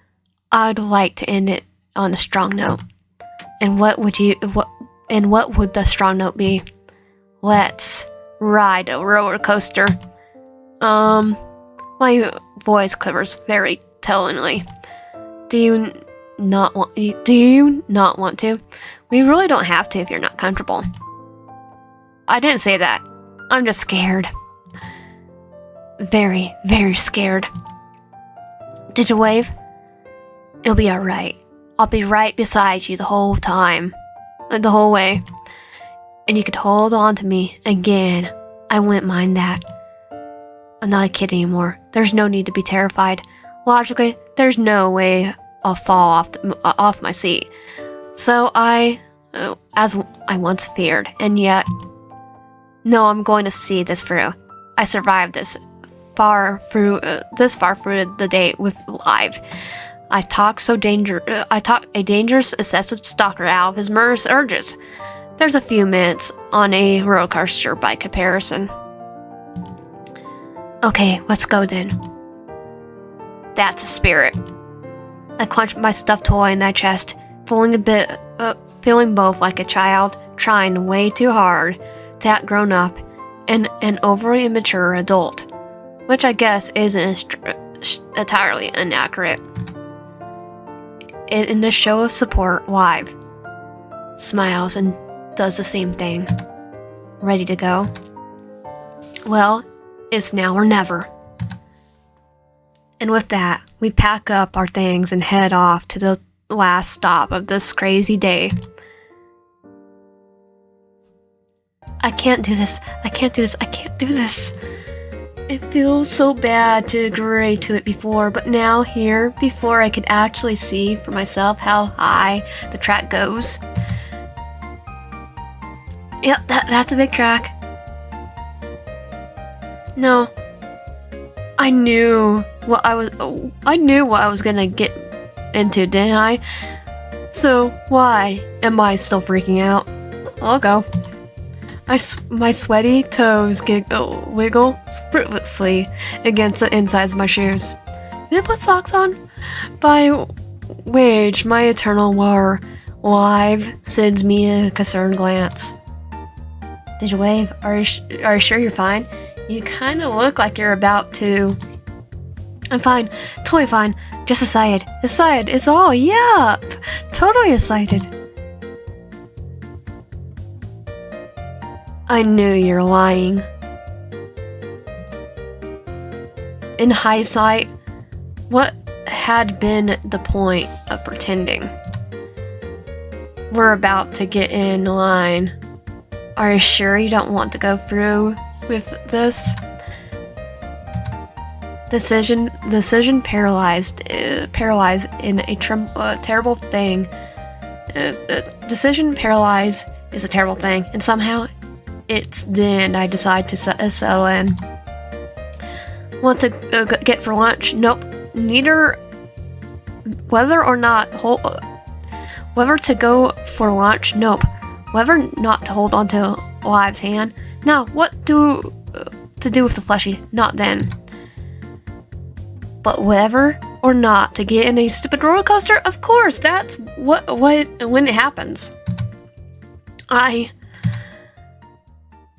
Speaker 1: I'd like to end it on a strong note. And what would the strong note be? Let's ride a roller coaster. My voice quivers very tellingly. Do you not want to? We really don't have to if you're not comfortable. I didn't say that. I'm just scared. Very, very scared. Did you wave? It'll be alright. I'll be right beside you the whole time. The whole way. And you could hold on to me again. I wouldn't mind that. I'm not a kid anymore. There's no need to be terrified. Logically, there's no way I'll fall off my seat. So as I once feared, and yet, no, I'm going to see this through. I survived this far through the day with Liev. I talked a dangerous, obsessive stalker out of his murderous urges. There's a few minutes on a roller coaster by comparison. Okay, let's go then. That's a spirit. I clenched my stuffed toy in my chest, feeling both like a child trying way too hard to act grown up and an overly immature adult, which I guess isn't entirely inaccurate. In the show of support, Liev smiles and does the same thing. Ready to go? Well, it's now or never. And with that, we pack up our things and head off to the last stop of this crazy day. I can't do this. It feels so bad to agree to it before, but now here, before I could actually see for myself how high the track goes. Yep, that's a big track. No. I knew what I was gonna get into, didn't I? So why am I still freaking out? I'll go. My sweaty toes wiggle fruitlessly against the insides of my shoes. Did I put socks on? By which my eternal war, Liev sends me a concerned glance. Did you wave? Are you sure you're fine? You kind of look like you're about to. I'm fine. Totally fine. Just excited. It's all. Yup. Totally excited. I knew you're lying. In hindsight, what had been the point of pretending? We're about to get in line. Are you sure you don't want to go through with this? Decision paralyzed in a terrible thing. Decision paralyzed is a terrible thing, and somehow it's then I decide to settle in. Want to get for lunch? Nope. Neither. Whether to go for lunch? Nope. Whether not to hold onto Liev's hand? Now, what to do with the fleshy? Not then. But whether or not to get in a stupid roller coaster? Of course, that's when it happens.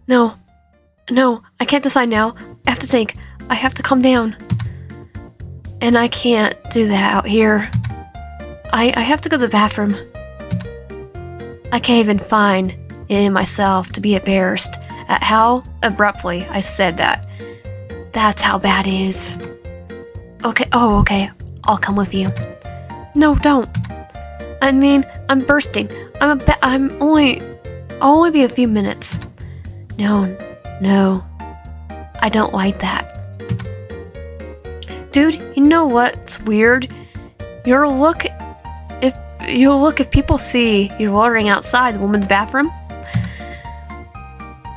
Speaker 1: No, I can't decide now. I have to think. I have to calm down. And I can't do that out here. I have to go to the bathroom. I can't even find it in myself to be embarrassed at how abruptly I said that. That's how bad it is. Okay, oh, okay. I'll come with you. No, don't. I mean, I'm bursting. I'll only be a few minutes. No. I don't like that. Dude, you know what's weird? You'll look if people see you loitering outside the woman's bathroom.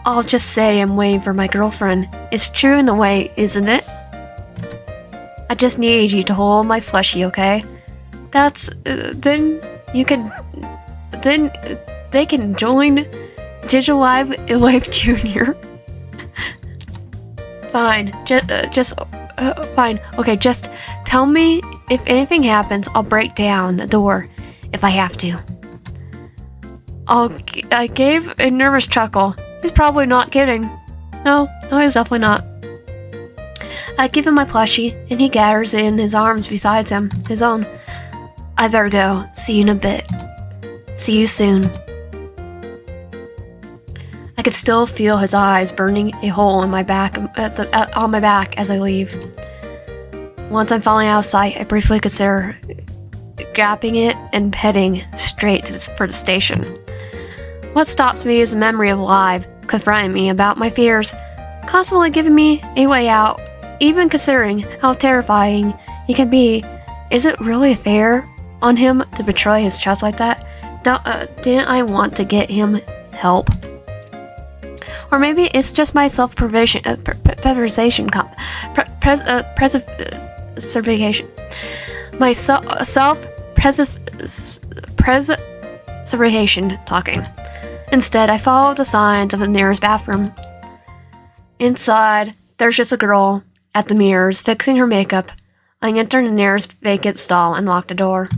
Speaker 1: I'll just say I'm waiting for my girlfriend. It's true in a way, isn't it? I just need you to hold my fleshy, okay? Then they can join Digital Life Junior. Fine, fine. Okay, just tell me if anything happens. I'll break down the door if I have to. I gave a nervous chuckle. He's probably not kidding. No, he's definitely not. I give him my plushie, and he gathers in his arms beside his own. I better go. See you in a bit. See you soon. I could still feel his eyes burning a hole in my back on my back as I leave. Once I'm finally out of sight, I briefly consider grabbing it and heading straight for the station. What stops me is the memory of Liev confronting me about my fears, constantly giving me a way out, even considering how terrifying he can be. Is it really fair on him to betray his trust like that? Didn't I want to get him help? Or maybe it's just my self-preservation. My self-preservation talking. Instead, I follow the signs of the nearest bathroom. Inside, there's just a girl at the mirrors fixing her makeup. I enter the nearest vacant stall and lock the door.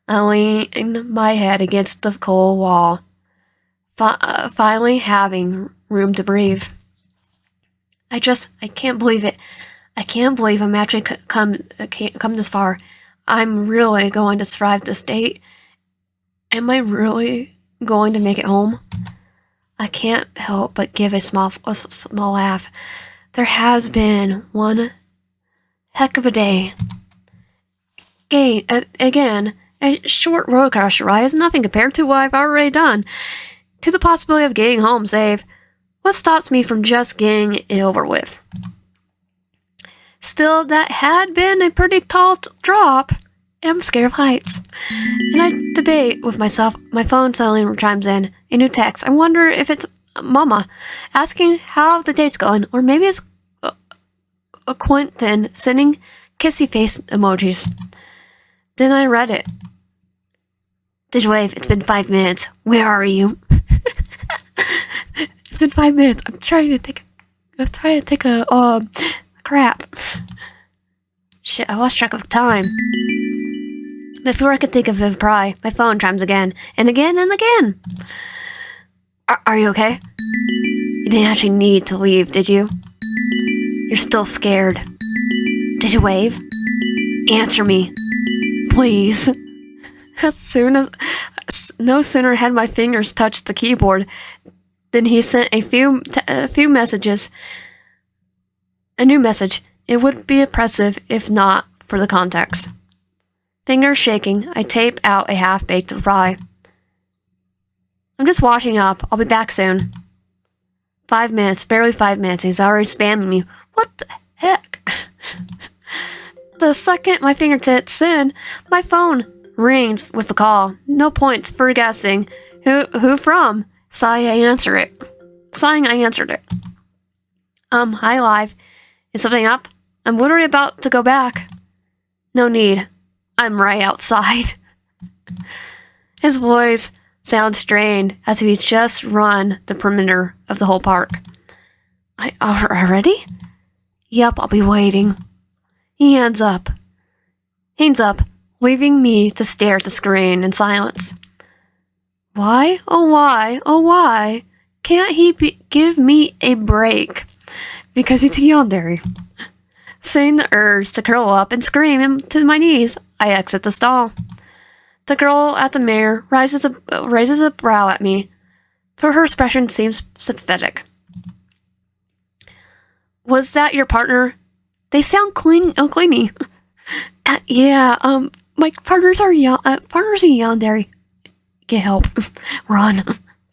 Speaker 1: I lean my head against the cold wall, finally having room to breathe. I can't believe it. I can't believe I'm actually come this far. I'm really going to survive this date. Am I really going to make it home? I can't help but give a small laugh. There has been one heck of a day. Again, a short roller coaster ride is nothing compared to what I've already done. To the possibility of getting home safe, what stops me from just getting it over with? Still, that had been a pretty tall drop, and I'm scared of heights. And I debate with myself. My phone suddenly chimes in. A new text. I wonder if it's Mama, asking how the date's going, or maybe it's a Quentin sending kissy face emojis. Then I read it. Did you wave? It's been 5 minutes. Where are you? It's been 5 minutes. I'm trying to take a crap. Shit, I lost track of time. Before I could think of a reply, my phone chimes again, and again, and again. Are you okay? You didn't actually need to leave, did you? You're still scared. Did you wave? Answer me. Please. No sooner had my fingers touched the keyboard than he sent a few messages. A new message. It would be oppressive if not for the context. Fingers shaking, I tape out a half-baked reply. I'm just washing up. I'll be back soon. 5 minutes, barely 5 minutes. He's already spamming me. What the heck? The second my fingertips in, my phone rings with a call. No points for guessing. Who from? Sighing, I answered it. Hi, Liev. Is something up? I'm literally about to go back. No need. I'm right outside. His voice sounds strained as if he's just run the perimeter of the whole park. Already? Yep, I'll be waiting. He hangs up, leaving me to stare at the screen in silence. Why? Oh, why? Oh, why? Can't he give me a break? Because it's Yandere. Seeing the urge to curl up and scream to my knees, I exit the stall. The girl at the mirror raises a brow at me, for her expression seems sympathetic. Was that your partner? They sound cleany. Yeah, my partners are partners in Yandere. Get help. Run.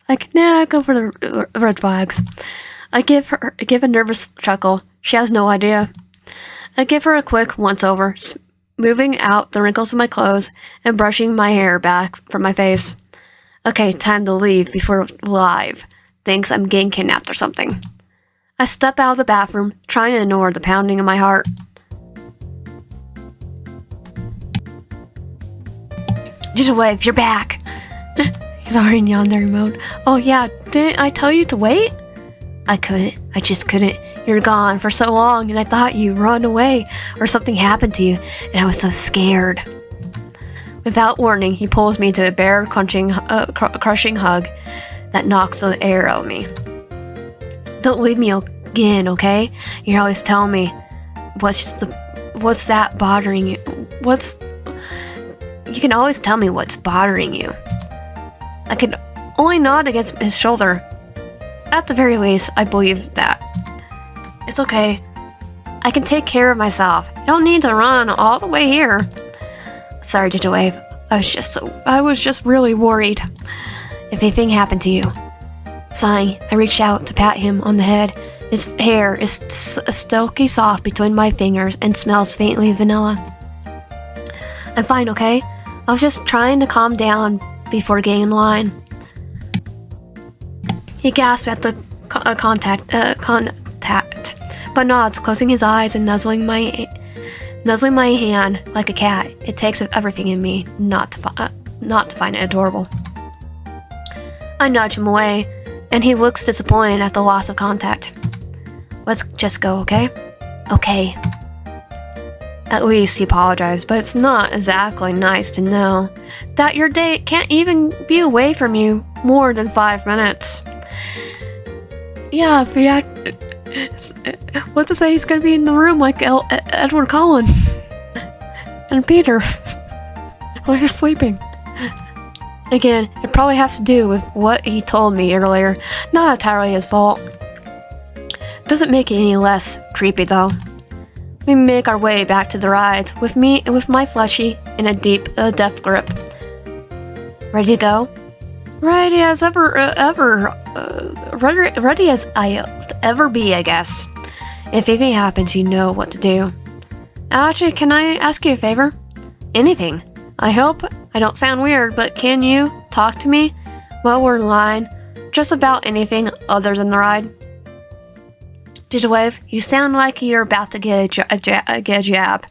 Speaker 1: Like, nah, go for the red flags. I give a nervous chuckle. She has no idea. I give her a quick once-over, smoothing out the wrinkles of my clothes and brushing my hair back from my face. Okay, time to leave before Liev thinks I'm getting kidnapped or something. I step out of the bathroom, trying to ignore the pounding in my heart. Just wave, you're back. He's already in Yandere mode. Oh yeah, didn't I tell you to wait? I just couldn't. You're gone for so long, and I thought you run away or something happened to you, and I was so scared. Without warning, he pulls me to a bare, crushing hug that knocks the air out of me. Don't leave me again, okay? You're always telling me what's that bothering you? You can always tell me what's bothering you. I could only nod against his shoulder. At the very least, I believe that. It's okay. I can take care of myself. You don't need to run all the way here. Sorry, Wave. I was just really worried. If anything happened to you. Sighing, I reach out to pat him on the head. His hair is silky soft between my fingers and smells faintly vanilla. I'm fine, okay? I was just trying to calm down before getting in line. He gasps at the contact, but nods, closing his eyes and nuzzling my hand like a cat. It takes everything in me not to find it adorable. I nudge him away, and he looks disappointed at the loss of contact. Let's just go, okay? Okay. At least he apologized, but it's not exactly nice to know that your date can't even be away from you more than 5 minutes. Yeah, if he had... What to say, he's gonna be in the room like Edward Cullen and Peter while you're sleeping. Again, it probably has to do with what he told me earlier. Not entirely his fault. Doesn't make it any less creepy though. We make our way back to the rides with my fleshy in a deep, death grip. Ready to go? Ready as ready as I'll ever be, I guess. If anything happens, you know what to do. Actually, can I ask you a favor? Anything. I hope I don't sound weird, but can you talk to me while we're in line? Just about anything other than the ride. Wave, you sound like you're about to get a jab.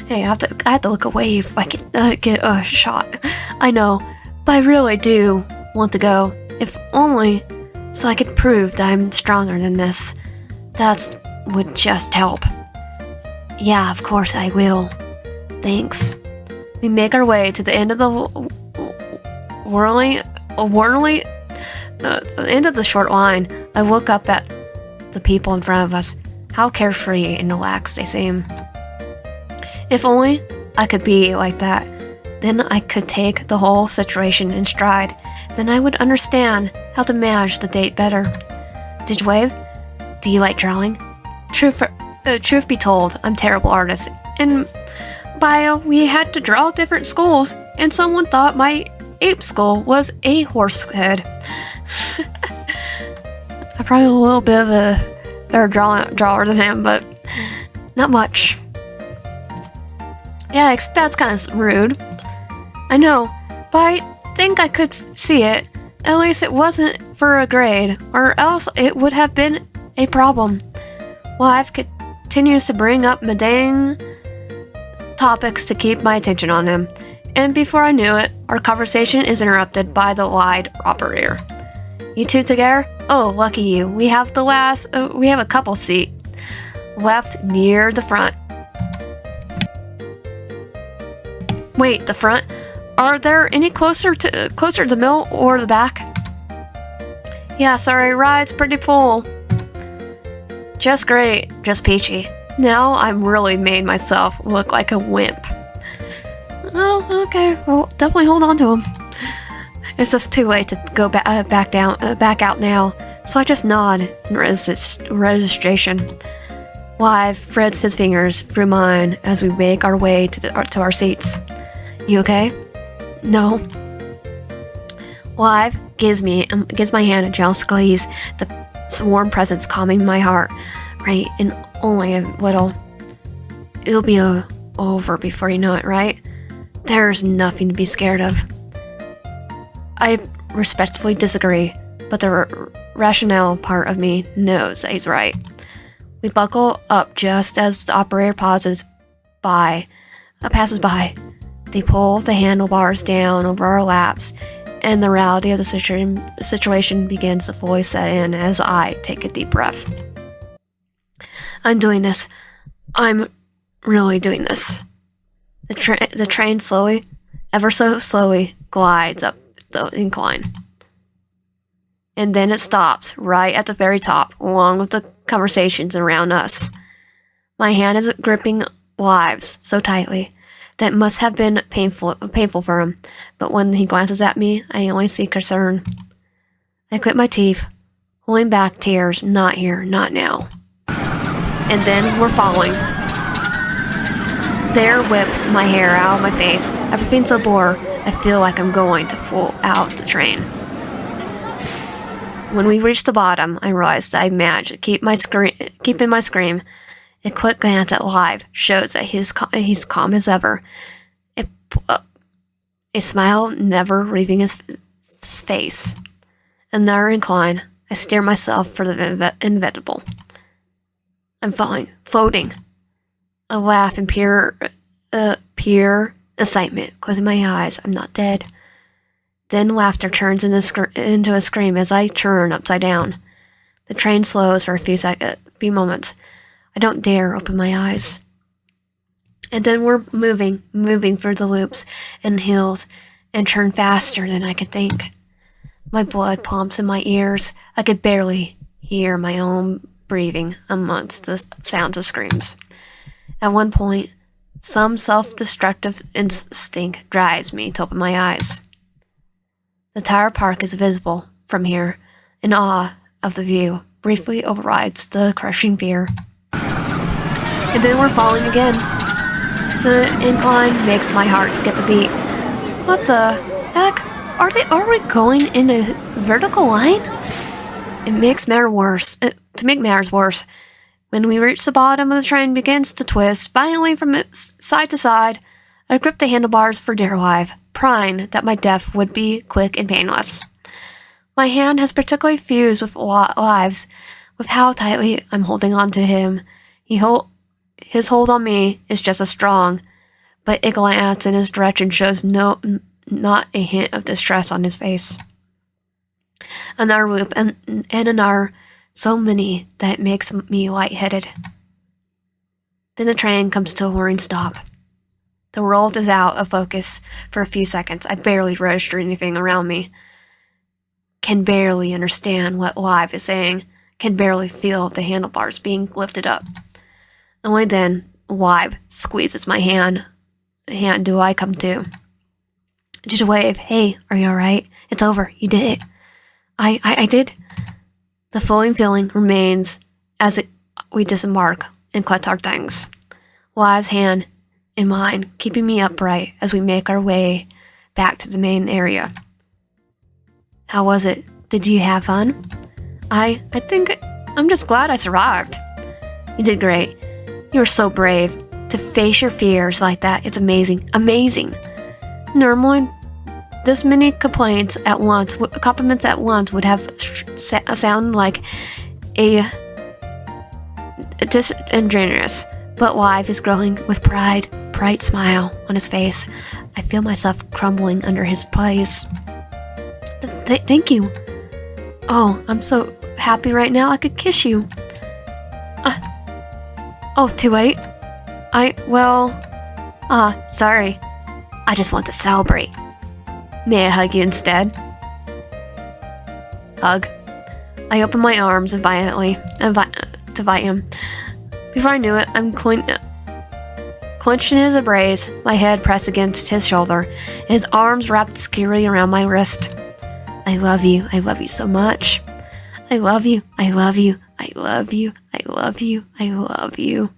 Speaker 1: Hey, I have to look away if I can get a shot. I know, but I really do want to go. If only so I could prove that I'm stronger than this. That would just help. Yeah, of course I will. Thanks. We make our way to the end of the end of the short line. I look up at the people in front of us. How carefree and relaxed they seem. If only I could be like that, then I could take the whole situation in stride. Then I would understand how to manage the date better. Wave, do you like drawing? Truth be told, I'm a terrible artist. In bio, we had to draw different skulls, and someone thought my ape skull was a horse head. I'm probably a little bit of a better drawer than him, but not much. Yeah, that's kind of rude. I know, but I think I could see it. At least it wasn't for a grade, or else it would have been a problem. Liev continues to bring up mundane topics to keep my attention on him, and before I knew it, our conversation is interrupted by the wide operator. You two together? Oh, lucky you. We have a couple seat left near the front. Wait, the front? Are there any closer to the middle or the back? Yeah, sorry, ride's pretty full. Just great, just peachy. Now I'm really made myself look like a wimp. Oh, okay, well, definitely hold on to him. It's just too late to go back out now, so I just nod in registration. Liev threads his fingers through mine as we make our way to our seats. You okay? No. Liev gives my hand a gentle squeeze, the warm presence calming my heart. Right, and only a little. It'll be over before you know it, right? There's nothing to be scared of. I respectfully disagree, but the rationale part of me knows that he's right. We buckle up just as the operator passes by. They pull the handlebars down over our laps, and the reality of the situation begins to fully set in as I take a deep breath. I'm doing this. I'm really doing this. The train slowly, ever so slowly, glides up the incline. And then it stops right at the very top, along with the conversations around us. My hand is gripping Liev's so tightly that it must have been painful for him, but when he glances at me, I only see concern. I grit my teeth, holding back tears. Not here, not now. And then we're falling. There whips my hair out of my face. Everything's so bored, I feel like I'm going to fall out the train. When we reach the bottom, I realize that I managed to keep my scream. A quick glance at Liev shows that he's calm as ever. A smile never leaving his face. Another incline. I steer myself for the inevitable. I'm falling, floating. I laugh in pure excitement, closing my eyes. I'm not dead. Then laughter turns into a scream as I turn upside down. The train slows for a few moments. I don't dare open my eyes. And then we're moving through the loops and hills, and turn faster than I could think. My blood pumps in my ears. I could barely hear my own breathing amongst the sounds of screams. At one point, some self-destructive instinct drives me to open my eyes. The Tower Park is visible from here, and awe of the view briefly overrides the crushing fear. And then we're falling again. The incline makes my heart skip a beat. What the heck? Are we going in a vertical line? To make matters worse, when we reach the bottom of the train begins to twist violently from side to side, I grip the handlebars for dear life, praying that my death would be quick and painless. My hand has particularly fused with Liev's, with how tightly I'm holding on to him. His hold on me is just as strong, but a glance in his direction shows not a hint of distress on his face. Another whoop and another, so many that it makes me lightheaded. Then the train comes to a whirring stop. The world is out of focus for a few seconds. I barely register anything around me. Can barely understand what Liev is saying. Can barely feel the handlebars being lifted up. Only then, Liev squeezes my hand. Do I come to? Just a wave. Hey, are you alright? It's over. You did it. I did. The flowing feeling remains as we disembark and collect our things. Liev's hand in mine, keeping me upright as we make our way back to the main area. How was it? Did you have fun? I think I'm just glad I survived. You did great. You were so brave. To face your fears like that, it's amazing. Amazing. Normally, this many compliments at once would have sound like a disingenuous, but Liev is glowing with pride, bright smile on his face. I feel myself crumbling under his praise. Thank you. Oh, I'm so happy right now I could kiss you. Oh, too late? Sorry. I just want to celebrate. May I hug you instead? Hug. I open my arms violently to invite him. Before I knew it, I'm clenched in his embrace, my head pressed against his shoulder, and his arms wrapped securely around my wrist. I love you so much. I love you. I love you. I love you. I love you. I love you.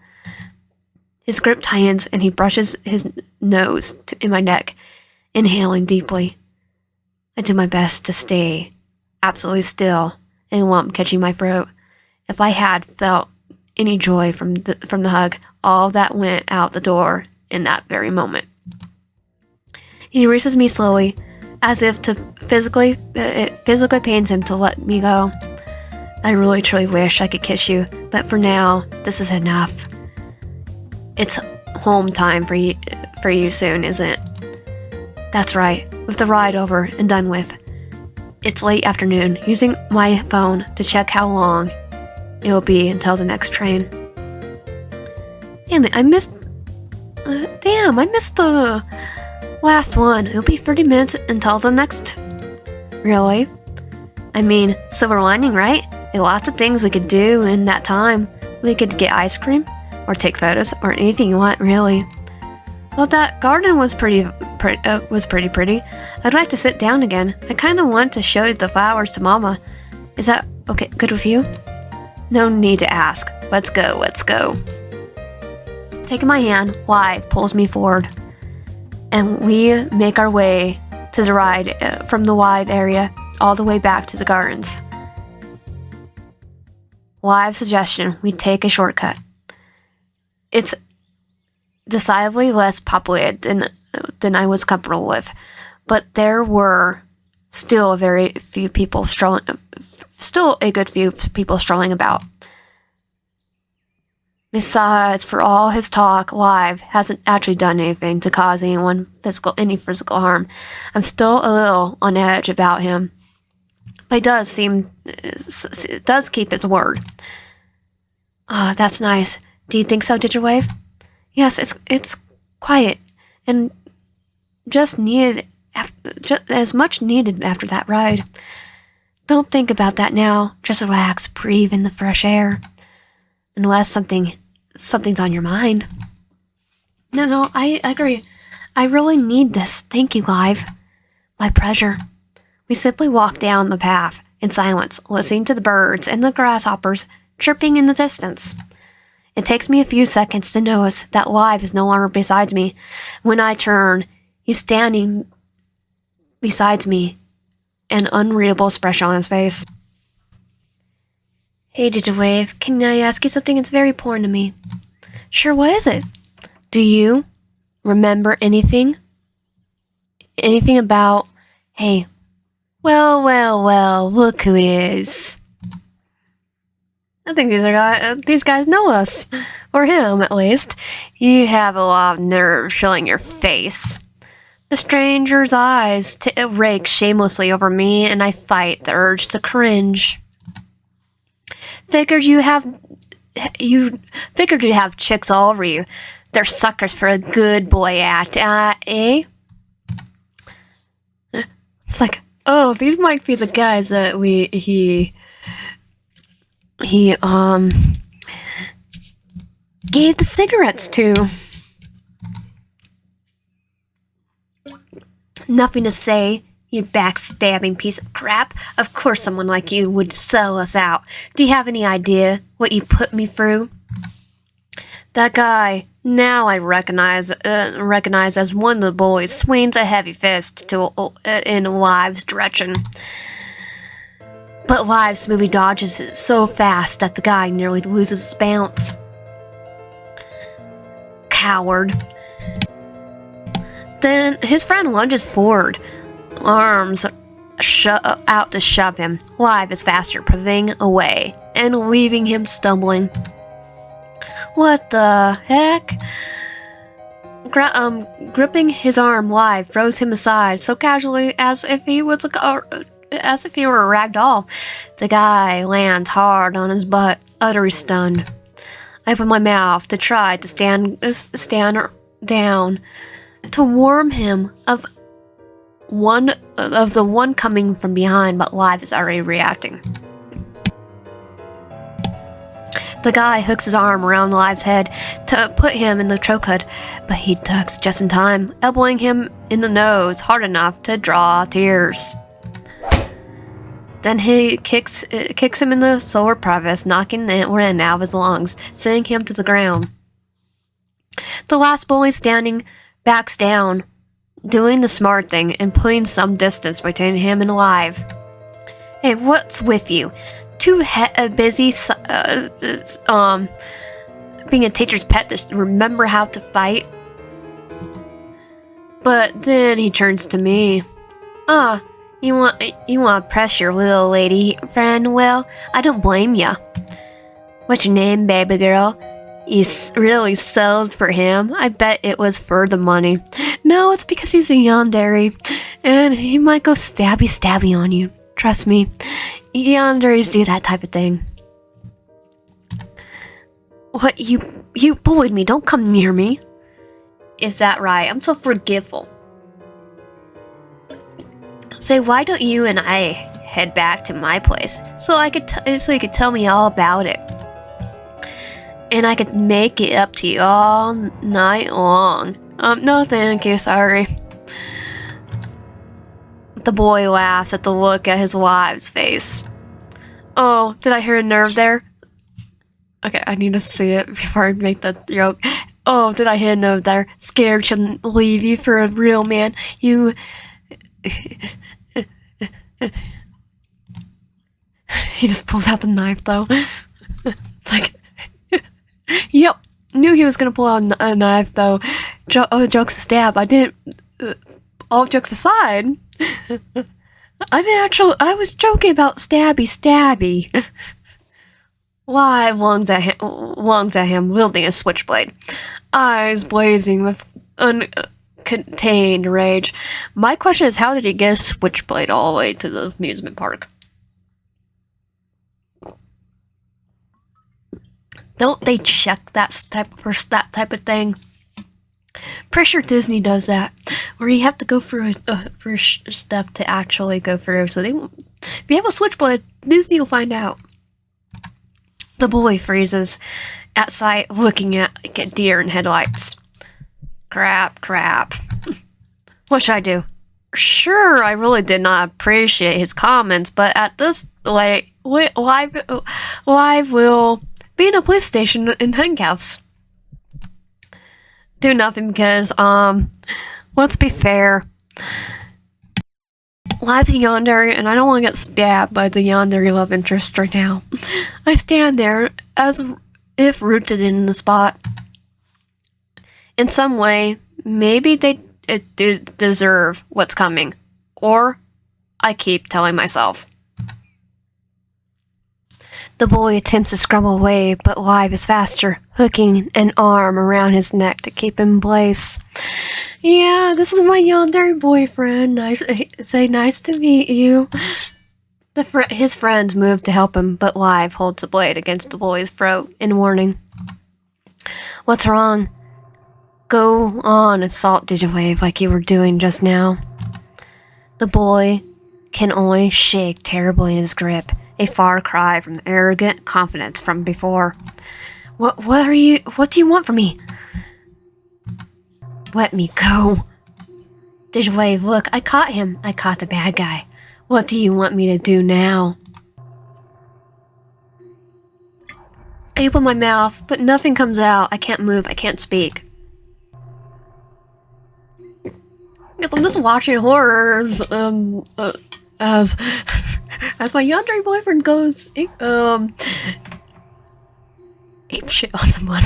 Speaker 1: His grip tightens and he brushes his nose in my neck, inhaling deeply. I do my best to stay absolutely still, a lump catching my throat. If I had felt any joy from the hug, all that went out the door in that very moment. He releases me slowly, as if to it physically pains him to let me go. I really truly wish I could kiss you, but for now, this is enough. It's home time for you soon, isn't it? That's right, with the ride over and done with. It's late afternoon, using my phone to check how long it will be until the next train. Damn it, I missed the last one. It'll be 30 minutes until the next. Really? I mean, silver lining, right? There are lots of things we could do in that time. We could get ice cream, or take photos, or anything you want, really. Well, that garden was pretty pretty. I'd like to sit down again. I kind of want to show the flowers to Mama. Is that okay? Good with you? No need to ask. Let's go. Taking my hand, Liev pulls me forward, and we make our way to the ride from the wide area all the way back to the gardens. Liev's suggestion: we take a shortcut. It's decidedly less populated than I was comfortable with, but there were still a good few people strolling about. Besides, for all his talk, Liev hasn't actually done anything to cause any physical harm. I'm still a little on edge about him, but it does keep his word. Ah, that's nice. Do you think so, Digitwave? Yes, it's quiet and just as much needed after that ride. Don't think about that now. Just relax, breathe in the fresh air. Unless something's on your mind. No, I agree. I really need this. Thank you, Liev. My pleasure. We simply walk down the path in silence, listening to the birds and the grasshoppers chirping in the distance. It takes me a few seconds to notice that Liev is no longer beside me. When I turn, he's standing beside me, an unreadable expression on his face. Hey, Digitwave, can I ask you something? It's very important to me. Sure, what is it? Do you remember anything? Anything about, hey, well, look who is. I think these guys know us. Or him, at least. You have a lot of nerve showing your face. The stranger's eyes rake shamelessly over me, and I fight the urge to cringe. Figured you'd have chicks all over you. They're suckers for a good boy act, eh? It's like, oh, these might be the guys that he gave the cigarettes to. Nothing to say, you backstabbing piece of crap. Of course someone like you would sell us out. Do you have any idea what you put me through? That guy, now I recognize as one of the boys, swings a heavy fist in Liev's direction. But Liev smoothly dodges it so fast that the guy nearly loses his bounce. Coward. Then his friend lunges forward, arms out to shove him. Liev is faster, pulling away and leaving him stumbling. What the heck? Gripping his arm, Liev throws him aside so casually as if he were a rag doll. The guy lands hard on his butt, utterly stunned. I open my mouth to try to stand down, to warn him of the one coming from behind, but Liev is already reacting. The guy hooks his arm around Liev's head to put him in the chokehold, but he ducks just in time, elbowing him in the nose hard enough to draw tears. Then he kicks him in the solar plexus, knocking the wind out of his lungs, sending him to the ground. The last boy standing backs down, doing the smart thing and putting some distance between him and Liev. Hey, what's with you? Too busy being a teacher's pet to remember how to fight? But then he turns to me. You want to press your little lady friend? Well, I don't blame ya. What's your name, baby girl? You really sold for him? I bet it was for the money. No, it's because he's a yandere, and he might go stabby on you. Trust me, yanderes do that type of thing. What, you bullied me, don't come near me. Is that right? I'm so forgiveful. Say, why don't you and I head back to my place so you could tell me all about it, and I could make it up to you all night long. No, thank you. Sorry. The boy laughs at the look at his wife's face. Oh, did I hear a nerve there? Okay, I need to see it before I make that joke. Oh, did I hear a nerve there? Scared shouldn't leave you for a real man. You. He just pulls out the knife, though. It's like, yep, knew he was gonna pull out a knife, though. Jokes to stab. I didn't. All jokes aside, I was joking about stabby. Liev lungs at him, wielding a switchblade, eyes blazing with uncontained rage. My question is, how did he get a switchblade all the way to the amusement park? Don't they check that type of thing? Pretty sure Disney does that, where you have to go through for stuff to actually go through. So they won't. If you have a switchblade, Disney will find out. The boy freezes at sight, looking at deer in headlights. Crap. What should I do? Sure, I really did not appreciate his comments, but at this Liev will be in a police station in handcuffs. Do nothing because, let's be fair. Liev's a yandere, and I don't want to get stabbed by the yandere love interest right now. I stand there as if rooted in the spot. In some way, maybe they do deserve what's coming. Or I keep telling myself. The boy attempts to scramble away, but Liev is faster, hooking an arm around his neck to keep him in place. Yeah, this is my yandere boyfriend. Nice to meet you. His friends move to help him, but Liev holds the blade against the boy's throat in warning. What's wrong? Go on, assault Digitwave like you were doing just now. The boy can only shake terribly in his grip, a far cry from the arrogant confidence from before. What do you want from me? Let me go. Digitwave, look, I caught him. I caught the bad guy. What do you want me to do now? I open my mouth, but nothing comes out. I can't move. I can't speak. Guess I'm just watching horrors, as my yandere boyfriend goes, ape shit on someone.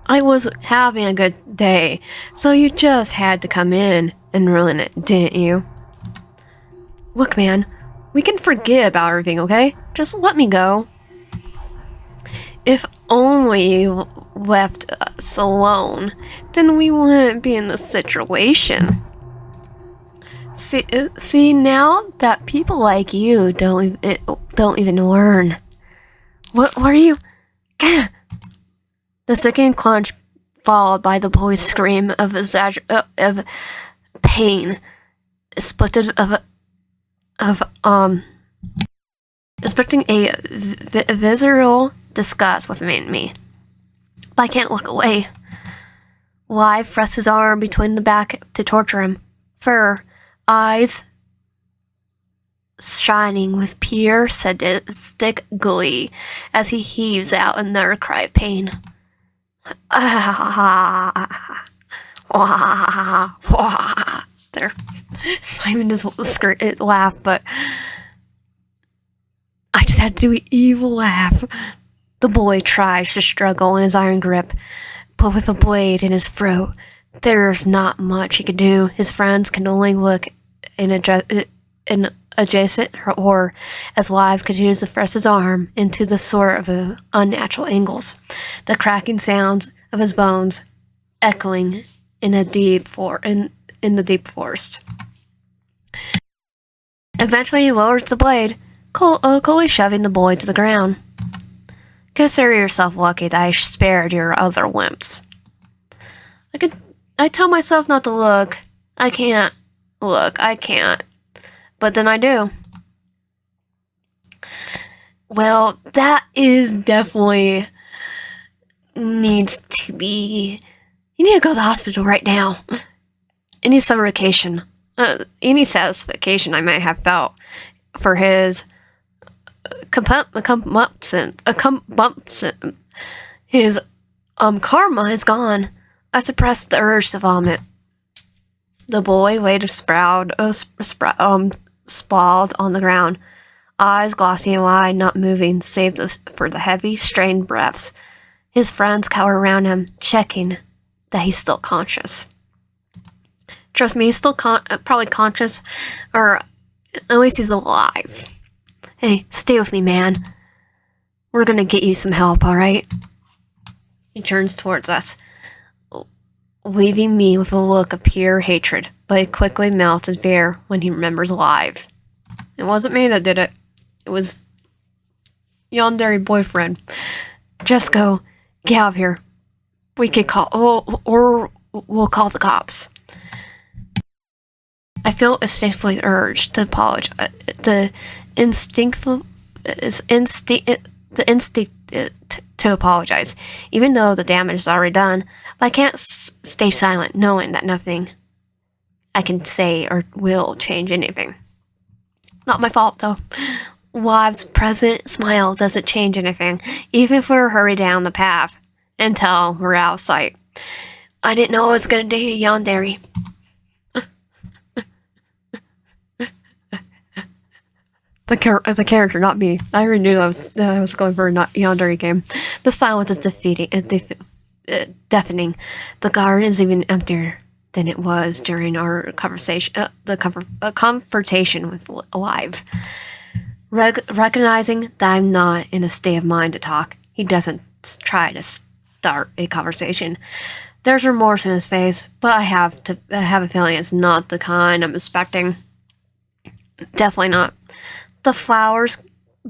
Speaker 1: I was having a good day, so you just had to come in and ruin it, didn't you? Look, man, we can forget about everything, okay? Just let me go. If only you left us alone, then we wouldn't be in this situation. See now that people like you don't even learn. What are you? The second crunch, followed by the boy's scream of pain, expecting a visceral disgust within me. But I can't look away. Liev thrusts his arm between the back to torture him. Fur, eyes shining with pure sadistic glee as he heaves out another cry of pain. There. Simon just laugh, but I just had to do an evil laugh. The boy tries to struggle in his iron grip, but with a blade in his throat, there's not much he can do. His friends can only look in adjacent horror as Liev continues to thrust his arm into the sort of unnatural angles, the cracking sounds of his bones echoing in the deep forest. Eventually he lowers the blade, coolly shoving the boy to the ground. Consider yourself lucky that I spared your other wimps. I tell myself not to look. I can't. But then I do. Well, that is definitely needs to be... You need to go to the hospital right now. Any satisfaction I might have felt for his his karma is gone. I suppressed the urge to vomit. The boy laid sprawled on the ground, eyes glossy and wide, not moving save for the heavy, strained breaths. His friends cower around him, checking that he's still conscious. Trust me, he's still probably conscious, or at least he's alive. Hey, stay with me, man. We're gonna get you some help, alright? He turns towards us, leaving me with a look of pure hatred, but it quickly melts in fear when he remembers Liev. It wasn't me that did it. It was Yandere boyfriend. Just go, get out of here. We could or we'll call the cops. I feel instinctively urged to apologize. The instinct to apologize, even though the damage is already done. But I can't stay silent, knowing that nothing I can say or will change anything. Not my fault, though. Liev's present smile doesn't change anything, even if we're hurried down the path until we're out of sight. I didn't know I was gonna date Yandere. The character, not me. I already knew I was going for a Yandere game. The silence is deafening. The garden is even emptier than it was during our conversation. Confrontation with Liev. Recognizing that I'm not in a state of mind to talk, he doesn't try to start a conversation. There's remorse in his face, but I have a feeling it's not the kind I'm expecting. Definitely not. The flowers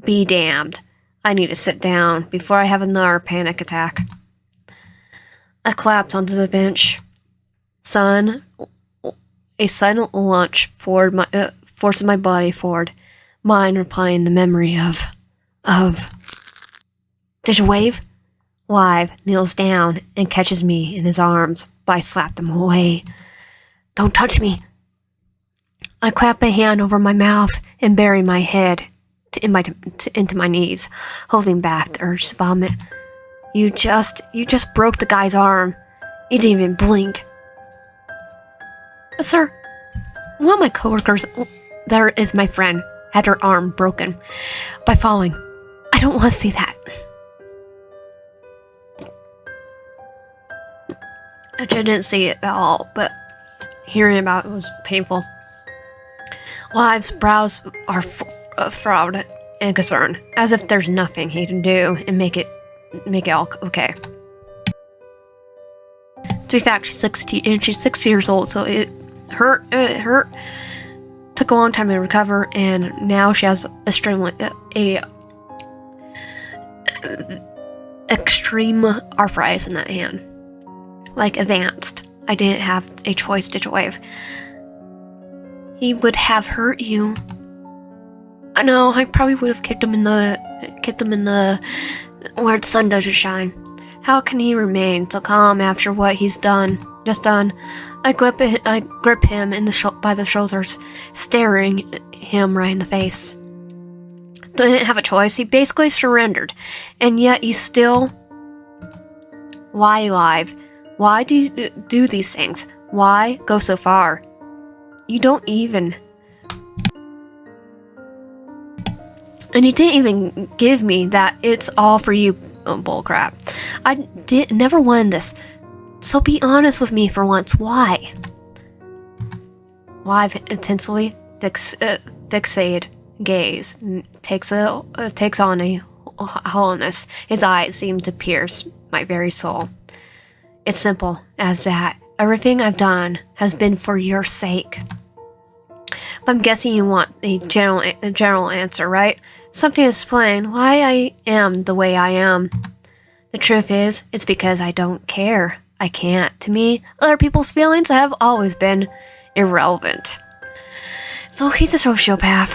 Speaker 1: be damned. I need to sit down before I have another panic attack. I collapsed onto the bench. A sudden lunge forces my body forward, mine replying the memory of... Did you wave? Liev kneels down and catches me in his arms, but I slap them away. Don't touch me. I clap a hand over my mouth and bury my head into my knees, holding back the urge to vomit. You just broke the guy's arm. You didn't even blink. Sir, one of my coworkers, there is my friend, had her arm broken by falling. I don't want to see that. I didn't see it at all, but hearing about it was painful. Liev's brows are frowned and concerned, as if there's nothing he can do and make it all okay. To be fact, she's 6 years old, so it hurt. Took a long time to recover, and now she has extreme arthritis in that hand, like advanced. I didn't have a choice to wave. He would have hurt you. I know, I probably would have kicked him in the where the sun doesn't shine. How can he remain so calm after what he's just done? I grip him by the shoulders, staring him right in the face. Didn't have a choice. He basically surrendered, and yet you still. Why, Liev? Why do you do these things? Why go so far? You don't even. And you didn't even give me that it's all for you bullcrap. I never wanted this. So be honest with me for once. Why? Liev intensely fixate gaze takes on a hollowness. His eyes seem to pierce my very soul. It's simple as that. Everything I've done has been for your sake. But I'm guessing you want a general answer, right? Something to explain why I am the way I am. The truth is, it's because I don't care. I can't. To me, other people's feelings have always been irrelevant. So he's a sociopath.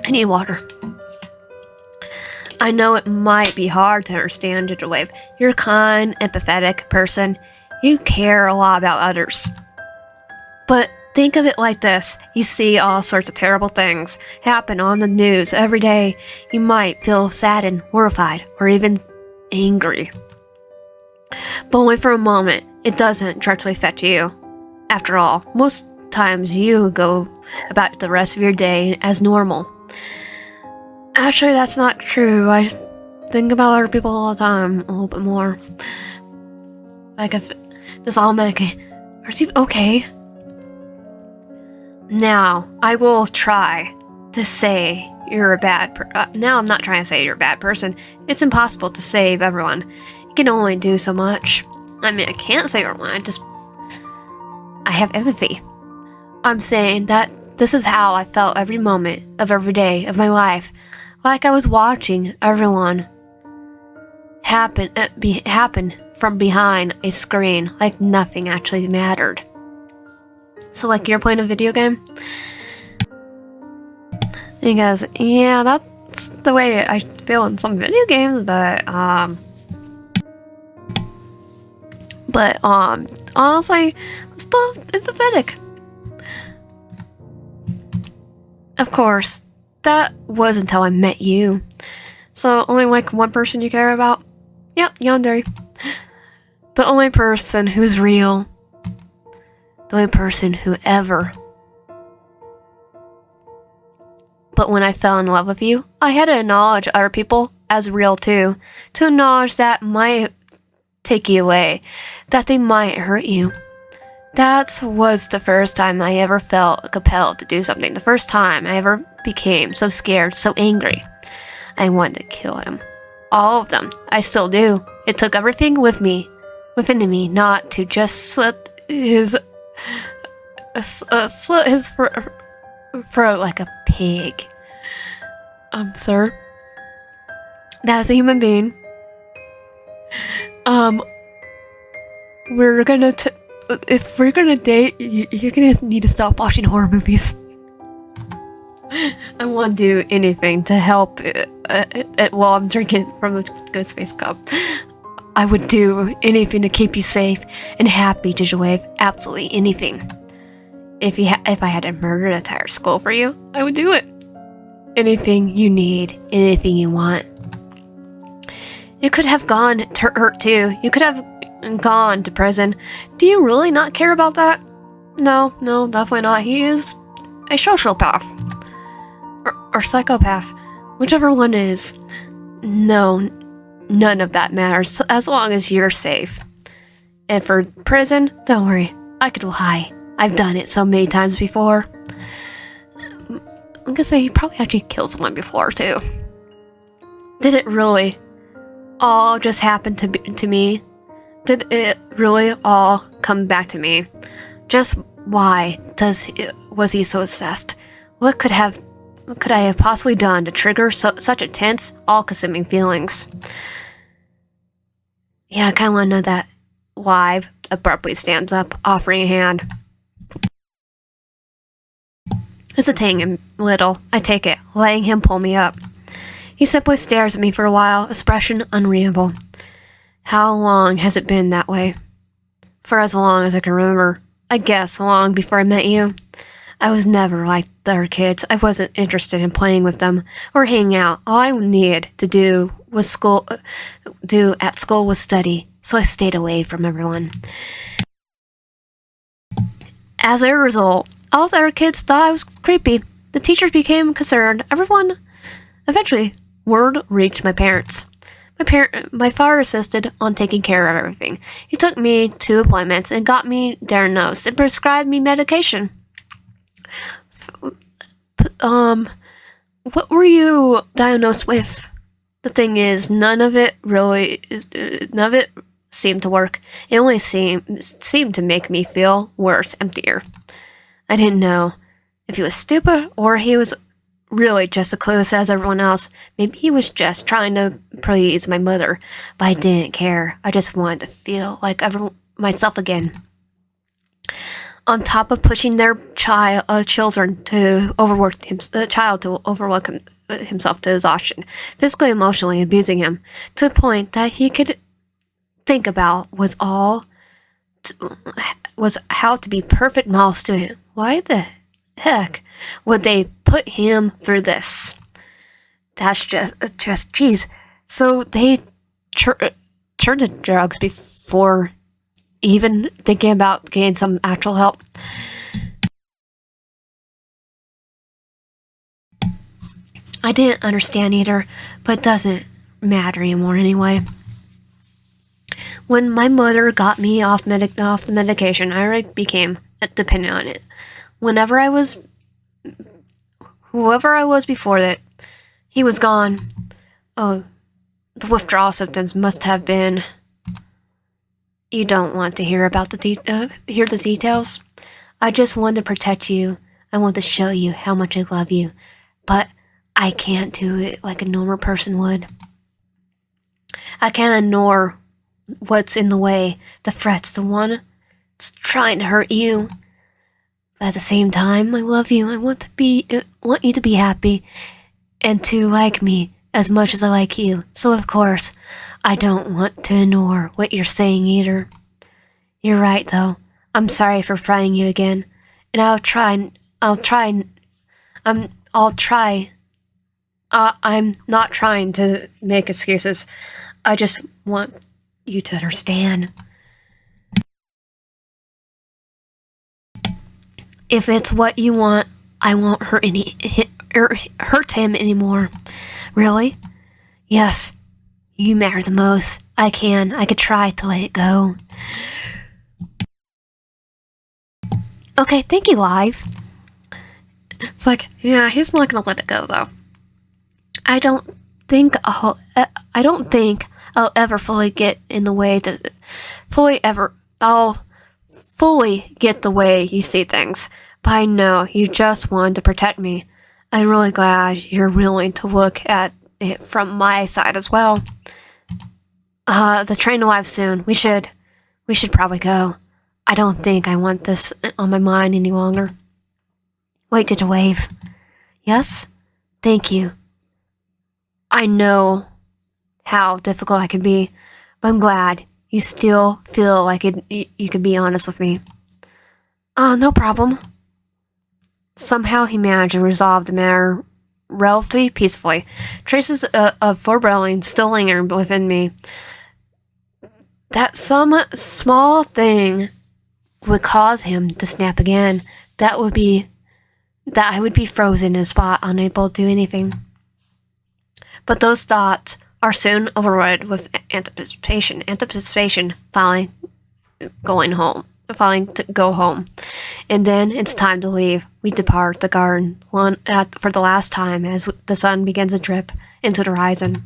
Speaker 1: I need water. I know it might be hard to understand, Liev. You're a kind, empathetic person. You care a lot about others. But think of it like this. You see all sorts of terrible things happen on the news every day. You might feel saddened, horrified, or even angry. But only for a moment. It doesn't directly affect you. After all, most times you go about the rest of your day as normal. Actually, that's not true. I think about other people all the time, a little bit more. Like if this all make are you okay? Now, I will try to say you're a bad now I'm not trying to say you're a bad person. It's impossible to save everyone. You can only do so much. I mean, I can't save everyone. I have empathy. I'm saying that this is how I felt every moment of every day of my life. Like I was watching everyone happen from behind a screen, like nothing actually mattered. So like you're playing a video game? And he goes, yeah, that's the way I feel in some video games, but honestly, I'm still empathetic. Of course, that was until I met you. So only like one person you care about? Yep, Yandere. The only person who's real. The only person who ever. But when I fell in love with you, I had to acknowledge other people as real too. To acknowledge that might take you away. That they might hurt you. That was the first time I ever felt compelled to do something. The first time I ever became so scared, so angry. I wanted to kill him. All of them. I still do. It took everything within me not to just slit his throat like a pig. Sir. That's a human being. If we're gonna date, you're gonna need to stop watching horror movies. I won't do anything to help while I'm drinking from the good space cup. I would do anything to keep you safe and happy, Liev. Absolutely anything. If I had to murder an entire school for you, I would do it. Anything you need, anything you want. You could have gone to hurt too. You could have gone to prison. Do you really not care about that? No, definitely not. He is a sociopath. Or psychopath. Whichever one is. No, none of that matters as long as you're safe. And for prison, don't worry. I could lie. I've done it so many times before. I'm gonna say he probably actually killed someone before too. Did it really all just happen to me? Did it really all come back to me? Just why was he so obsessed? What could I have possibly done to trigger such intense, all-consuming feelings? Yeah, I kind of want to know that. Liev abruptly stands up, offering a hand. Hesitating a little, I take it, letting him pull me up. He simply stares at me for a while, expression unreadable. How long has it been that way? For as long as I can remember. I guess long before I met you. I was never like the other kids. I wasn't interested in playing with them or hanging out. All I needed to do at school was study, so I stayed away from everyone. As a result, all the other kids thought I was creepy. The teachers became concerned. Eventually, word reached my parents. My father insisted on taking care of everything. He took me to appointments and got me diagnosed and prescribed me medication. What were you diagnosed with? The thing is, none of it seemed to work. It only seemed to make me feel worse, emptier. I didn't know if he was stupid or he was really just as clueless as everyone else. Maybe he was just trying to please my mother, but I didn't care. I just wanted to feel like myself again. On top of pushing their children to overwork himself to exhaustion, physically and emotionally abusing him to the point that he could think about was how to be perfect model student. Why the heck would they put him through this? That's just geez. So they turned to drugs before even thinking about getting some actual help. I didn't understand either, but it doesn't matter anymore anyway. When my mother got me off the medication, I became dependent on it. Whoever I was before that, he was gone. Oh, the withdrawal symptoms must have been. You don't want to hear about hear the details. I just want to protect you. I want to show you how much I love you, but I can't do it like a normal person would. I can't ignore what's in the way, the threats, the one that's trying to hurt you. But at the same time, I love you. I want you to be happy and to like me as much as I like you. So of course, I don't want to ignore what you're saying either. You're right, though. I'm sorry for frying you again, and I'll try. I'm not trying to make excuses. I just want you to understand. If it's what you want, I won't hurt him anymore. Really? Yes. You matter the most. I could try to let it go. Okay, thank you, Liev. It's like, yeah, he's not gonna let it go, though. I don't think I'll ever fully get in the way I'll fully get the way you see things. But I know you just wanted to protect me. I'm really glad you're willing to look at it from my side as well. The train arrives soon. We should probably go. I don't think I want this on my mind any longer. Wait, did you wave? Yes? Thank you. I know how difficult I can be, but I'm glad you still feel like you can be honest with me. No problem. Somehow he managed to resolve the matter relatively peacefully. Traces of foreboding still linger within me. That some small thing would cause him to snap again. That I would be frozen in a spot, unable to do anything. But those thoughts are soon overridden with anticipation. Anticipation finally to go home. And then it's time to leave. We depart the garden for the last time as the sun begins to drip into the horizon.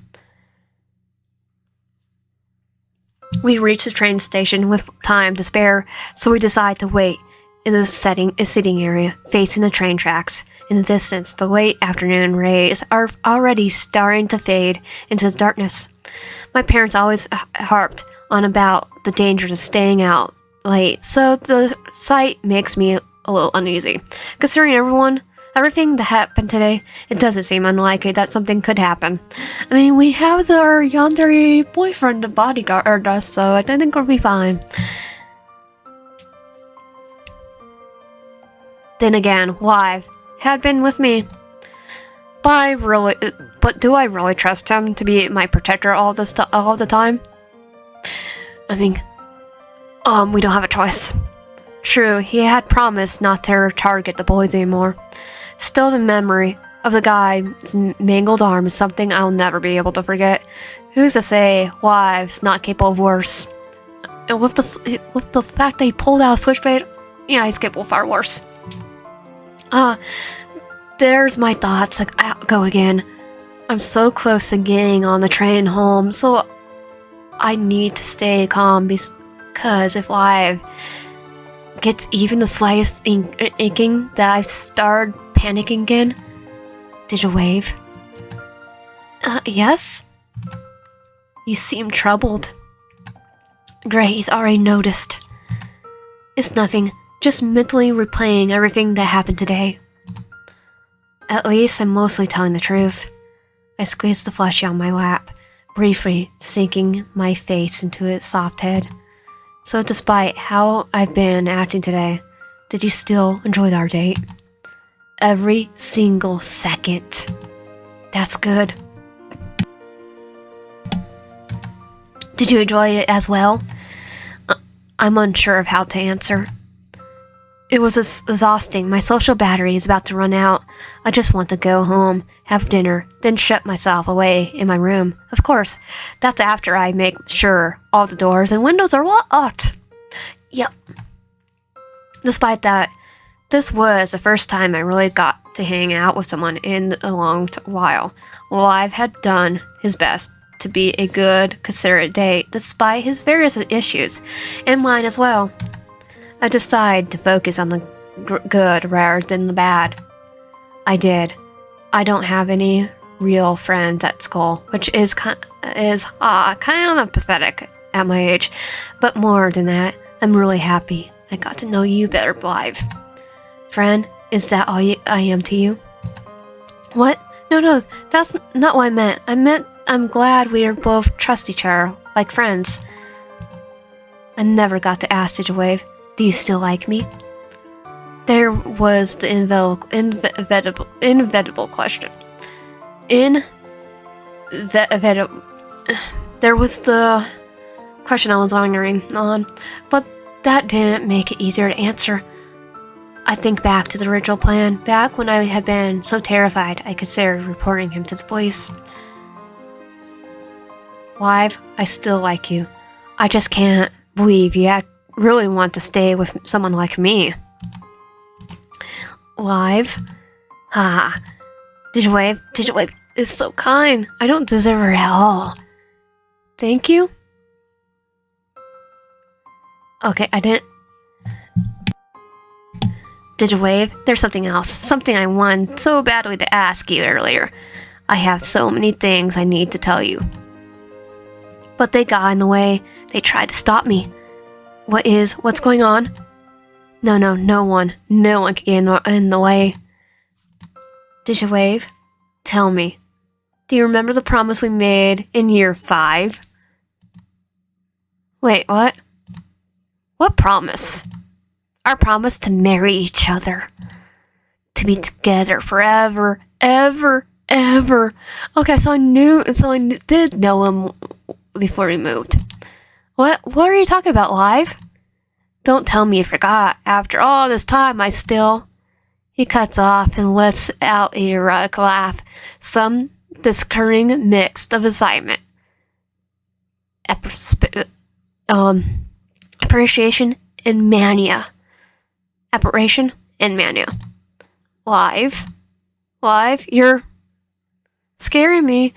Speaker 1: We reach the train station with time to spare, so we decide to wait in the sitting area facing the train tracks. In the distance, the late afternoon rays are already starting to fade into the darkness. My parents always harped on about the dangers of staying out late, so the sight makes me a little uneasy. Considering Everything that happened today, it doesn't seem unlikely that something could happen. I mean, we have our Yandere boyfriend to bodyguard us, so I think we'll be fine. Then again, Liev had been with me. But do I really trust him to be my protector all the time? I think, we don't have a choice. True, he had promised not to target the boys anymore. Still, the memory of the guy's mangled arm is something I'll never be able to forget. Who's to say Liev's not capable of worse? And with the fact that he pulled out a switchblade, yeah, he's capable of far worse. There's my thoughts go again. I'm so close to getting on the train home, so I need to stay calm because if Liev gets even the slightest inkling that I've started panicking again. Did you wave? Yes? You seem troubled. Great, he's already noticed. It's nothing, just mentally replaying everything that happened today. At least I'm mostly telling the truth. I squeezed the fleshie on my lap, briefly sinking my face into its soft head. So despite how I've been acting today, did you still enjoy our date? Every single second. That's good. Did you enjoy it as well? I'm unsure of how to answer. It was exhausting. My social battery is about to run out. I just want to go home, have dinner, then shut myself away in my room. Of course, that's after I make sure all the doors and windows are locked. Yep. Despite that, this was the first time I really got to hang out with someone in a long while. Liev had done his best to be a good, considerate date, despite his various issues, and mine as well. I decided to focus on the good rather than the bad. I did. I don't have any real friends at school, which is kind of pathetic at my age. But more than that, I'm really happy I got to know you better, Liev. Friend, is that all I am to you? What? No, that's not what I meant. I meant I'm glad we are both trust each other like friends. I never got to ask, did you wave? Do you still like me? There was the inevitable question. There was the question I was wondering on, but that didn't make it easier to answer. I think back to the original plan, back when I had been so terrified I considered reporting him to the police. Liev, I still like you. I just can't believe you really want to stay with someone like me. Liev? Did you wave? It's so kind. I don't deserve it at all. Thank you? Okay, I didn't. Did you wave? There's something else. Something I wanted so badly to ask you earlier. I have so many things I need to tell you. But they got in the way. They tried to stop me. What's going on? No one can get in the way. Did you wave? Tell me. Do you remember the promise we made in year 5? Wait, what? What promise? Our promise to marry each other. To be together forever, ever. Okay, so I did know him before we moved. What are you talking about, Liev? Don't tell me you forgot. After all this time, I still... He cuts off and lets out a erotic laugh. Some discurring mix of excitement, appreciation and mania. Apparition and mania. Liev, you're scaring me.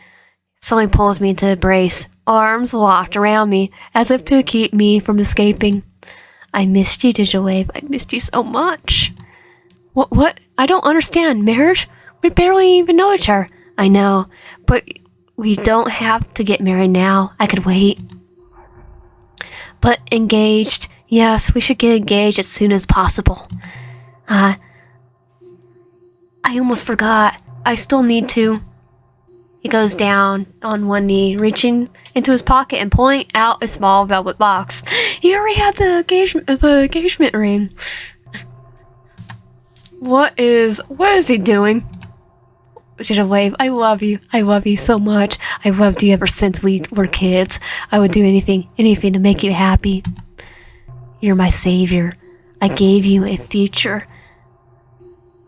Speaker 1: Something pulls me into a brace, arms locked around me, as if to keep me from escaping. I missed you, Digital Wave. I missed you so much. What? I don't understand. Marriage? We barely even know each other. I know, but we don't have to get married now. I could wait. But engaged? Yes, we should get engaged as soon as possible. I I almost forgot. I still need to. He goes down on one knee, reaching into his pocket and pulling out a small velvet box. He already had the engagement ring. What is he doing? Just a wave. I love you. I love you so much. I've loved you ever since we were kids. I would do anything to make you happy. You're my savior. I gave you a future.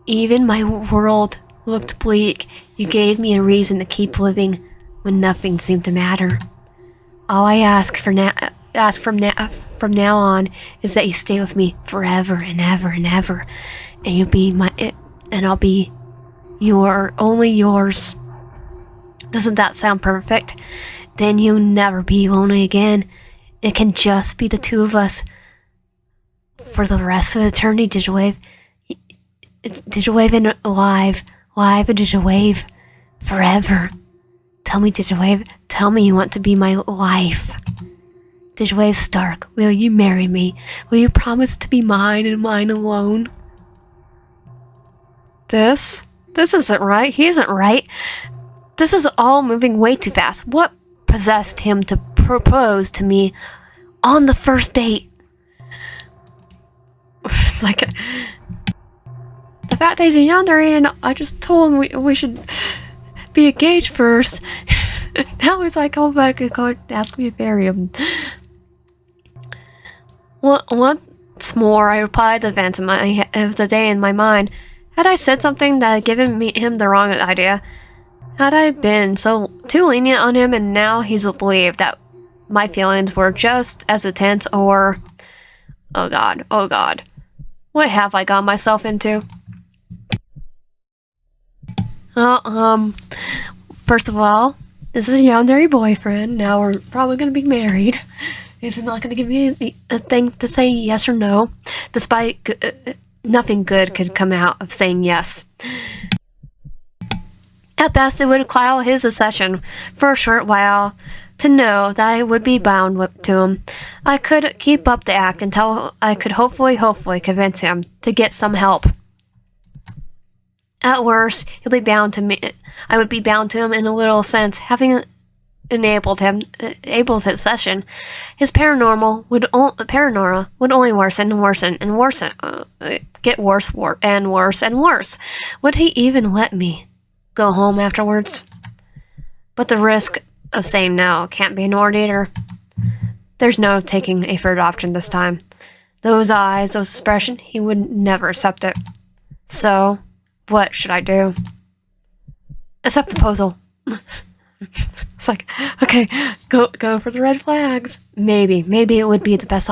Speaker 1: Even my world looked bleak. You gave me a reason to keep living when nothing seemed to matter. All I ask from now on is that you stay with me forever and ever and ever, and I'll be only yours. Doesn't that sound perfect? Then you'll never be lonely again. It can just be the two of us for the rest of eternity. Digitwave and live and Digitwave forever. Tell me, Digitwave, tell me you want to be my wife. Digitwave Stark, will you marry me? Will you promise to be mine and mine alone? This isn't right. He isn't right. This is all moving way too fast. What possessed him to propose to me on the first date? It's like the fact that he's a Yandere, and I just told him we should be engaged first. Now he's like, come back and go ask me to marry him. Once more, I replied the events of the day in my mind. Had I said something that had given him the wrong idea? Had I been too lenient on him, and now he's believed that my feelings were just as intense, or... Oh god. What have I got myself into? First of all, this is a Yandere boyfriend. Now we're probably gonna be married. This is not gonna give me a thing to say yes or no, despite nothing good could come out of saying yes. At best, it would cloud his accession for a short while. To know that I would be bound to him, I could keep up the act until I could hopefully convince him to get some help. At worst, he'll be bound to me. I would be bound to him in a little sense, having enabled his session. His paranoia would only worsen, get worse and worse. Would he even let me go home afterwards? But the risk of saying no can't be ignored either. There's no taking a third option this time. Those eyes, those expression, he would never accept it. So, what should I do? Accept the proposal. It's like, okay, go for the red flags. Maybe it would be the best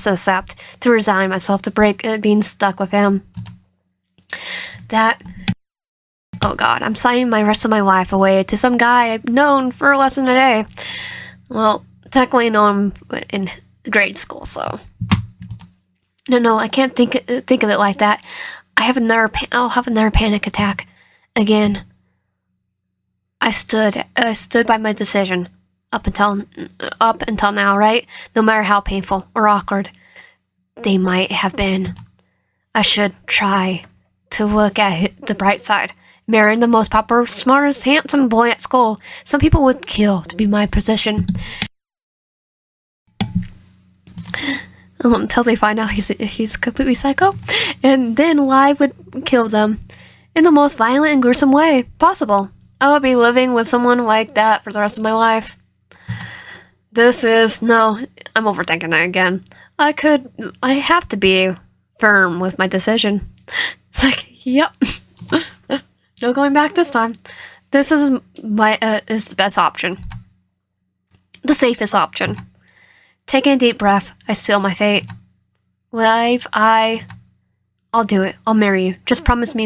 Speaker 1: accept to resign myself to break being stuck with him. Oh god, I'm signing my rest of my life away to some guy I've known for less than a day. Well, technically known him in grade school, so... No, I can't think of it like that. I'll have another panic attack. Again. I stood by my decision. Up until now, right? No matter how painful or awkward they might have been. I should try to look at the bright side. Marrying the most popular, smartest, handsome boy at school. Some people would kill to be my position. Until they find out he's completely psycho. And then Liev would kill them in the most violent and gruesome way possible. I would be living with someone like that for the rest of my life. No, I'm overthinking it again. I have to be firm with my decision. It's like, yep. No going back this time. This is is the best option. The safest option. Taking a deep breath, I seal my fate. Liev, I'll do it. I'll marry you. Just promise me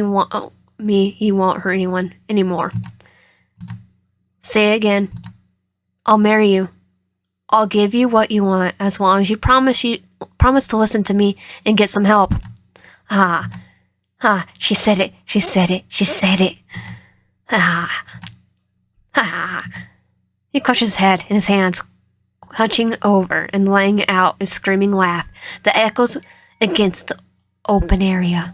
Speaker 1: he won't hurt anyone anymore. Say it again. I'll marry you. I'll give you what you want as long as you promise to listen to me and get some help. She said it. He crushes his head in his hands, hunching over and laying out a screaming laugh that echoes against the open area.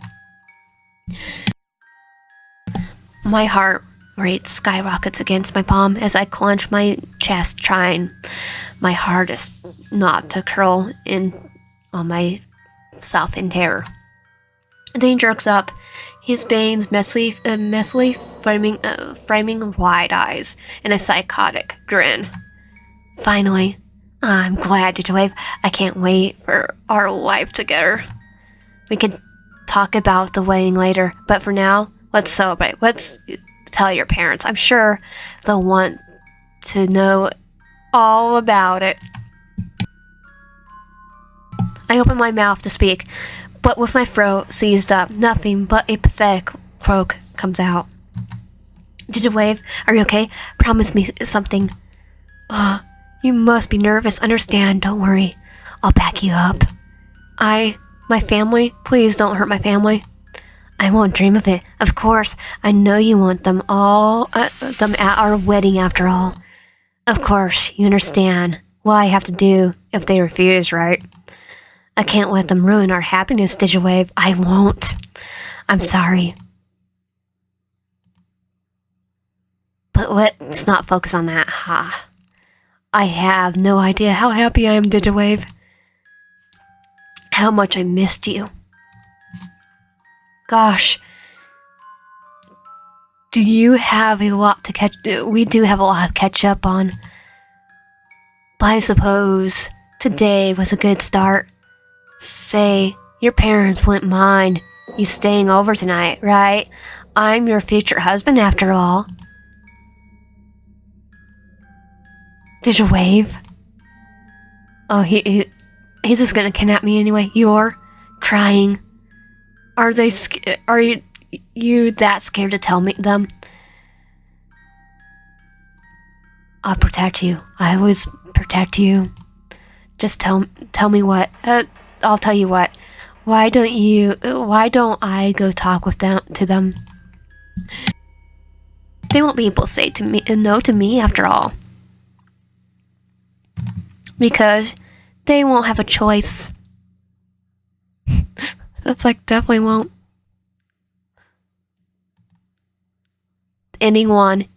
Speaker 1: My heart rate skyrockets against my palm as I clench my chest, trying my hardest not to curl in on myself in terror. Dean jerks up, his bangs messily framing wide eyes in a psychotic grin. Finally, I'm glad, Digitwave. I can't wait for our life together. We can talk about the wedding later, but for now, let's celebrate. Let's tell your parents. I'm sure they'll want to know all about it. I open my mouth to speak, but with my throat seized up, nothing but a pathetic croak comes out. Digitwave, are you okay? Promise me something. You must be nervous. Understand, don't worry. I'll back you up. My family? Please don't hurt my family. I won't dream of it. Of course, I know you want them them at our wedding after all. Of course, you understand what I have to do if they refuse, right? I can't let them ruin our happiness, Digitwave. I won't. I'm sorry. But let's not focus on that, I have no idea how happy I am, Digitwave. How much I missed you. Gosh. Do you have a lot to catch? We do have a lot to catch up on. But I suppose today was a good start. Say, your parents wouldn't mind you staying over tonight, right? I'm your future husband after all. Digitwave? Oh, he's just gonna kidnap me anyway. You're crying. Are you that scared to tell me them? I'll protect you. I always protect you. Just tell me what. I'll tell you what. Why don't I go talk with them? They won't be able to say to me no to me after all. Because they won't have a choice. That's like, definitely won't. Anyone,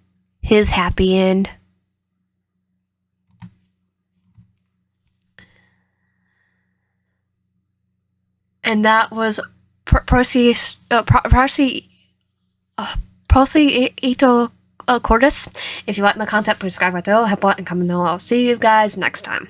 Speaker 1: his happy end. And that was Pulsatio Cordis. If you like my content, please subscribe, help out, and comment below. I'll see you guys next time.